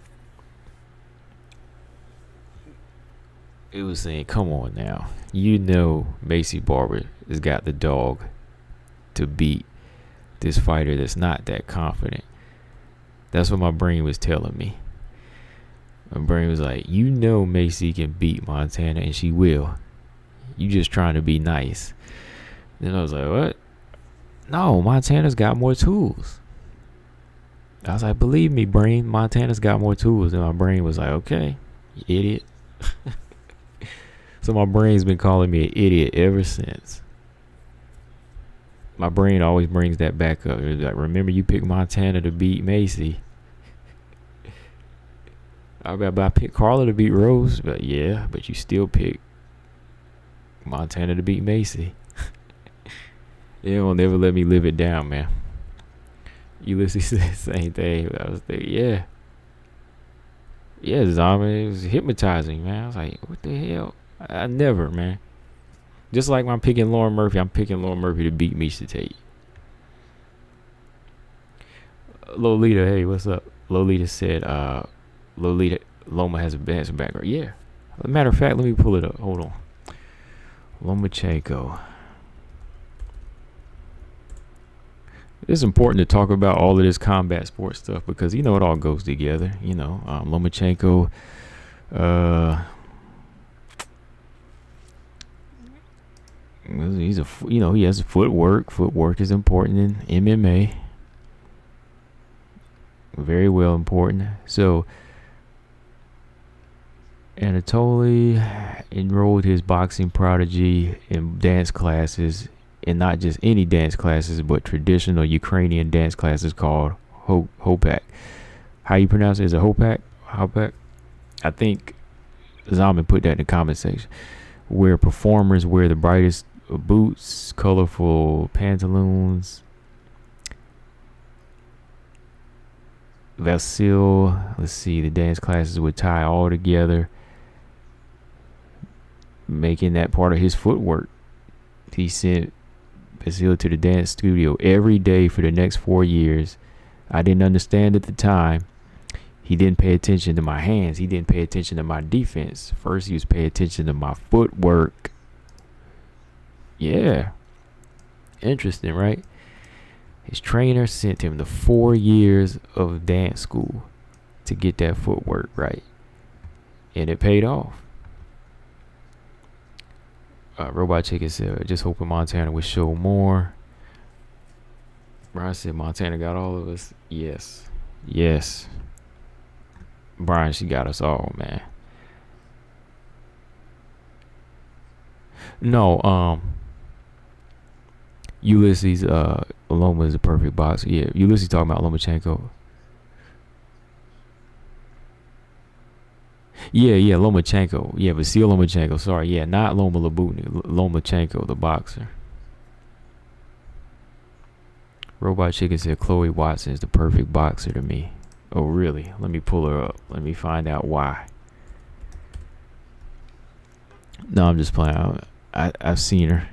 it was saying, come on now. You know Macy Barber has got the dog to beat this fighter that's not that confident. That's what my brain was telling me. My brain was like, you know Macy can beat Montana, and she will. You just trying to be nice. Then I was like, what? No, Montana's got more tools. I was like, believe me, brain, Montana's got more tools. And my brain was like, okay, you idiot. So my brain's been calling me an idiot ever since. My brain always brings that back up. It's like, remember you picked Montana to beat Macy. I picked Carla to beat Rose. But yeah, but you still picked Montana to beat Macy. They won't never let me live it down, man. Ulysses said the same thing. I was thinking, yeah, Zombie, it was hypnotizing, man. I was like, what the hell? I never, man. Just like when I'm picking Lauren Murphy, I'm picking Lauren Murphy to beat Miesha Tate. Lolita, hey, what's up? Lolita said, Loma has a background. Yeah. As a matter of fact, let me pull it up. Hold on. Lomachenko. It's important to talk about all of this combat sports stuff because, you know, it all goes together. You know, Lomachenko, he has footwork. Footwork is important in MMA. Very well important. So, Anatoly enrolled his boxing prodigy in dance classes, and not just any dance classes, but traditional Ukrainian dance classes called Hopak. How you pronounce it? Is it Hopak? Hopak? I think Zaman put that in the comment section. Where performers wear the brightest boots, colorful pantaloons. Vasil, let's see, the dance classes would tie all together, making that part of his footwork. He sent Vasil to the dance studio every day for the next 4 years. I didn't understand at the time. He didn't pay attention to my hands. He didn't pay attention to my defense. First, he was paying attention to my footwork. Yeah. Interesting, right? His trainer sent him to 4 years of dance school to get that footwork right. And it paid off. Robot Chicken said, just hoping Montana would show more. Brian said Montana got all of us. Yes. Yes. Brian, she got us all, man. No, Ulysses, Loma is a perfect boxer. Yeah, Ulysses talking about Lomachenko. Yeah, Lomachenko. Yeah, Vasil Lomachenko. Sorry, yeah, not Loma Labutny. Lomachenko, the boxer. Robot Chicken said Chloe Watson is the perfect boxer to me. Oh, really? Let me pull her up. Let me find out why. No, I'm just playing. I've seen her.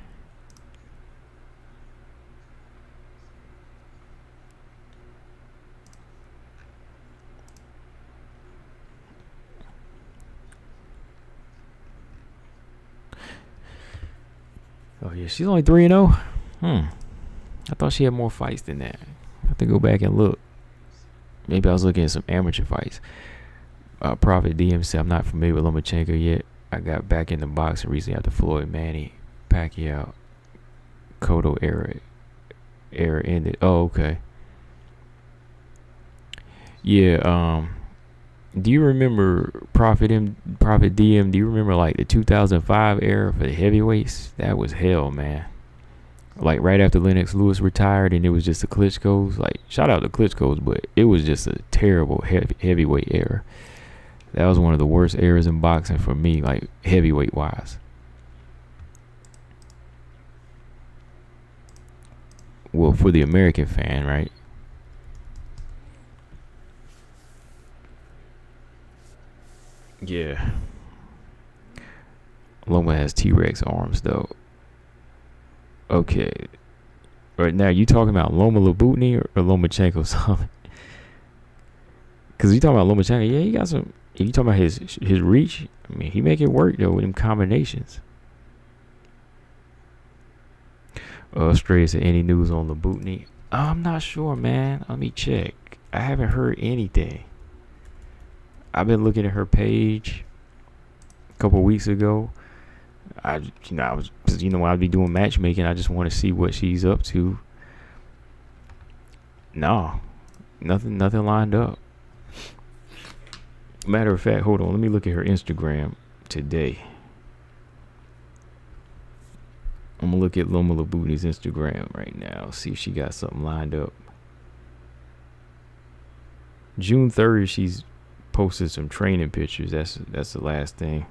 Oh yeah, she's only 3-0. I thought she had more fights than that. I have to go back and look. Maybe I was looking at some amateur fights. Prophet DM said I'm not familiar with Lomachenko yet. I got back in the boxing recently after Floyd Manny Pacquiao Cotto era ended. Oh, okay. Yeah. Do you remember Prophet DM? Do you remember like the 2005 era for the heavyweights? That was hell, man. Like right after Lennox Lewis retired, and it was just the Klitschko's. Like shout out to Klitschko's, but it was just a terrible heavyweight era. That was one of the worst eras in boxing for me, like heavyweight wise. Well, for the American fan, right? Yeah. Loma has T-Rex arms, though. Okay. Right now, you talking about Loma Labutny or Lomachenko something? Because you talking about Lomachenko, yeah, he got some. If you talking about his reach, I mean, he make it work, though, with them combinations. Australia said, any news on Labutny? I'm not sure, man. Let me check. I haven't heard anything. I've been looking at her page a couple weeks ago. I was, when I'd be doing matchmaking, I just want to see what she's up to. No, nothing lined up. Matter of fact, hold on, let me look at her Instagram today. I'm gonna look at Loma Labutny's Instagram right now, see if she got something lined up. June 3rd, she's posted some training pictures. That's the last thing.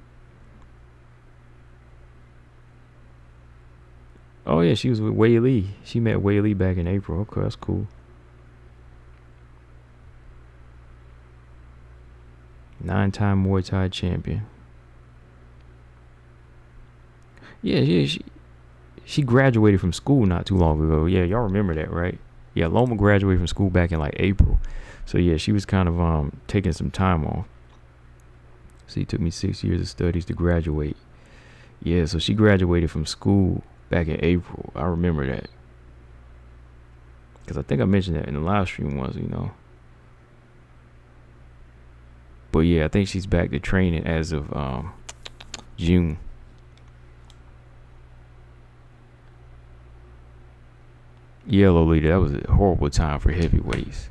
Oh yeah, she was with Weili. She met Weili back in April. Okay, that's cool. 9-time Muay Thai champion. Yeah, she graduated from school not too long ago. Yeah, y'all remember that, right? Yeah, Loma graduated from school back in like April. So yeah, she was kind of taking some time off. So it took me 6 years of studies to graduate. Yeah, so she graduated from school back in April. I remember that. Because I think I mentioned that in the live stream once, But yeah, I think she's back to training as of June. Yeah, Lolita, that was a horrible time for heavyweights.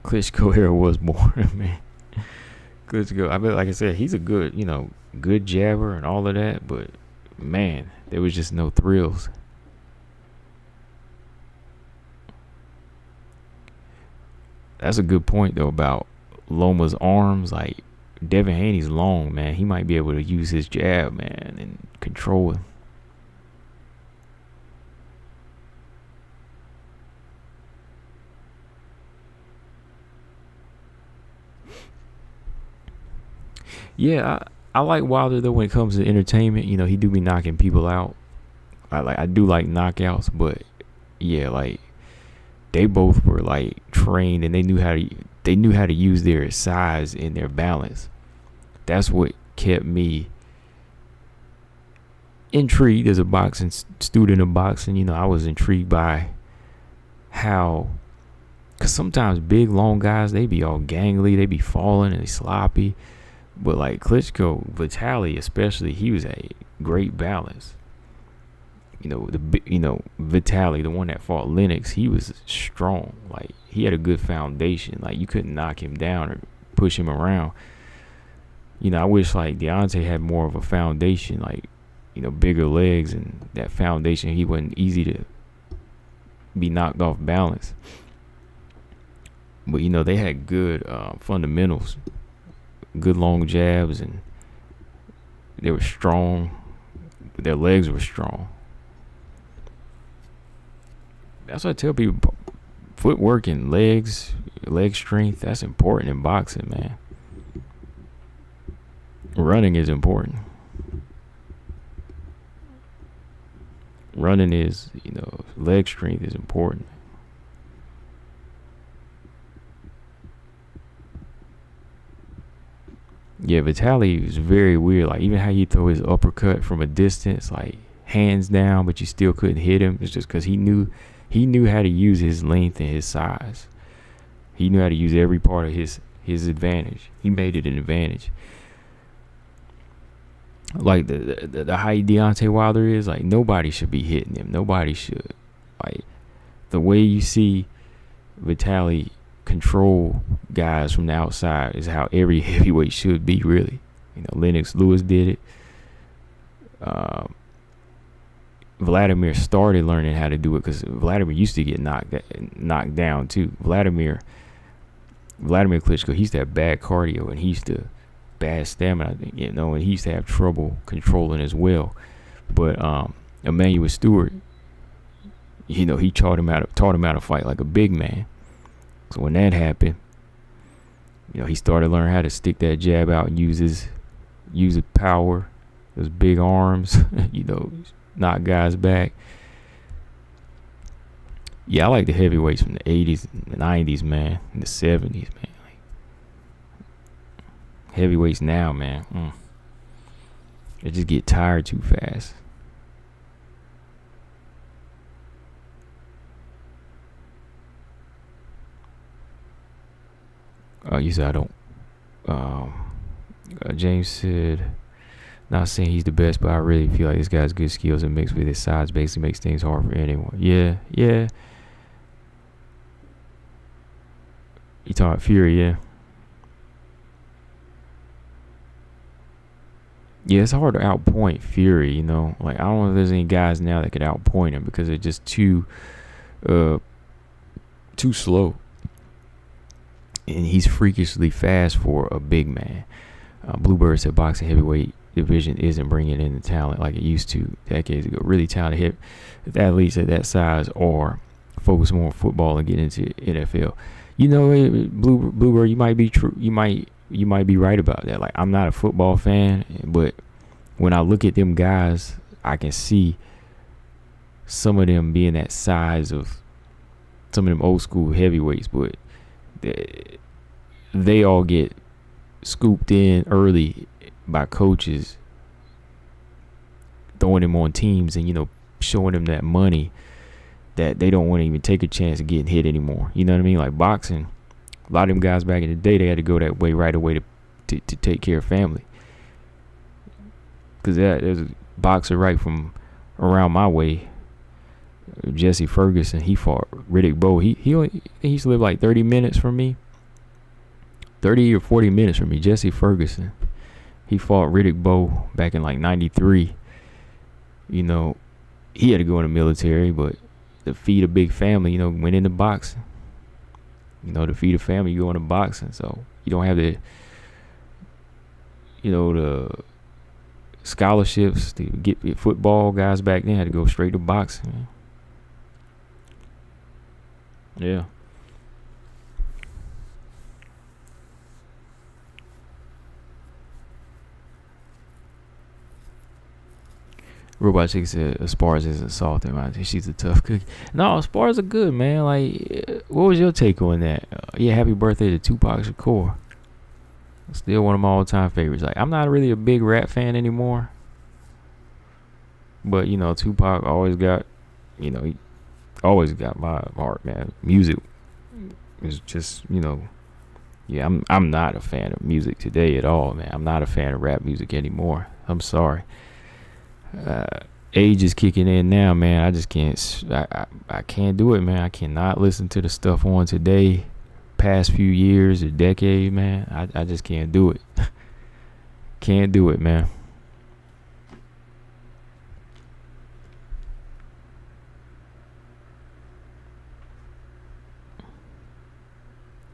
Klitschko era was born, man. Klitschko, I mean, like I said, he's a good, good jabber and all of that, but man, there was just no thrills. That's a good point though about Loma's arms. Like Devin Haney's long, man. He might be able to use his jab, man, and control him. Yeah, I like Wilder though when it comes to entertainment. He do be knocking people out. I do like knockouts, but yeah, like they both were like trained and they knew how to use their size and their balance. That's what kept me intrigued as a boxing student of boxing. I was intrigued by how, because sometimes big long guys, they be all gangly, they be falling and they sloppy. But like Klitschko, Vitaly especially, he was a great balance. Vitaly, the one that fought Lennox, he was strong. Like, he had a good foundation. Like, you couldn't knock him down or push him around. I wish like Deontay had more of a foundation, like, bigger legs, and that foundation, he wasn't easy to be knocked off balance. But they had good fundamentals, good long jabs, and they were strong. Their legs were strong. That's what I tell people. Footwork and leg strength, that's important in boxing, man. Running is important. Running is, leg strength is important. Yeah, Vitaly is very weird. Like, even how he throw his uppercut from a distance, like hands down, but you still couldn't hit him. It's just because he knew how to use his length and his size. He knew how to use every part of his advantage. He made it an advantage. Like the height Deontay Wilder is, like, nobody should be hitting him. Nobody should. Like, the way you see Vitaly control guys from the outside is how every heavyweight should be, really. Lennox Lewis did it. Vladimir started learning how to do it because Vladimir used to get knocked down too. Vladimir Klitschko, he used to have bad cardio, and he used to bad stamina, and he used to have trouble controlling as well. But Emmanuel Stewart, he taught him how to fight like a big man. So when that happened, he started learning how to stick that jab out and use his power, those big arms, knock guys back. Yeah, I like the heavyweights from the 80s, the 90s, man, and the 70s, man. Like, heavyweights now, man, they just get tired too fast. You said I don't. James said, not saying he's the best, but I really feel like this guy's good skills and mixed with his size basically makes things hard for anyone. Yeah. You talking about Fury, yeah. Yeah, it's hard to outpoint Fury, Like, I don't know if there's any guys now that could outpoint him because they're just too slow. And he's freakishly fast for a big man. Bluebird said boxing heavyweight division isn't bringing in the talent like it used to decades ago. Really talented athletes at that size are focus more on football and get into NFL. Bluebird, you might be true. You might be right about that. Like, I'm not a football fan, but when I look at them guys, I can see some of them being that size of some of them old school heavyweights, but they all get scooped in early by coaches, throwing them on teams and showing them that money that they don't want to even take a chance of getting hit anymore. You know what I mean? Like boxing, a lot of them guys back in the day, they had to go that way right away to take care of family. Because there's a boxer right from around my way, Jesse Ferguson. He fought Riddick Bowe. He used to live like 30 minutes from me. 30 or 40 minutes from me. Jesse Ferguson. He fought Riddick Bowe back in like 93. He had to go in the military, but to feed a big family, went into boxing. To feed a family, you go into boxing. So you don't have the scholarships to get football. Guys back then had to go straight to boxing. Yeah. Robot Chick said Esparza isn't salty, man. She's a tough cookie. No, Esparza good, man. Like, what was your take on that? Yeah, happy birthday to Tupac Shakur. Still one of my all-time favorites. Like, I'm not really a big rap fan anymore, but Tupac always got, he always got my heart, man. Music is just, yeah. I'm not a fan of music today at all, man. I'm not a fan of rap music anymore. I'm sorry. age is kicking in now, man. I just can't. I can't do it, man. I cannot listen to the stuff on today, past few years or decade, man. I just can't do it. Can't do it, man.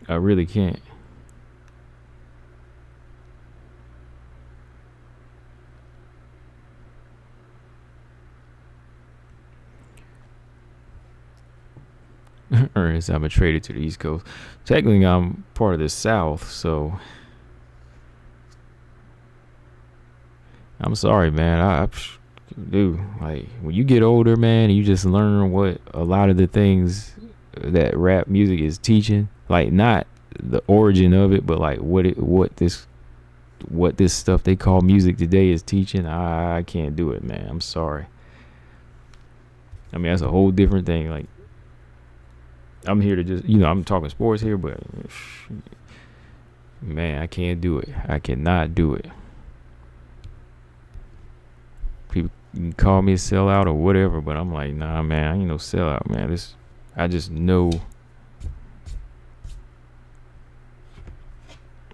I really can't. Ernest, I'm traded to the East Coast. Technically, I'm part of the South, so I'm sorry, man. Dude, like when you get older, man, you just learn what a lot of the things that rap music is teaching, like not the origin of it, but like what this stuff they call music today is teaching. I can't do it, man. I'm sorry. I mean, that's a whole different thing. Like, I'm here to just, I'm talking sports here, but man, I can't do it. I cannot do it. People can call me a sellout or whatever, but I'm like, nah, man, I ain't no sellout, man. I just know.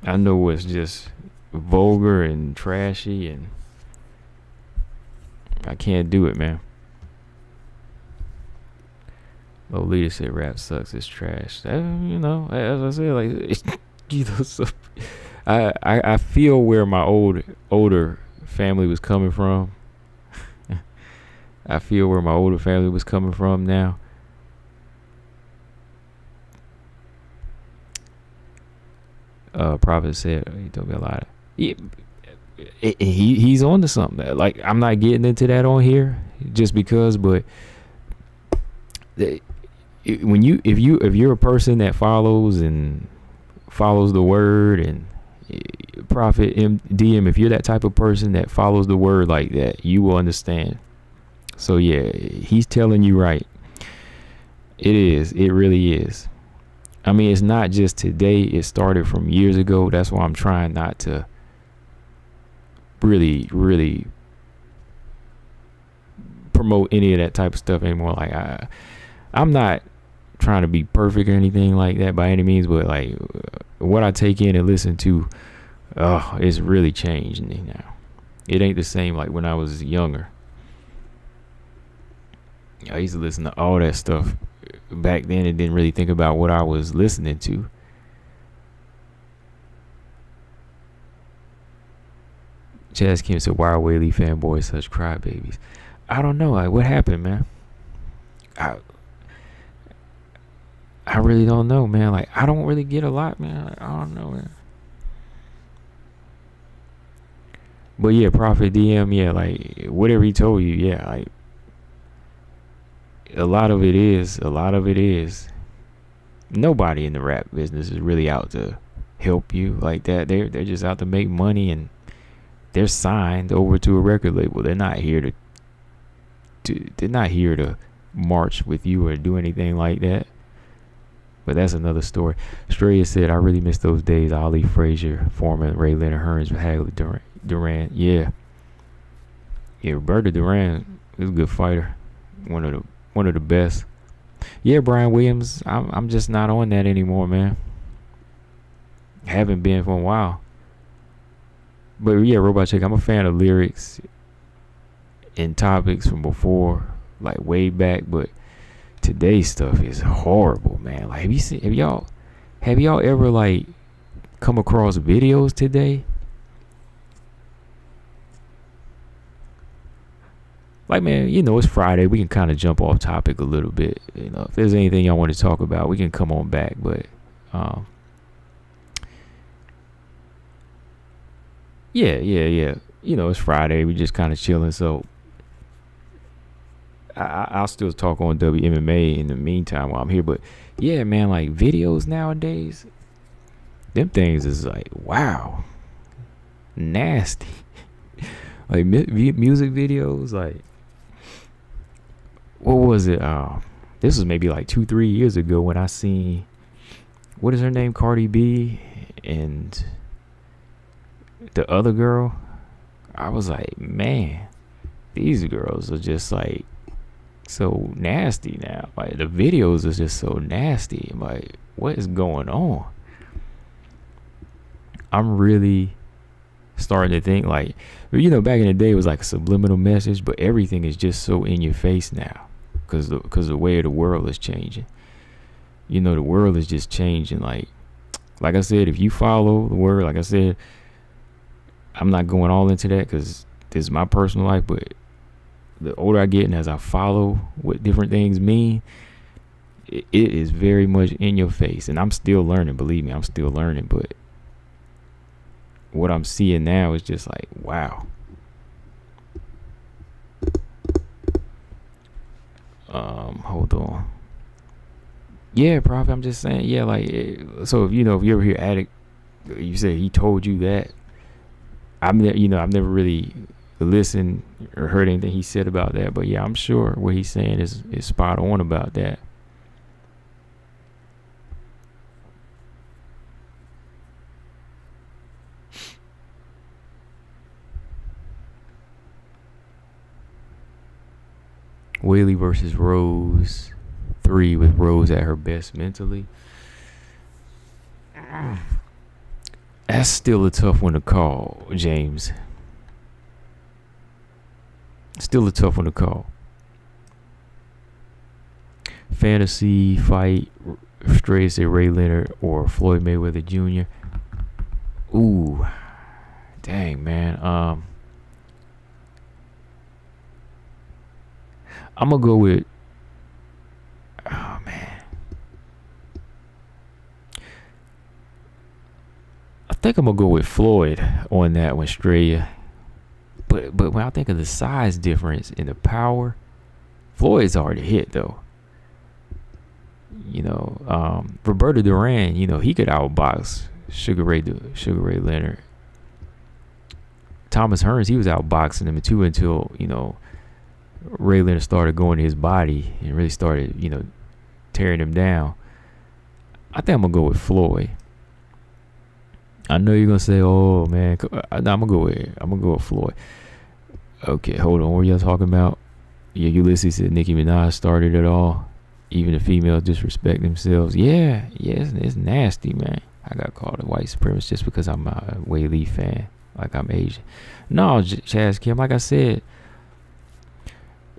I know it's just vulgar and trashy, and I can't do it, man. Lolita said rap sucks, it's trash. As I said, like, so I feel where my older family was coming from. I feel where my older family was coming from now. Prophet said he told me a lot. He's on to something. Like, I'm not getting into that on here just because, but if you're a person that follows the word, and Prophet DM, if you're that type of person that follows the word like that, you will understand. So yeah, he's telling you right. It really is. I mean, it's not just today. It started from years ago. That's why I'm trying not to really, really promote any of that type of stuff anymore. Like, I'm not trying to be perfect or anything like that by any means, but like what I take in and listen to, it's really changed me now. It ain't the same like when I was younger. I used to listen to all that stuff back then and didn't really think about what I was listening to. Chaz Kim said, why are Weili fanboys such crybabies? I don't know. Like, what happened, man? I really don't know, man. Like, I don't really get a lot, man. Like, I don't know, man. But yeah, Prophet DM, yeah, like whatever he told you, yeah, like a lot of it is nobody in the rap business is really out to help you like that. They're just out to make money, and they're signed over to a record label. They're not here to march with you or do anything like that. But that's another story. Straya said, I really miss those days. Ali Frazier, Foreman, Ray Leonard, Hearns, Hagley, Duran. Yeah, Roberto Duran is a good fighter. One of the best. Yeah, Brian Williams. I'm just not on that anymore, man. Haven't been for a while. But yeah, Robot Chick, I'm a fan of lyrics and topics from before, like way back. But today's stuff is horrible, man. Like, have y'all ever like come across videos today? Like, man, it's Friday. We can kind of jump off topic a little bit. If there's anything y'all want to talk about, we can come on back. But yeah. It's Friday. We just kind of chilling. So I'll still talk on WMMA in the meantime while I'm here. But yeah, man, like videos nowadays, them things is like, wow, nasty. Like music videos, like, what was it? This was maybe like 2-3 years ago when I seen, what is her name, Cardi B and the other girl. I was like, man, these girls are just like so nasty now. Like the videos are just so nasty. I'm like, what is going on? I'm really starting to think like, back in the day it was like a subliminal message, but everything is just so in your face now because the way the world is changing. The world is just changing. Like I said, if you follow the word, like I said, I'm not going all into that because this is my personal life, but the older I get and as I follow what different things mean, it is very much in your face. And I'm still learning, believe me, I'm still learning, but what I'm seeing now is just like, wow. Hold on. Yeah, Prophet, I'm just saying, yeah, like, so if you ever hear Addict, you say he told you that, I've never really listened or heard anything he said about that, but yeah, I'm sure what he's saying is spot on about that. Weili versus Rose 3 with Rose at her best mentally. That's still a tough one to call, James. Still a tough one to call. Fantasy fight, straight say Ray Leonard or Floyd Mayweather Jr. Ooh, dang, man. I'm gonna go with. Oh man, I think I'm gonna go with Floyd on that one, Straya. But when I think of the size difference in the power, Floyd's already hit though. Roberto Duran, he could outbox Sugar Ray Leonard. Thomas Hearns, he was outboxing him too until Ray Leonard started going to his body and really started tearing him down. I think I'm gonna go with Floyd. I know you're gonna say, "Oh man," I'm gonna go with Floyd. Okay, hold on. What were y'all talking about? Yeah, Ulysses said Nicki Minaj started it all. Even the females disrespect themselves. Yeah, it's nasty, man. I got called a white supremacist just because I'm a Weili fan, like I'm Asian. No, Chaz Kim, like I said,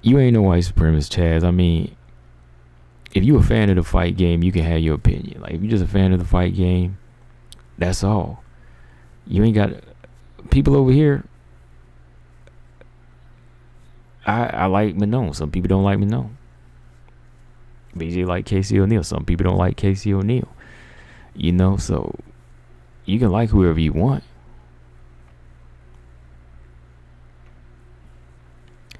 you ain't no white supremacist, Chaz. I mean, if you a fan of the fight game, you can have your opinion. Like, if you're just a fan of the fight game, that's all. You ain't got people over here. I like Manon. Some people don't like Manon. BJ like Casey O'Neal. Some people don't like Casey O'Neal. So you can like whoever you want.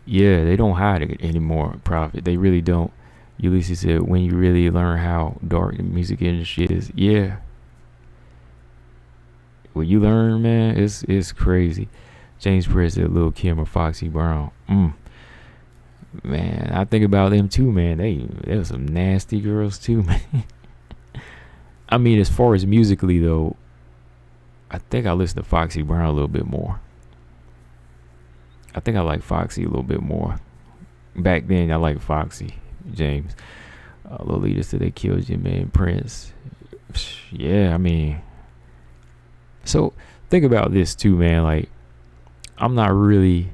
Yeah, they don't hide it anymore, Prophet. They really don't. Ulysses said, when you really learn how dark the music industry is, yeah. When you learn, man, it's crazy. James Perez said, Lil' Kim or Foxy Brown. Man, I think about them too, man. They were some nasty girls too, man. I mean, as far as musically though, I think I listen to Foxy Brown a little bit more. I think I like Foxy a little bit more. Back then, I liked Foxy, James. Lolita said they killed you, man. Prince. Yeah, I mean. So, think about this too, man. Like, I'm not really,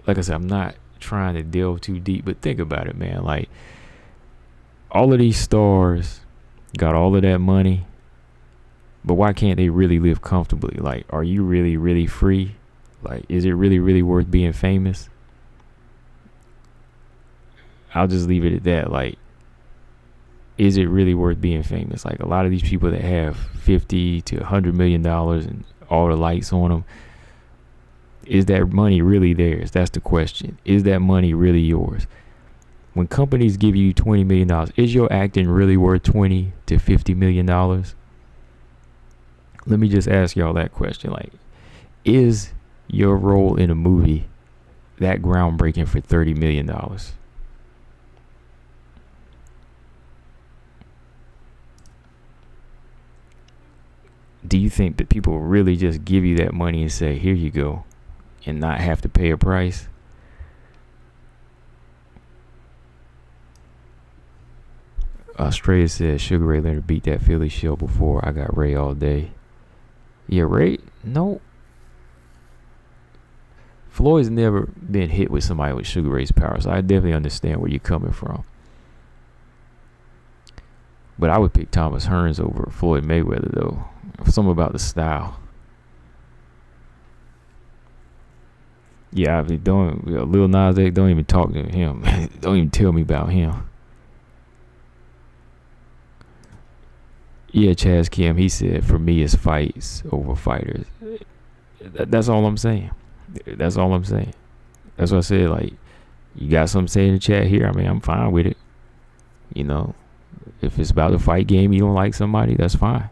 like I said, I'm not trying to delve too deep, but think about it, man. Like, all of these stars got all of that money, but why can't they really live comfortably? Like, are you really, really free? Like, is it really, really worth being famous? I'll just leave it at that. Like, is it really worth being famous? Like, a lot of these people that have $50 to $100 million and all the lights on them, is that money really theirs? That's the question. Is that money really yours? When companies give you $20 million, is your acting really worth $20 to $50 million? Let me just ask y'all that question. Like, is your role in a movie that groundbreaking for $30 million? Do you think that people really just give you that money and say, here you go, and not have to pay a price. Australia says Sugar Ray Leonard beat that Philly show before. I got Ray all day. Yeah, Ray? No. Floyd's never been hit with somebody with Sugar Ray's power, so I definitely understand where you're coming from. But I would pick Thomas Hearns over Floyd Mayweather, though. Something about the style. Yeah, I mean, Lil Nas X, don't even talk to him. Don't even tell me about him. Yeah, Chaz Kim, he said, for me, it's fights over fighters. That's all I'm saying. That's all I'm saying. That's what I said. Like, you got something to say in the chat here? I mean, I'm fine with it. You know, if it's about the fight game, you don't like somebody, that's fine.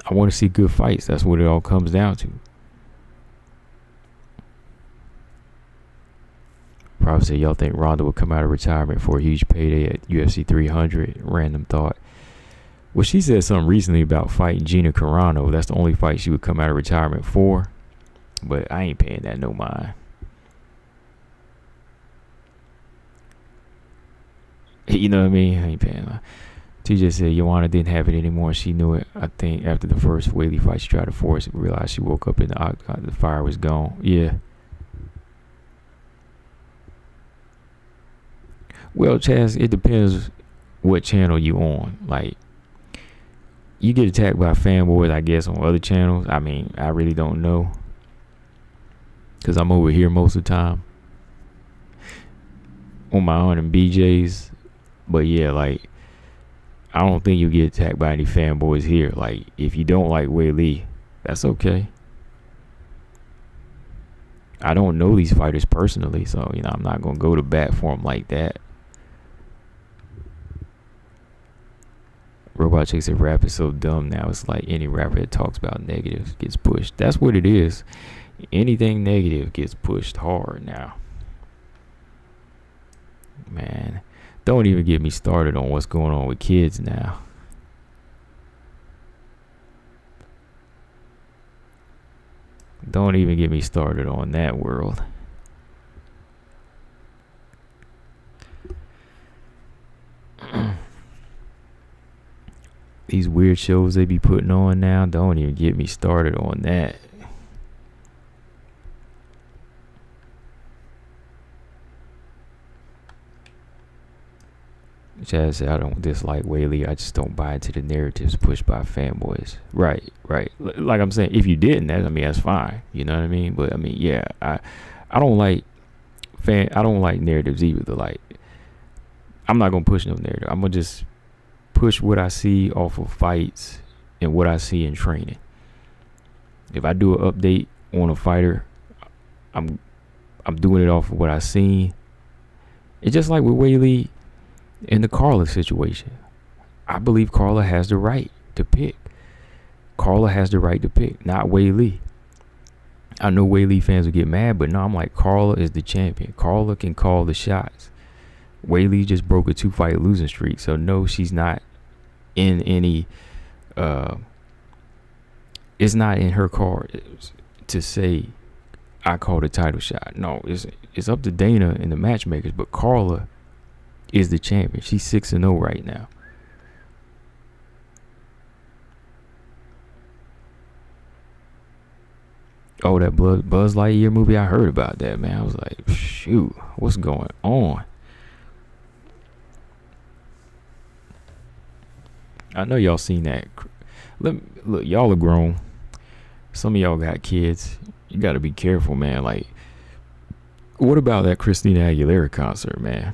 I want to see good fights. That's what it all comes down to. Probably said, y'all think Ronda will come out of retirement for a huge payday at UFC 300? Random thought. Well, she said something recently about fighting Gina Carano. That's the only fight she would come out of retirement for. But I ain't paying that no mind. You know what I mean? I ain't paying that. TJ said Joanna didn't have it anymore. She knew it. I think after the first Weili fight, she tried to force it. Realized she woke up in the octagon. The fire was gone. Yeah. Well, Chaz, it depends what channel you on. Like, you get attacked by fanboys, I guess, on other channels. I mean, I really don't know, because I'm over here most of the time on my own and BJ's. But yeah, like, I don't think you get attacked by any fanboys here. Like, if you don't like Weili, that's okay. I don't know these fighters personally, so, you know, I'm not going to go to bat for them like that. Robot Chick said rap is so dumb now. It's like any rapper that talks about negatives gets pushed. That's what it is. Anything negative gets pushed hard now. Man, don't even get me started on what's going on with kids now. Don't even get me started on that world. These weird shows they be putting on now, don't even get me started on that. Chad said, I don't dislike Weili. I just don't buy into the narratives pushed by fanboys. Right. Like I'm saying, if you didn't, that's fine. You know what I mean? But I mean, yeah, I don't like narratives either. Like, I'm not gonna push no narrative. I'm gonna just push what I see off of fights and what I see in training. If I do an update on a fighter, I'm doing it off of what I seen. It's just like with Weili in the Carla situation. I believe Carla has the right to pick. Carla has the right to pick, not Weili. I know Weili fans will get mad, but no, I'm like, Carla is the champion. Carla can call the shots. Weili just broke a 2-fight losing streak, so no, she's not in any it's not in her card to say I called a title shot. No, it's up to Dana and the matchmakers, but Carla is the champion. She's 6-0 right now. Oh, that Buzz Lightyear movie, I heard about that, man. I was like, shoot, what's going on? I know y'all seen that. Look, y'all are grown. Some of y'all got kids. You got to be careful, man. Like, what about that Christina Aguilera concert, man?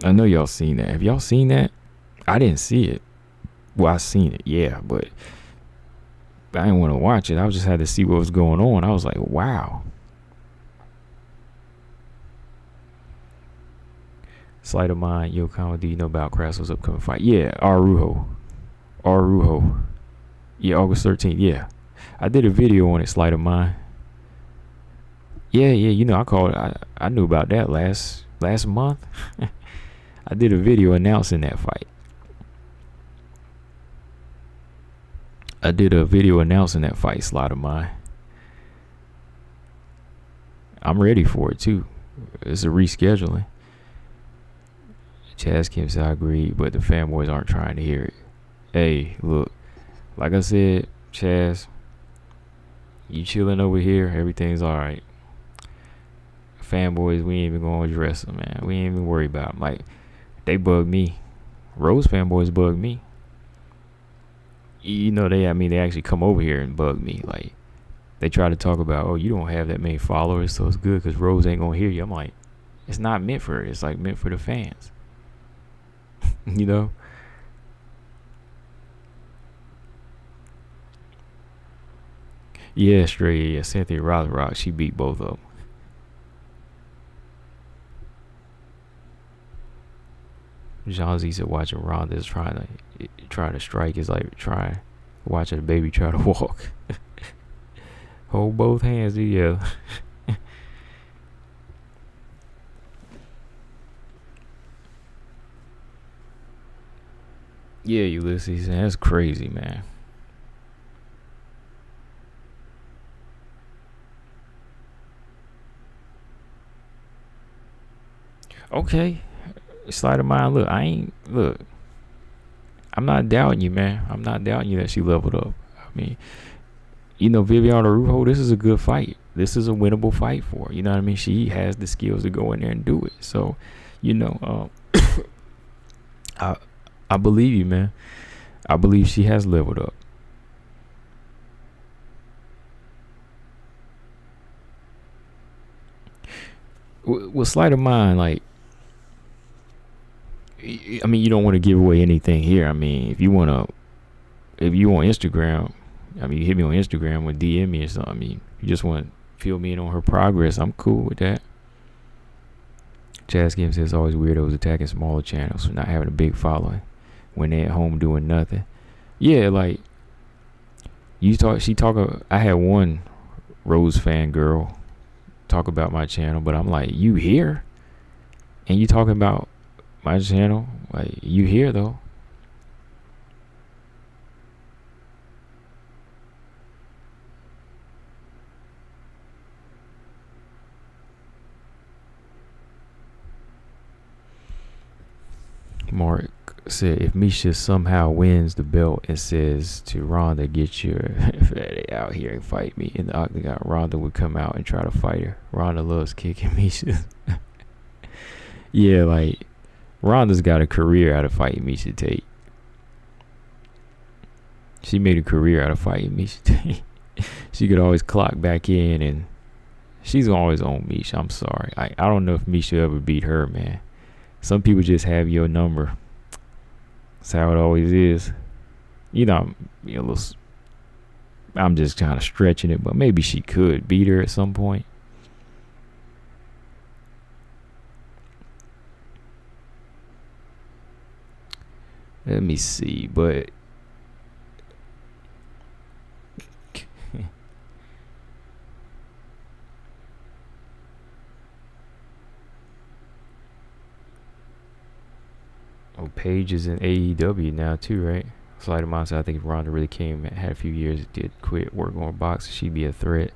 I know y'all seen that. Have y'all seen that? I didn't see it. Well, I seen it, yeah, but I didn't want to watch it. I just had to see what was going on. I was like, wow. Sleight of mind, Yo Kama, do you know about Crasso's upcoming fight? Yeah, Arujo. Yeah, August 13th, yeah. I did a video on it, Sleight of Mind. Yeah, you know, I knew about that last month. I did a video announcing that fight. I did a video announcing that fight slot of mine. I'm ready for it too. It's a rescheduling. Chaz Kim said I agree, but the fanboys aren't trying to hear it. Hey, look, like I said, Chaz, you chilling over here, everything's alright. Fanboys, we ain't even gonna address them, man. We ain't even worry about them. Like, they bug me. Rose fanboys bug me. You know, they actually come over here and bug me. Like, they try to talk about, oh, you don't have that many followers, so it's good because Rose ain't gonna hear you. I'm like, it's not meant for it. It's like meant for the fans. You know? Yeah, straight. Yeah, Cynthia Rothrock, she beat both of them. Jean Z said watching Ronda is trying to strike is like watching a baby try to walk. Hold both hands together. Yeah, Ulysses, that's crazy, man. Okay. Sleight of mind. Look, I'm not doubting you, man. I'm not doubting you that she leveled up. I mean, you know, Viviana Rujo, this is a good fight. This is a winnable fight for her. You know what I mean? She has the skills to go in there and do it. So, you know, I believe you, man. I believe she has leveled up. With sleight of mind, like, I mean, you don't want to give away anything here. I mean, if you on Instagram, I mean, you hit me on Instagram or DM me or something. I mean, you just want to fill me in on her progress. I'm cool with that. Chaz Kim says it's always weirdos attacking smaller channels for not having a big following when they're at home doing nothing. Yeah, like I had one Rose fan girl talk about my channel, but I'm like, you here? And you talking about my channel? Like, you here though? Mark said if Miesha somehow wins the belt and says to Ronda, get your fatty out here and fight me in the octagon, Ronda would come out and try to fight her. Ronda loves kicking Miesha. Yeah, like, Ronda's got a career out of fighting Miesha Tate. She made a career out of fighting Miesha Tate. She could always clock back in, and she's always on Miesha. I'm sorry. I don't know if Miesha ever beat her, man. Some people just have your number. That's how it always is. You know, I'm just kind of stretching it, but maybe she could beat her at some point. Let me see, but Paige is in AEW now too, right? Slight amount. I think if Ronda really came and had a few years, did quit work on boxing, she'd be a threat.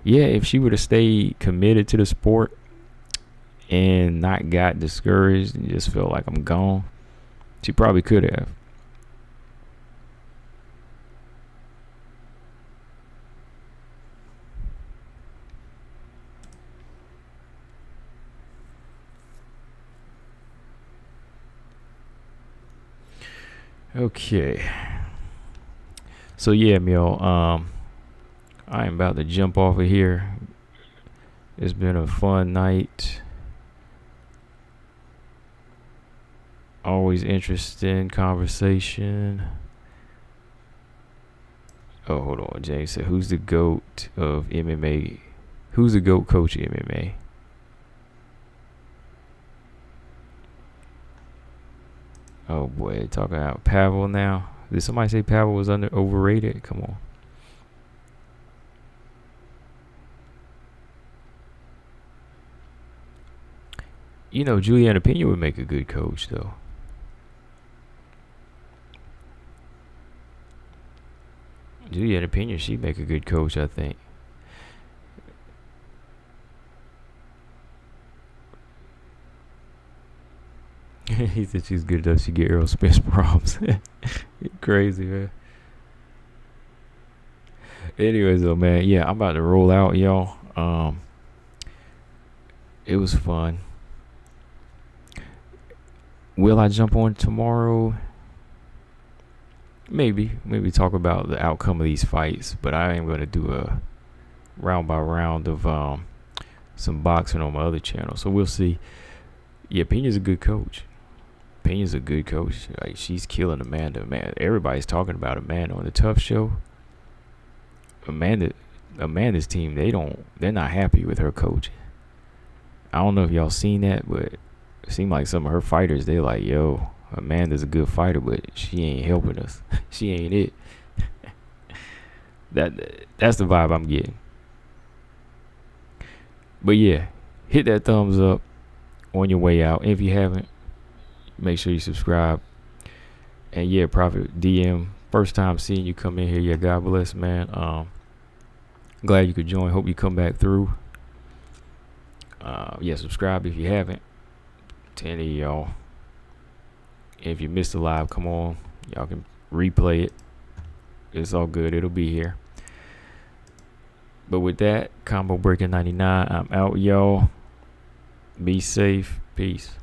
Yeah, if she would have stayed committed to the sport and not got discouraged and just felt like I'm gone, she probably could have. Okay. So yeah, Mel, I am about to jump off of here. It's been a fun night. Always interesting conversation. Oh, hold on. James said, who's the GOAT of MMA? Who's the GOAT coach of MMA? Oh boy, talking about Pavel now. Did somebody say Pavel was overrated? Come on. You know, Juliana Pena would make a good coach, though. Juliet Pena, she'd make a good coach, I think. He said she's good enough. She get Earl Spence problems. Crazy, man. Anyways, though, man, yeah, I'm about to roll out, y'all. It was fun. Will I jump on tomorrow? Maybe talk about the outcome of these fights, but I am gonna do a round by round of some boxing on my other channel, so we'll see. Yeah, Pena's a good coach. Like, she's killing Amanda, man. Everybody's talking about Amanda on the Tough Show. Amanda's team, they're not happy with her coaching. I don't know if y'all seen that, but it seemed like some of her fighters, they like, yo, Amanda's a good fighter, but she ain't helping us. She ain't it. That's the vibe I'm getting. But yeah, hit that thumbs up on your way out. If you haven't, make sure you subscribe. And yeah, Prophet DM, first time seeing you come in here. Yeah, God bless, man. Glad you could join. Hope you come back through. Yeah, subscribe if you haven't. To any of y'all. If you missed the live, come on. Y'all can replay it. It's all good. It'll be here. But with that, Combo Breaker 99, I'm out, y'all. Be safe. Peace.